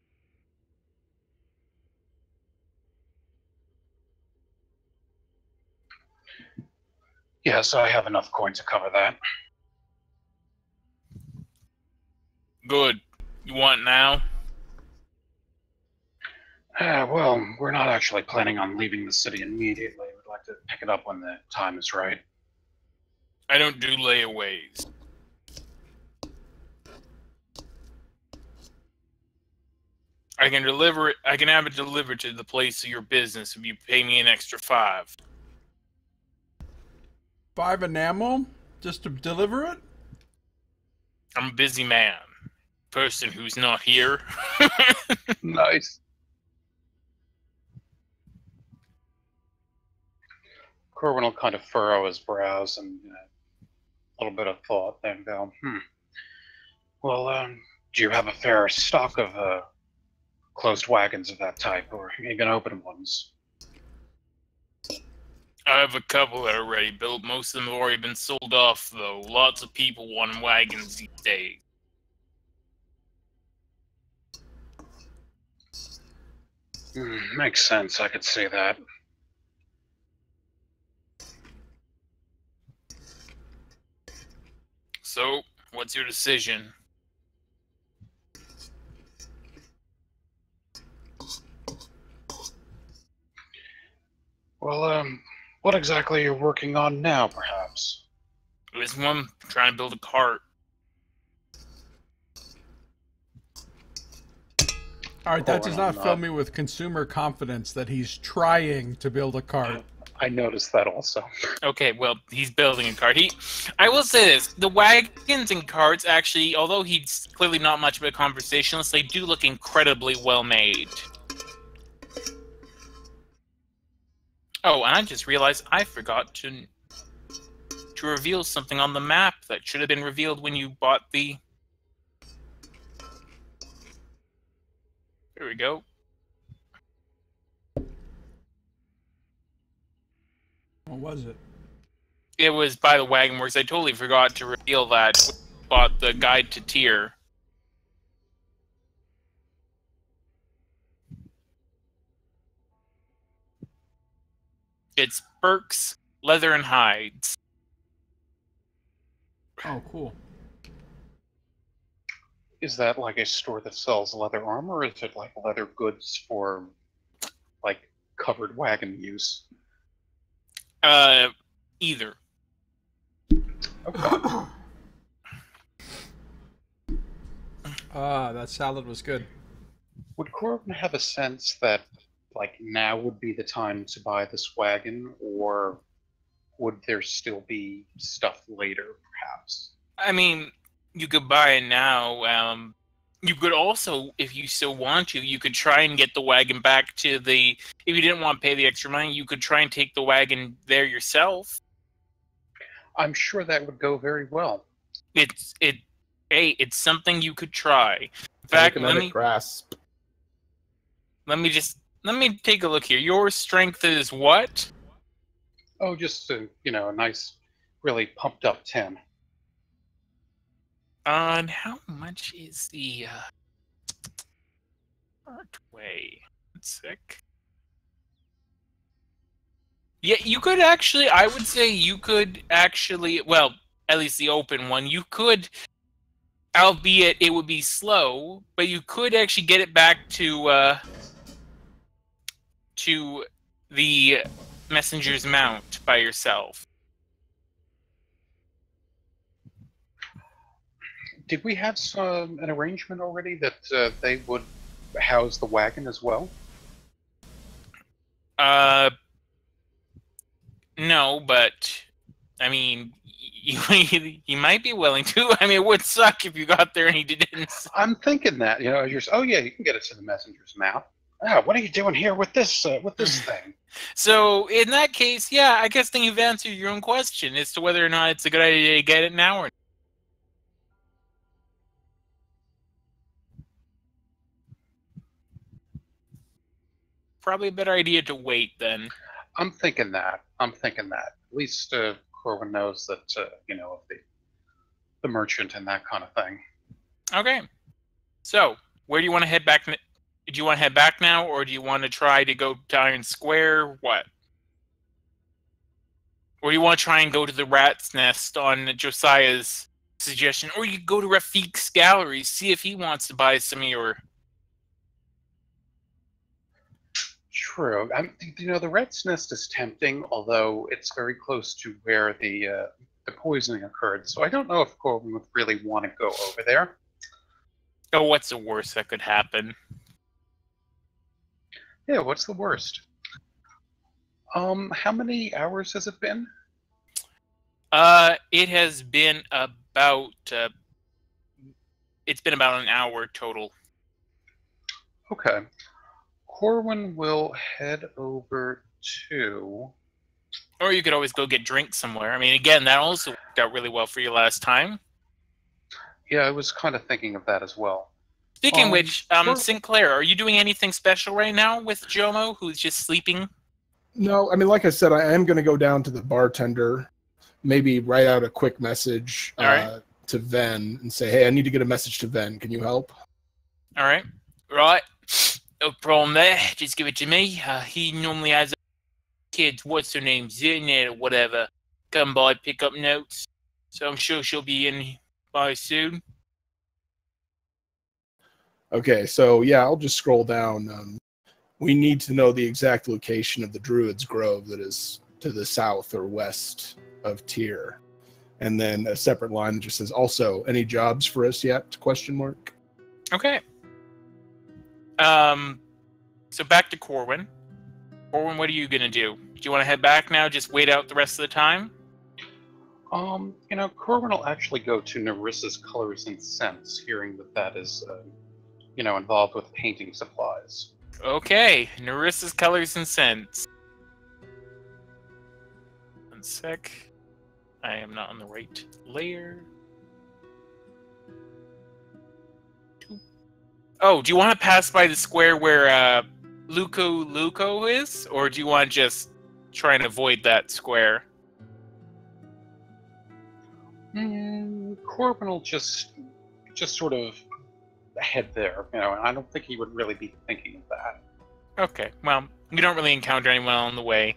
Yes, I have enough coin to cover that. Good. You want now? Well, we're not actually planning on leaving the city immediately. We'd like to pick it up when the time is right. I don't do layaways. I can deliver it. I can have it delivered to the place of your business if you pay me an extra 5. 5 enamel just to deliver it? I'm a busy man. Person who's not here. Nice. Corwin will kind of furrow his brows and a little bit of thought, then go, Well, do you have a fair stock of closed wagons of that type, or even open ones? I have a couple that are already built. Most of them have already been sold off, though. Lots of people want wagons these days. Makes sense. I could see that. So, what's your decision? Well, what exactly are you working on now, perhaps? There's one trying to build a cart. All right, that does not fill me with consumer confidence that he's trying to build a cart. I noticed that also. Okay, well, he's building a cart. I will say this. The wagons and carts, actually, although he's clearly not much of a conversationalist, they do look incredibly well made. Oh, and I just realized I forgot to reveal something on the map that should have been revealed when you bought the... There we go. What was it? It was by the Wagon Works. I totally forgot to reveal that when I bought the Guide to Tier. It's Burke's Leather and Hides. Oh, cool. Is that like a store that sells leather armor, or is it like leather goods for, like, covered wagon use? Either. Okay. That salad was good. Would Corbin have a sense that, like, now would be the time to buy this wagon, or would there still be stuff later, perhaps? I mean, you could buy it now. You could also, if you still want to, you could try and get the wagon back to the... If you didn't want to pay the extra money, you could try and take the wagon there yourself. I'm sure that would go very well. It's something you could try. In fact, let me take a look here. Your strength is what? Oh, just a nice, really pumped up 10. And how much is the Artway? Sick. Yeah, you could actually. I would say you could actually. Well, at least the open one. You could, albeit it would be slow, but you could actually get it back to the messenger's mount by yourself. Did we have an arrangement already that they would house the wagon as well? No, but I mean, you might be willing to. I mean, it would suck if you got there and he didn't. I'm thinking that, oh yeah, you can get it to the messenger's mouth. Ah, what are you doing here with this thing? So in that case, yeah, I guess then you've answered your own question as to whether or not it's a good idea to get it now or. Probably a better idea to wait then. I'm thinking that. At least Corwin knows that of the merchant and that kind of thing. Okay. So where do you want to head back? Do you want to head back now, or do you want to try to go to Iron Square? What? Or do you want to try and go to the Rat's Nest on Josiah's suggestion? Or you go to Rafiq's gallery, see if he wants to buy some of your... True. The Rat's Nest is tempting, although it's very close to where the poisoning occurred. So I don't know if Corwin would really want to go over there. Oh, what's the worst that could happen? Yeah, what's the worst? How many hours has it been? It has been about... it's been about an hour total. Okay. Corwin will head over to... Or you could always go get drinks somewhere. I mean, again, that also worked out really well for you last time. Yeah, I was kind of thinking of that as well. Speaking of which, Sinclair, are you doing anything special right now with Jomo, who's just sleeping? No, I mean, like I said, I am going to go down to the bartender, maybe write out a quick message to Ven and say, hey, I need to get a message to Ven. Can you help? All right. Right. No problem there. Just give it to me. He normally has kids, what's her name, Zinnet or whatever, come by, pick up notes. So I'm sure she'll be in by soon. Okay, so yeah, I'll just scroll down. We need to know the exact location of the Druid's Grove that is to the south or west of Tyr. And then a separate line that just says, also, any jobs for us yet? Question mark. Okay. So back to Corwin. Corwin, what are you going to do? Do you want to head back now, just wait out the rest of the time? Corwin will actually go to Nerissa's Colors and Scents, hearing that is, involved with painting supplies. Okay, Nerissa's Colors and Scents. 1 sec. I am not on the right layer. Oh, do you want to pass by the square where Luco is? Or do you want to just try and avoid that square? Corbin will just sort of head there, and I don't think he would really be thinking of that. Okay, well, you don't really encounter anyone on the way.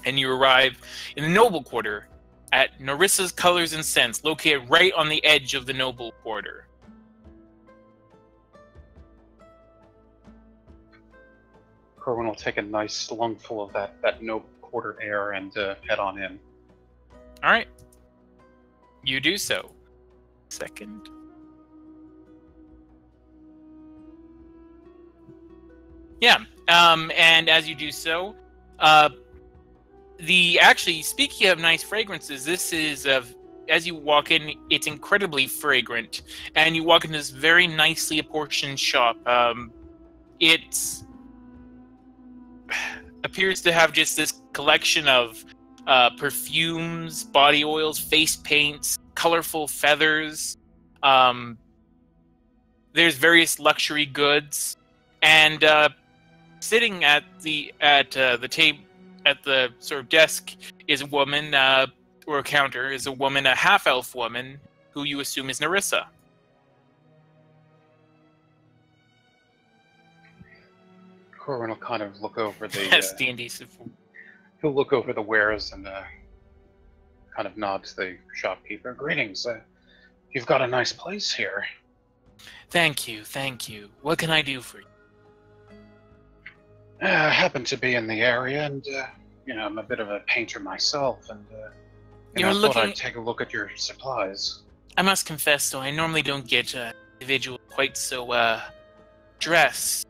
And you arrive in the Noble Quarter at Nerissa's Colors and Scents, located right on the edge of the Noble Quarter. Corwin will take a nice lungful of that Noble Quarter air and head on in. All right. You do so. Second. Yeah. And as you do so, actually, speaking of nice fragrances, this is as you walk in, it's incredibly fragrant, and you walk in this very nicely apportioned shop. It appears to have just this collection of perfumes, body oils, face paints, colorful feathers. There's various luxury goods, and sitting at the table at the sort of desk is a woman, or a counter is a woman, a half-elf woman who you assume is Nerissa. Corwin will kind of look over the. Yes, D&D. He'll look over the wares and kind of nod to the shopkeeper. Greetings. You've got a nice place here. Thank you. What can I do for you? I happen to be in the area, and I'm a bit of a painter myself, and You're I thought looking. I'd take a look at your supplies. I must confess, though, I normally don't get individual quite so dressed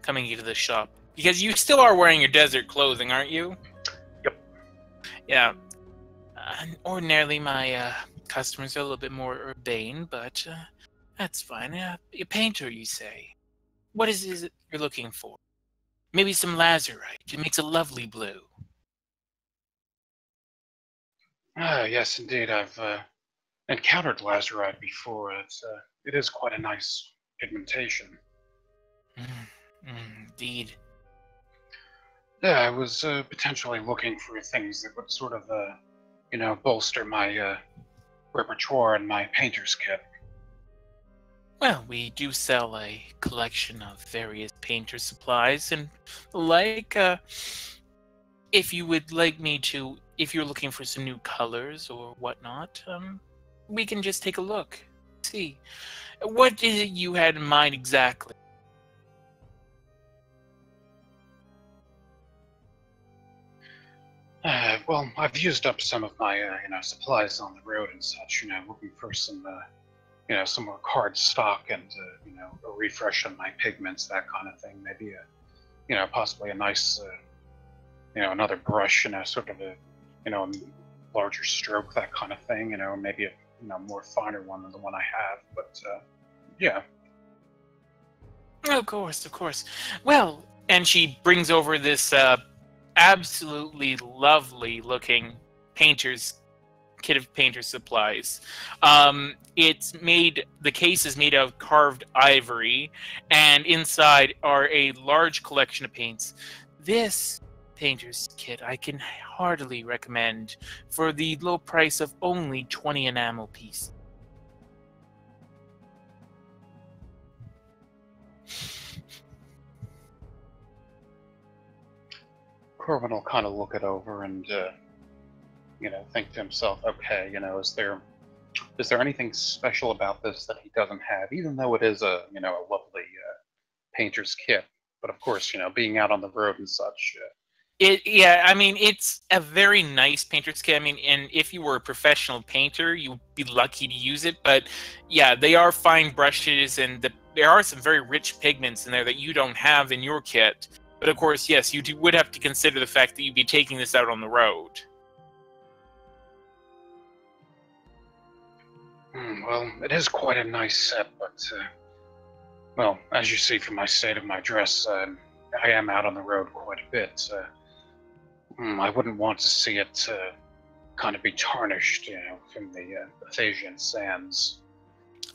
coming into the shop, because you still are wearing your desert clothing, aren't you? Yep. Yeah. Ordinarily, my customers are a little bit more urbane, but that's fine. A painter, you say? What is it you're looking for? Maybe some lazurite. It makes a lovely blue. Ah, yes, indeed. I've encountered lazurite before. It is quite a nice pigmentation. Indeed. Yeah, I was potentially looking for things that would sort of, bolster my repertoire and my painter's kit. Well, we do sell a collection of various painter supplies and the like. If you would like me to, if you're looking for some new colors or whatnot, we can just take a look. See, what is it you had in mind exactly? Well, I've used up some of my, supplies on the road and such. Looking for some, some more card stock and, a refresh on my pigments, that kind of thing. Maybe possibly a nice, another brush, sort of a, a larger stroke, that kind of thing. Maybe a, more finer one than the one I have. But yeah. Of course, of course. Well, and she brings over this absolutely lovely looking painter's kit of painter supplies. It's made, the case is made out of carved ivory, and inside are a large collection of paints. This painter's kit I can heartily recommend for the low price of only 20 enamel piece. Corbin will kind of look it over and, think to himself, okay, is there anything special about this that he doesn't have, even though it is a lovely painter's kit? But of course, being out on the road and such. Yeah, I mean, it's a very nice painter's kit. I mean, and if you were a professional painter, you'd be lucky to use it. But yeah, they are fine brushes, and there are some very rich pigments in there that you don't have in your kit. But of course, yes, you would have to consider the fact that you'd be taking this out on the road. Well, it is quite a nice set, but, well, as you see from my state of my dress, I am out on the road quite a bit. I wouldn't want to see it kind of be tarnished, from the Athasian sands.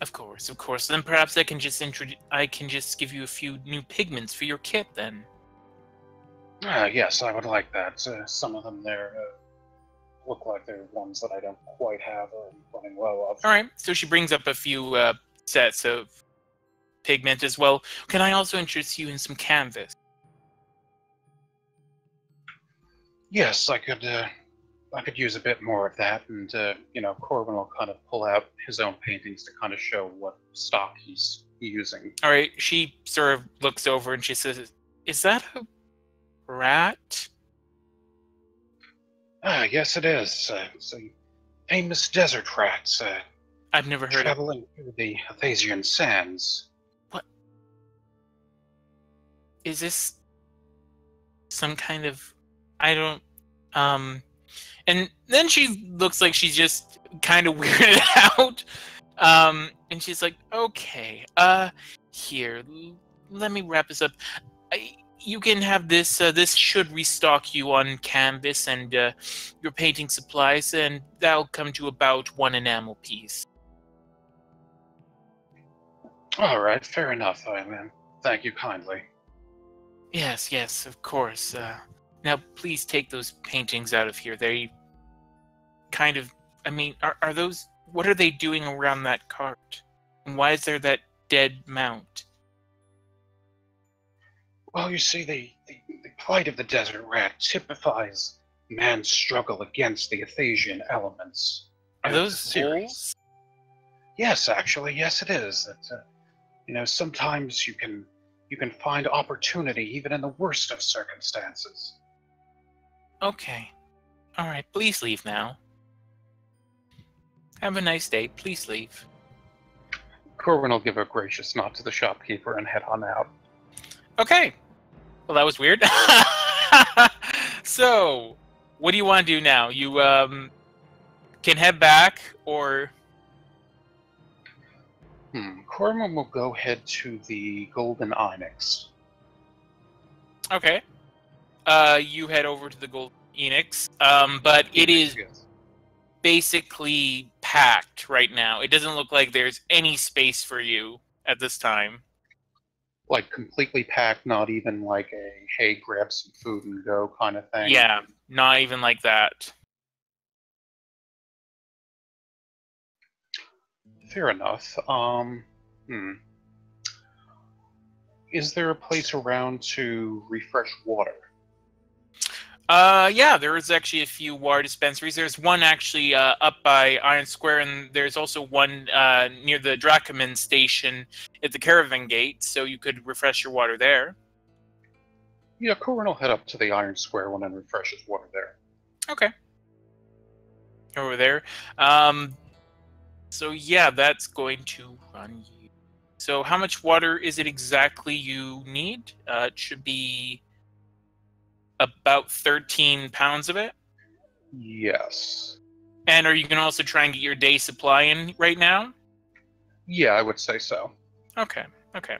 Of course, of course. Then perhaps I can just give you a few new pigments for your kit then. Yes, I would like that. Some of them there look like they're ones that I don't quite have or am running low of. All right. So she brings up a few sets of pigment as well. Can I also interest you in some canvas? Yes, I could use a bit more of that, and Corbin will kind of pull out his own paintings to kind of show what stock he's using. All right. She sort of looks over and she says, "Is that a rat?" Yes, it is. It's a famous desert rat. I've never heard of. Traveling through the Athasian sands. What? Is this some kind of? I don't. And then she looks like she's just kind of weirded out. And she's like, "Okay, here, let me wrap this up. You can have this. This should restock you on canvas and your painting supplies, and that'll come to about 1 enamel piece." All right, fair enough, thank you kindly. Yes, yes, of course. Now, please take those paintings out of here. They kind of, I mean, are those, what are they doing around that cart? And why is there that dead mount? Well, you see, the plight of the desert rat typifies man's struggle against the Athasian elements. Are It's a those series. wolves? Yes, actually, yes, it is. Sometimes you can find opportunity even in the worst of circumstances. Okay. All right, please leave now. Have a nice day. Please leave. Corwin will give a gracious nod to the shopkeeper and head on out. Okay. Well, that was weird. So, what do you want to do now? You can head back, or... Corwin will go head to the Golden Onyx. Okay. You head over to the Gold Enix, but it is Yes. basically packed right now. It doesn't look like there's any space for you at this time. Like completely packed, not even like a, hey, grab some food and go kind of thing. Yeah, not even like that. Fair enough. Is there a place around to refresh water? Yeah, there is actually a few water dispensaries. There's one actually up by Iron Square, and there's also one near the Dracoman station at the Caravan Gate, so you could refresh your water there. Yeah, Corwin will head up to the Iron Square one and refresh his water there. Okay. Over there. So yeah, that's going to run you. So how much water is it exactly you need? It should be about 13 pounds of it. Yes. And are you going to also try and get your day supply in right now? Yeah, I would say so. Okay, okay.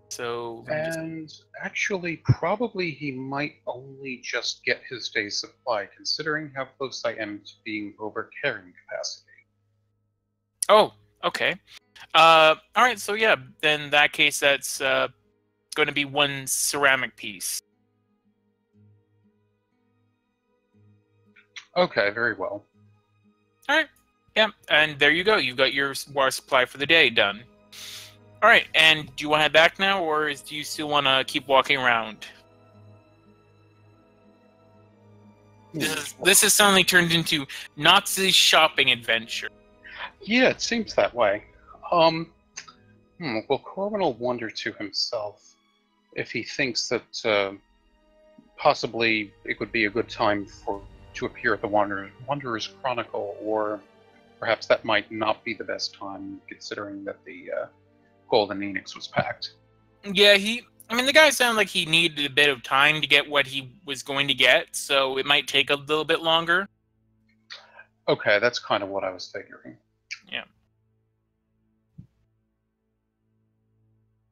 So... And actually, probably he might only just get his day's supply, considering how close I am to being over carrying capacity. Oh, okay. Alright, so yeah, then in that case, that's going to be one ceramic piece. Okay, very well. Alright, yeah, and there you go. You've got your water supply for the day done. Alright, and do you want to head back now, or do you still want to keep walking around? This has suddenly turned into Nazi shopping adventure. Yeah, it seems that way. Well, Corwin will wonder to himself if he thinks that possibly it would be a good time to appear at the Wanderer's Chronicle, or perhaps that might not be the best time, considering that the Golden Enix was packed. Yeah, the guy sounded like he needed a bit of time to get what he was going to get, so it might take a little bit longer. Okay, that's kind of what I was figuring. Yeah.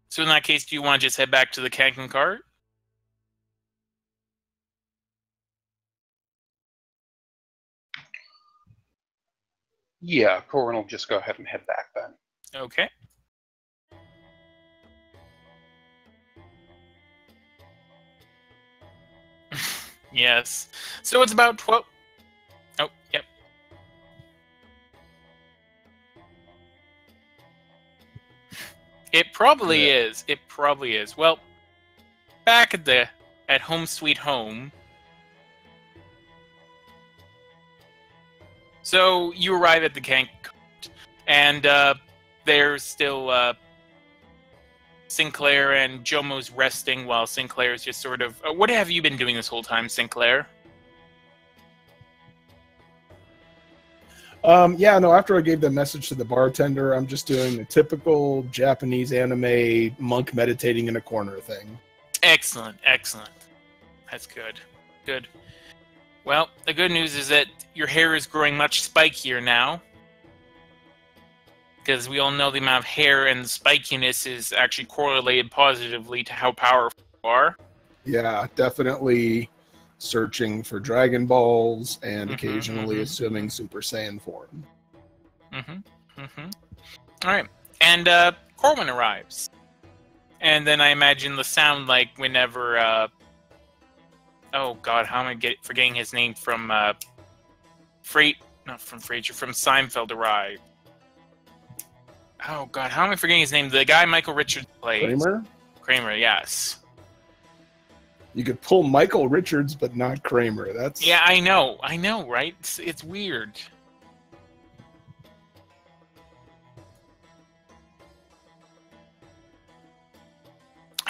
So in that case, do you want to just head back to the Kanken cart? Yeah, Corwin will just go ahead and head back then. Okay. Yes. So it's about 12... Oh, yep. It probably is. It probably is. Well, back at Home Sweet Home. So you arrive at the Kank, and there's still Sinclair, and Jomo's resting while Sinclair's just sort of... what have you been doing this whole time, Sinclair? After I gave the message to the bartender, I'm just doing the typical Japanese anime monk meditating in a corner thing. Excellent, excellent. That's good. Good. Well, the good news is that your hair is growing much spikier now. Because we all know the amount of hair and spikiness is actually correlated positively to how powerful you are. Yeah, definitely searching for Dragon Balls and occasionally assuming Super Saiyan form. Alright, and Corwin arrives. And then I imagine the sound like whenever, oh god, how am I forgetting his name from, not from Frasier, from Seinfeld arrived. Oh god, how am I forgetting his name? The guy Michael Richards plays. Kramer? Kramer, yes. You could pull Michael Richards, but not Kramer. That's... Yeah, I know, right? It's weird.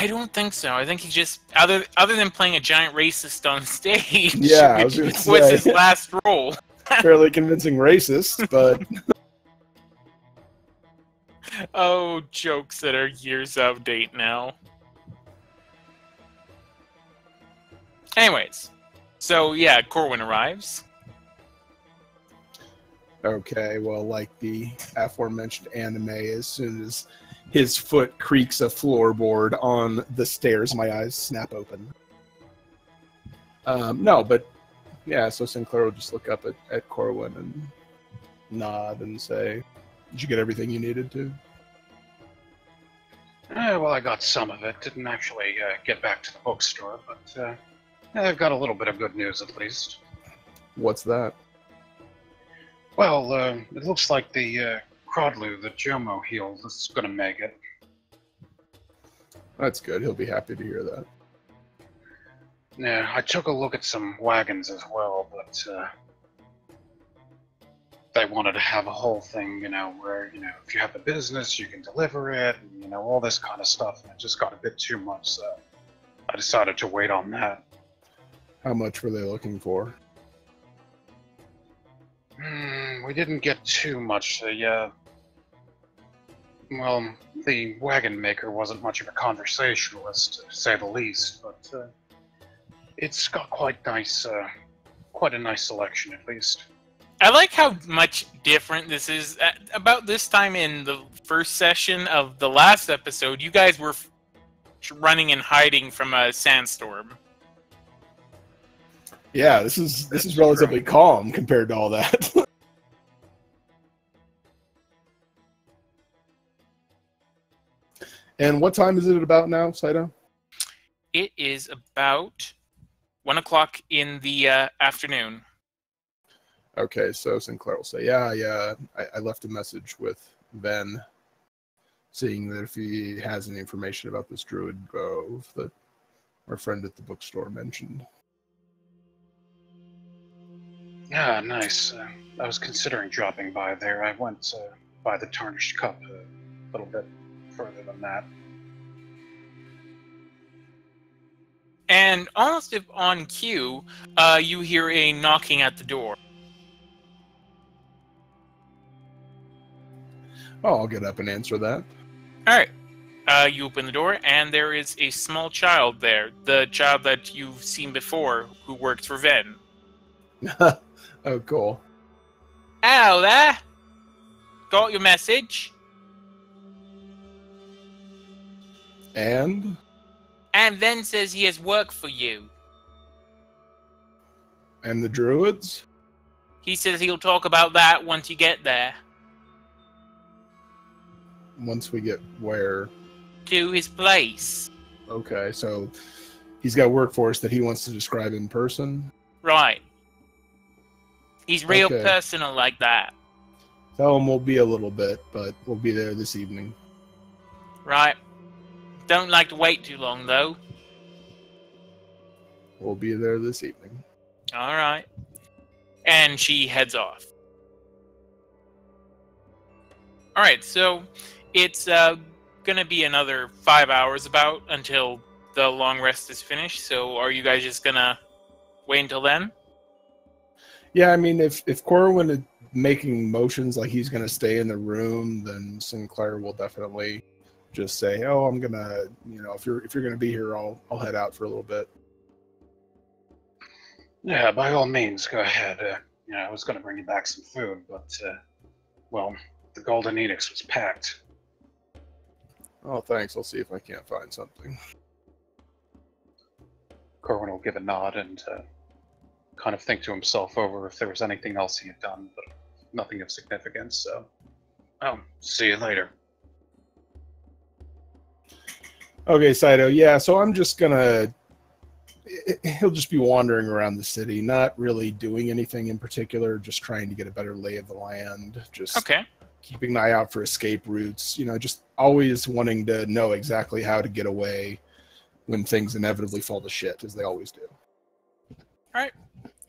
I don't think so. I think he just, other than playing a giant racist on stage, Yeah, I was which gonna was say. his last role. Fairly convincing racist, but Oh, jokes that are years out of date now. Anyways, so yeah, Corwin arrives. okay. Well, like the aforementioned anime, as soon as his foot creaks a floorboard on the stairs, my eyes snap open. No, but yeah. So Sinclair will just look up at Corwin and nod and say, "Did you get everything you needed to?" Well, I got some of it. Didn't actually get back to the bookstore, but I've got a little bit of good news at least. What's that? Well, it looks like the Crodlu that Jomo healed is going to make it. That's good. He'll be happy to hear that. Yeah, I took a look at some wagons as well, but they wanted to have a whole thing, where, if you have a business, you can deliver it, and, all this kind of stuff, and it just got a bit too much, so I decided to wait on that. How much were they looking for? We didn't get too much, well, the wagon maker wasn't much of a conversationalist, to say the least, but it's got quite a nice selection, at least. I like how much different this is. About this time in the first session of the last episode, you guys were running and hiding from a sandstorm. Yeah, this is relatively calm compared to all that. And what time is it about now, Scito? It is about 1 o'clock in the afternoon. Okay, so Sinclair will say, yeah, I left a message with Ben, seeing that if he has any information about this Druid Grove that our friend at the bookstore mentioned. Yeah, nice. I was considering dropping by there. I went by the Tarnished Cup a little bit further than that. And almost on cue, you hear a knocking at the door. Oh, I'll get up and answer that. All right. You open the door, and there is a small child there. The child that you've seen before, who works for Ven. Oh, cool. Hello there. Got your message. And Ven says he has work for you. And the Druids? He says he'll talk about that once you get there. Once we get where? To his place. Okay, so he's got work for us that he wants to describe in person? Right. He's real Okay. personal like that. Tell him we'll be a little bit, but we'll be there this evening. Right. Don't like to wait too long, though. We'll be there this evening. All right. And she heads off. All right, so it's going to be another 5 hours about until the long rest is finished. So are you guys just going to wait until then? Yeah, I mean, if Corwin is making motions like he's going to stay in the room, then Sinclair will definitely just say, "Oh, I'm gonna, if you're gonna be here, I'll head out for a little bit." Yeah, by all means, go ahead. I was going to bring you back some food, but, well, the Golden Edicts was packed. Oh, thanks. I'll see if I can't find something. Corwin will give a nod and kind of think to himself over if there was anything else he had done, but nothing of significance, so see you later. Okay, Scito. Yeah, so I'm just gonna. He'll just be wandering around the city, not really doing anything in particular, just trying to get a better lay of the land. Just Okay. keeping an eye out for escape routes. Just always wanting to know exactly how to get away when things inevitably fall to shit, as they always do. All right.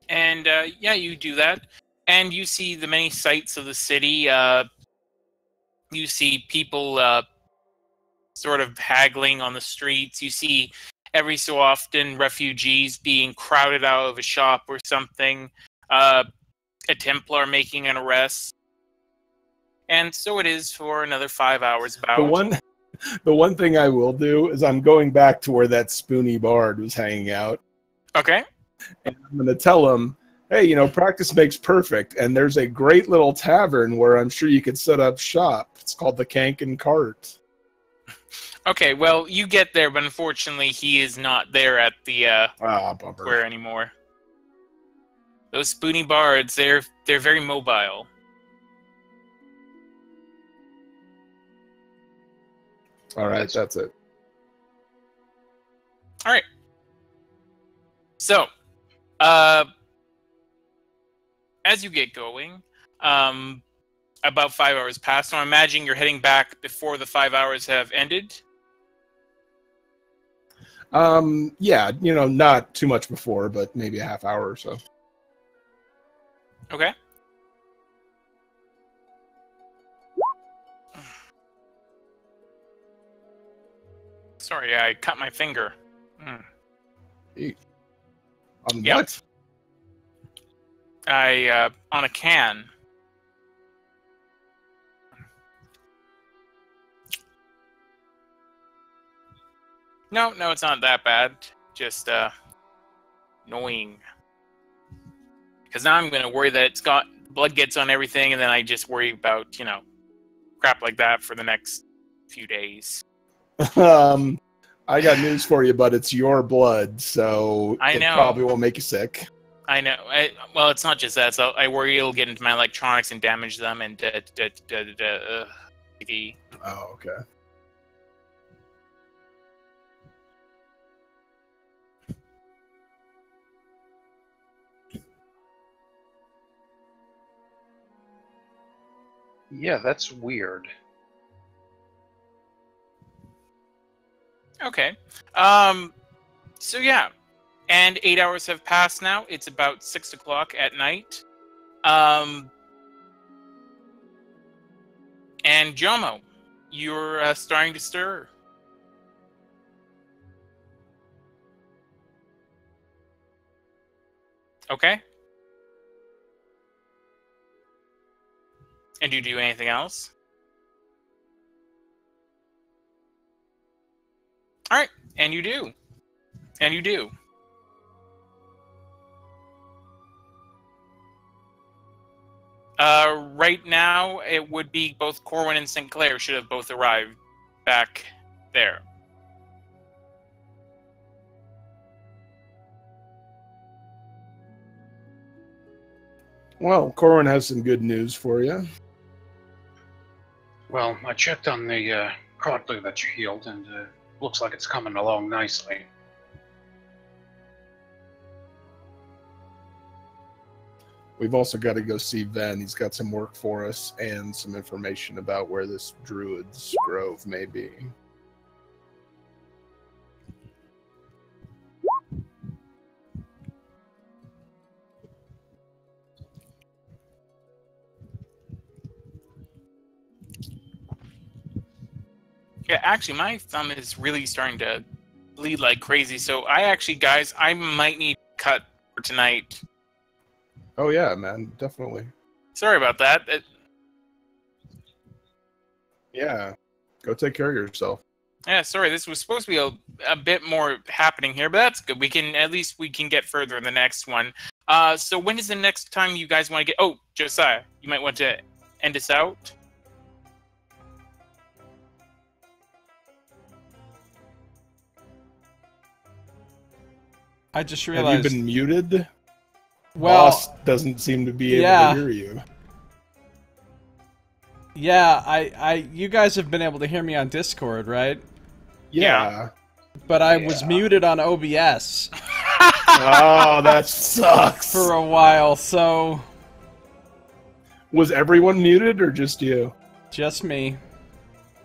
And, you do that. And you see the many sights of the city. You see people sort of haggling on the streets. You see every so often refugees being crowded out of a shop or something. A Templar making an arrest. And so it is for another 5 hours about. The one thing I will do is I'm going back to where that spoony bard was hanging out. Okay. And I'm going to tell him, hey, practice makes perfect. And there's a great little tavern where I'm sure you could set up shop. It's called the Cank and Cart. Okay, well, you get there, but unfortunately he is not there at the bummer. square anymore. Those spoony bards, they're very mobile. All right, that's it. All right. So, as you get going, about 5 hours pass. So I'm imagining you're heading back before the 5 hours have ended. Yeah, not too much before, but maybe a half hour or so. Okay. Sorry, I cut my finger. Hey. On Yep. what? On a can. No, it's not that bad. Just, annoying. Because now I'm going to worry that it's got blood gets on everything, and then I just worry about, crap like that for the next few days. I got news for you, but it's your blood, so I know. It probably won't make you sick. I know. Well, it's not just that. So I worry it'll get into my electronics and damage them, and Oh, okay. Yeah, that's weird. Okay. So yeah, and 8 hours have passed now. It's about 6 o'clock at night. And Jomo, you're starting to stir. Okay. And do you do anything else? All right, and you do. And you do. Right now, it would be both Corwin and Sinclair should have both arrived back there. Well, Corwin has some good news for you. Well, I checked on the cartload that you healed, and looks like it's coming along nicely. We've also got to go see Ven. He's got some work for us and some information about where this Druid's Grove may be. Yeah, actually, my thumb is really starting to bleed like crazy. So guys, I might need to cut for tonight. Oh yeah, man, definitely. Sorry about that. Yeah, go take care of yourself. Yeah, sorry. This was supposed to be a bit more happening here, but that's good. We can get further in the next one. So when is the next time you guys want to get? Oh, Josiah, you might want to end us out. I just realized. Have you been muted? Well, Boss doesn't seem to be able to hear you. Yeah, you guys have been able to hear me on Discord, right? Yeah. But I was muted on OBS. Oh, that sucks. For a while, so... Was everyone muted or just you? Just me.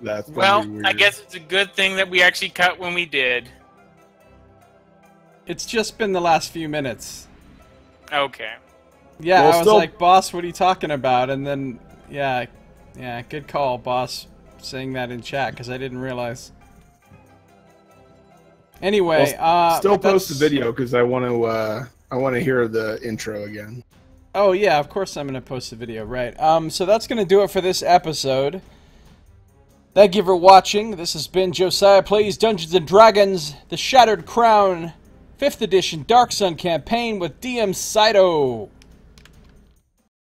That's well, weird. I guess it's a good thing that we actually cut when we did. It's just been the last few minutes. Okay. Yeah, Well, I was like, boss, what are you talking about? And then, yeah, good call, boss, saying that in chat, because I didn't realize. Anyway, still post the that's- video because I want to hear the intro again. Oh yeah, of course I'm gonna post the video, right? So that's gonna do it for this episode. Thank you for watching. This has been Josiah Plays Dungeons and Dragons: The Shattered Crown, 5th edition Dark Sun campaign with DM Scito.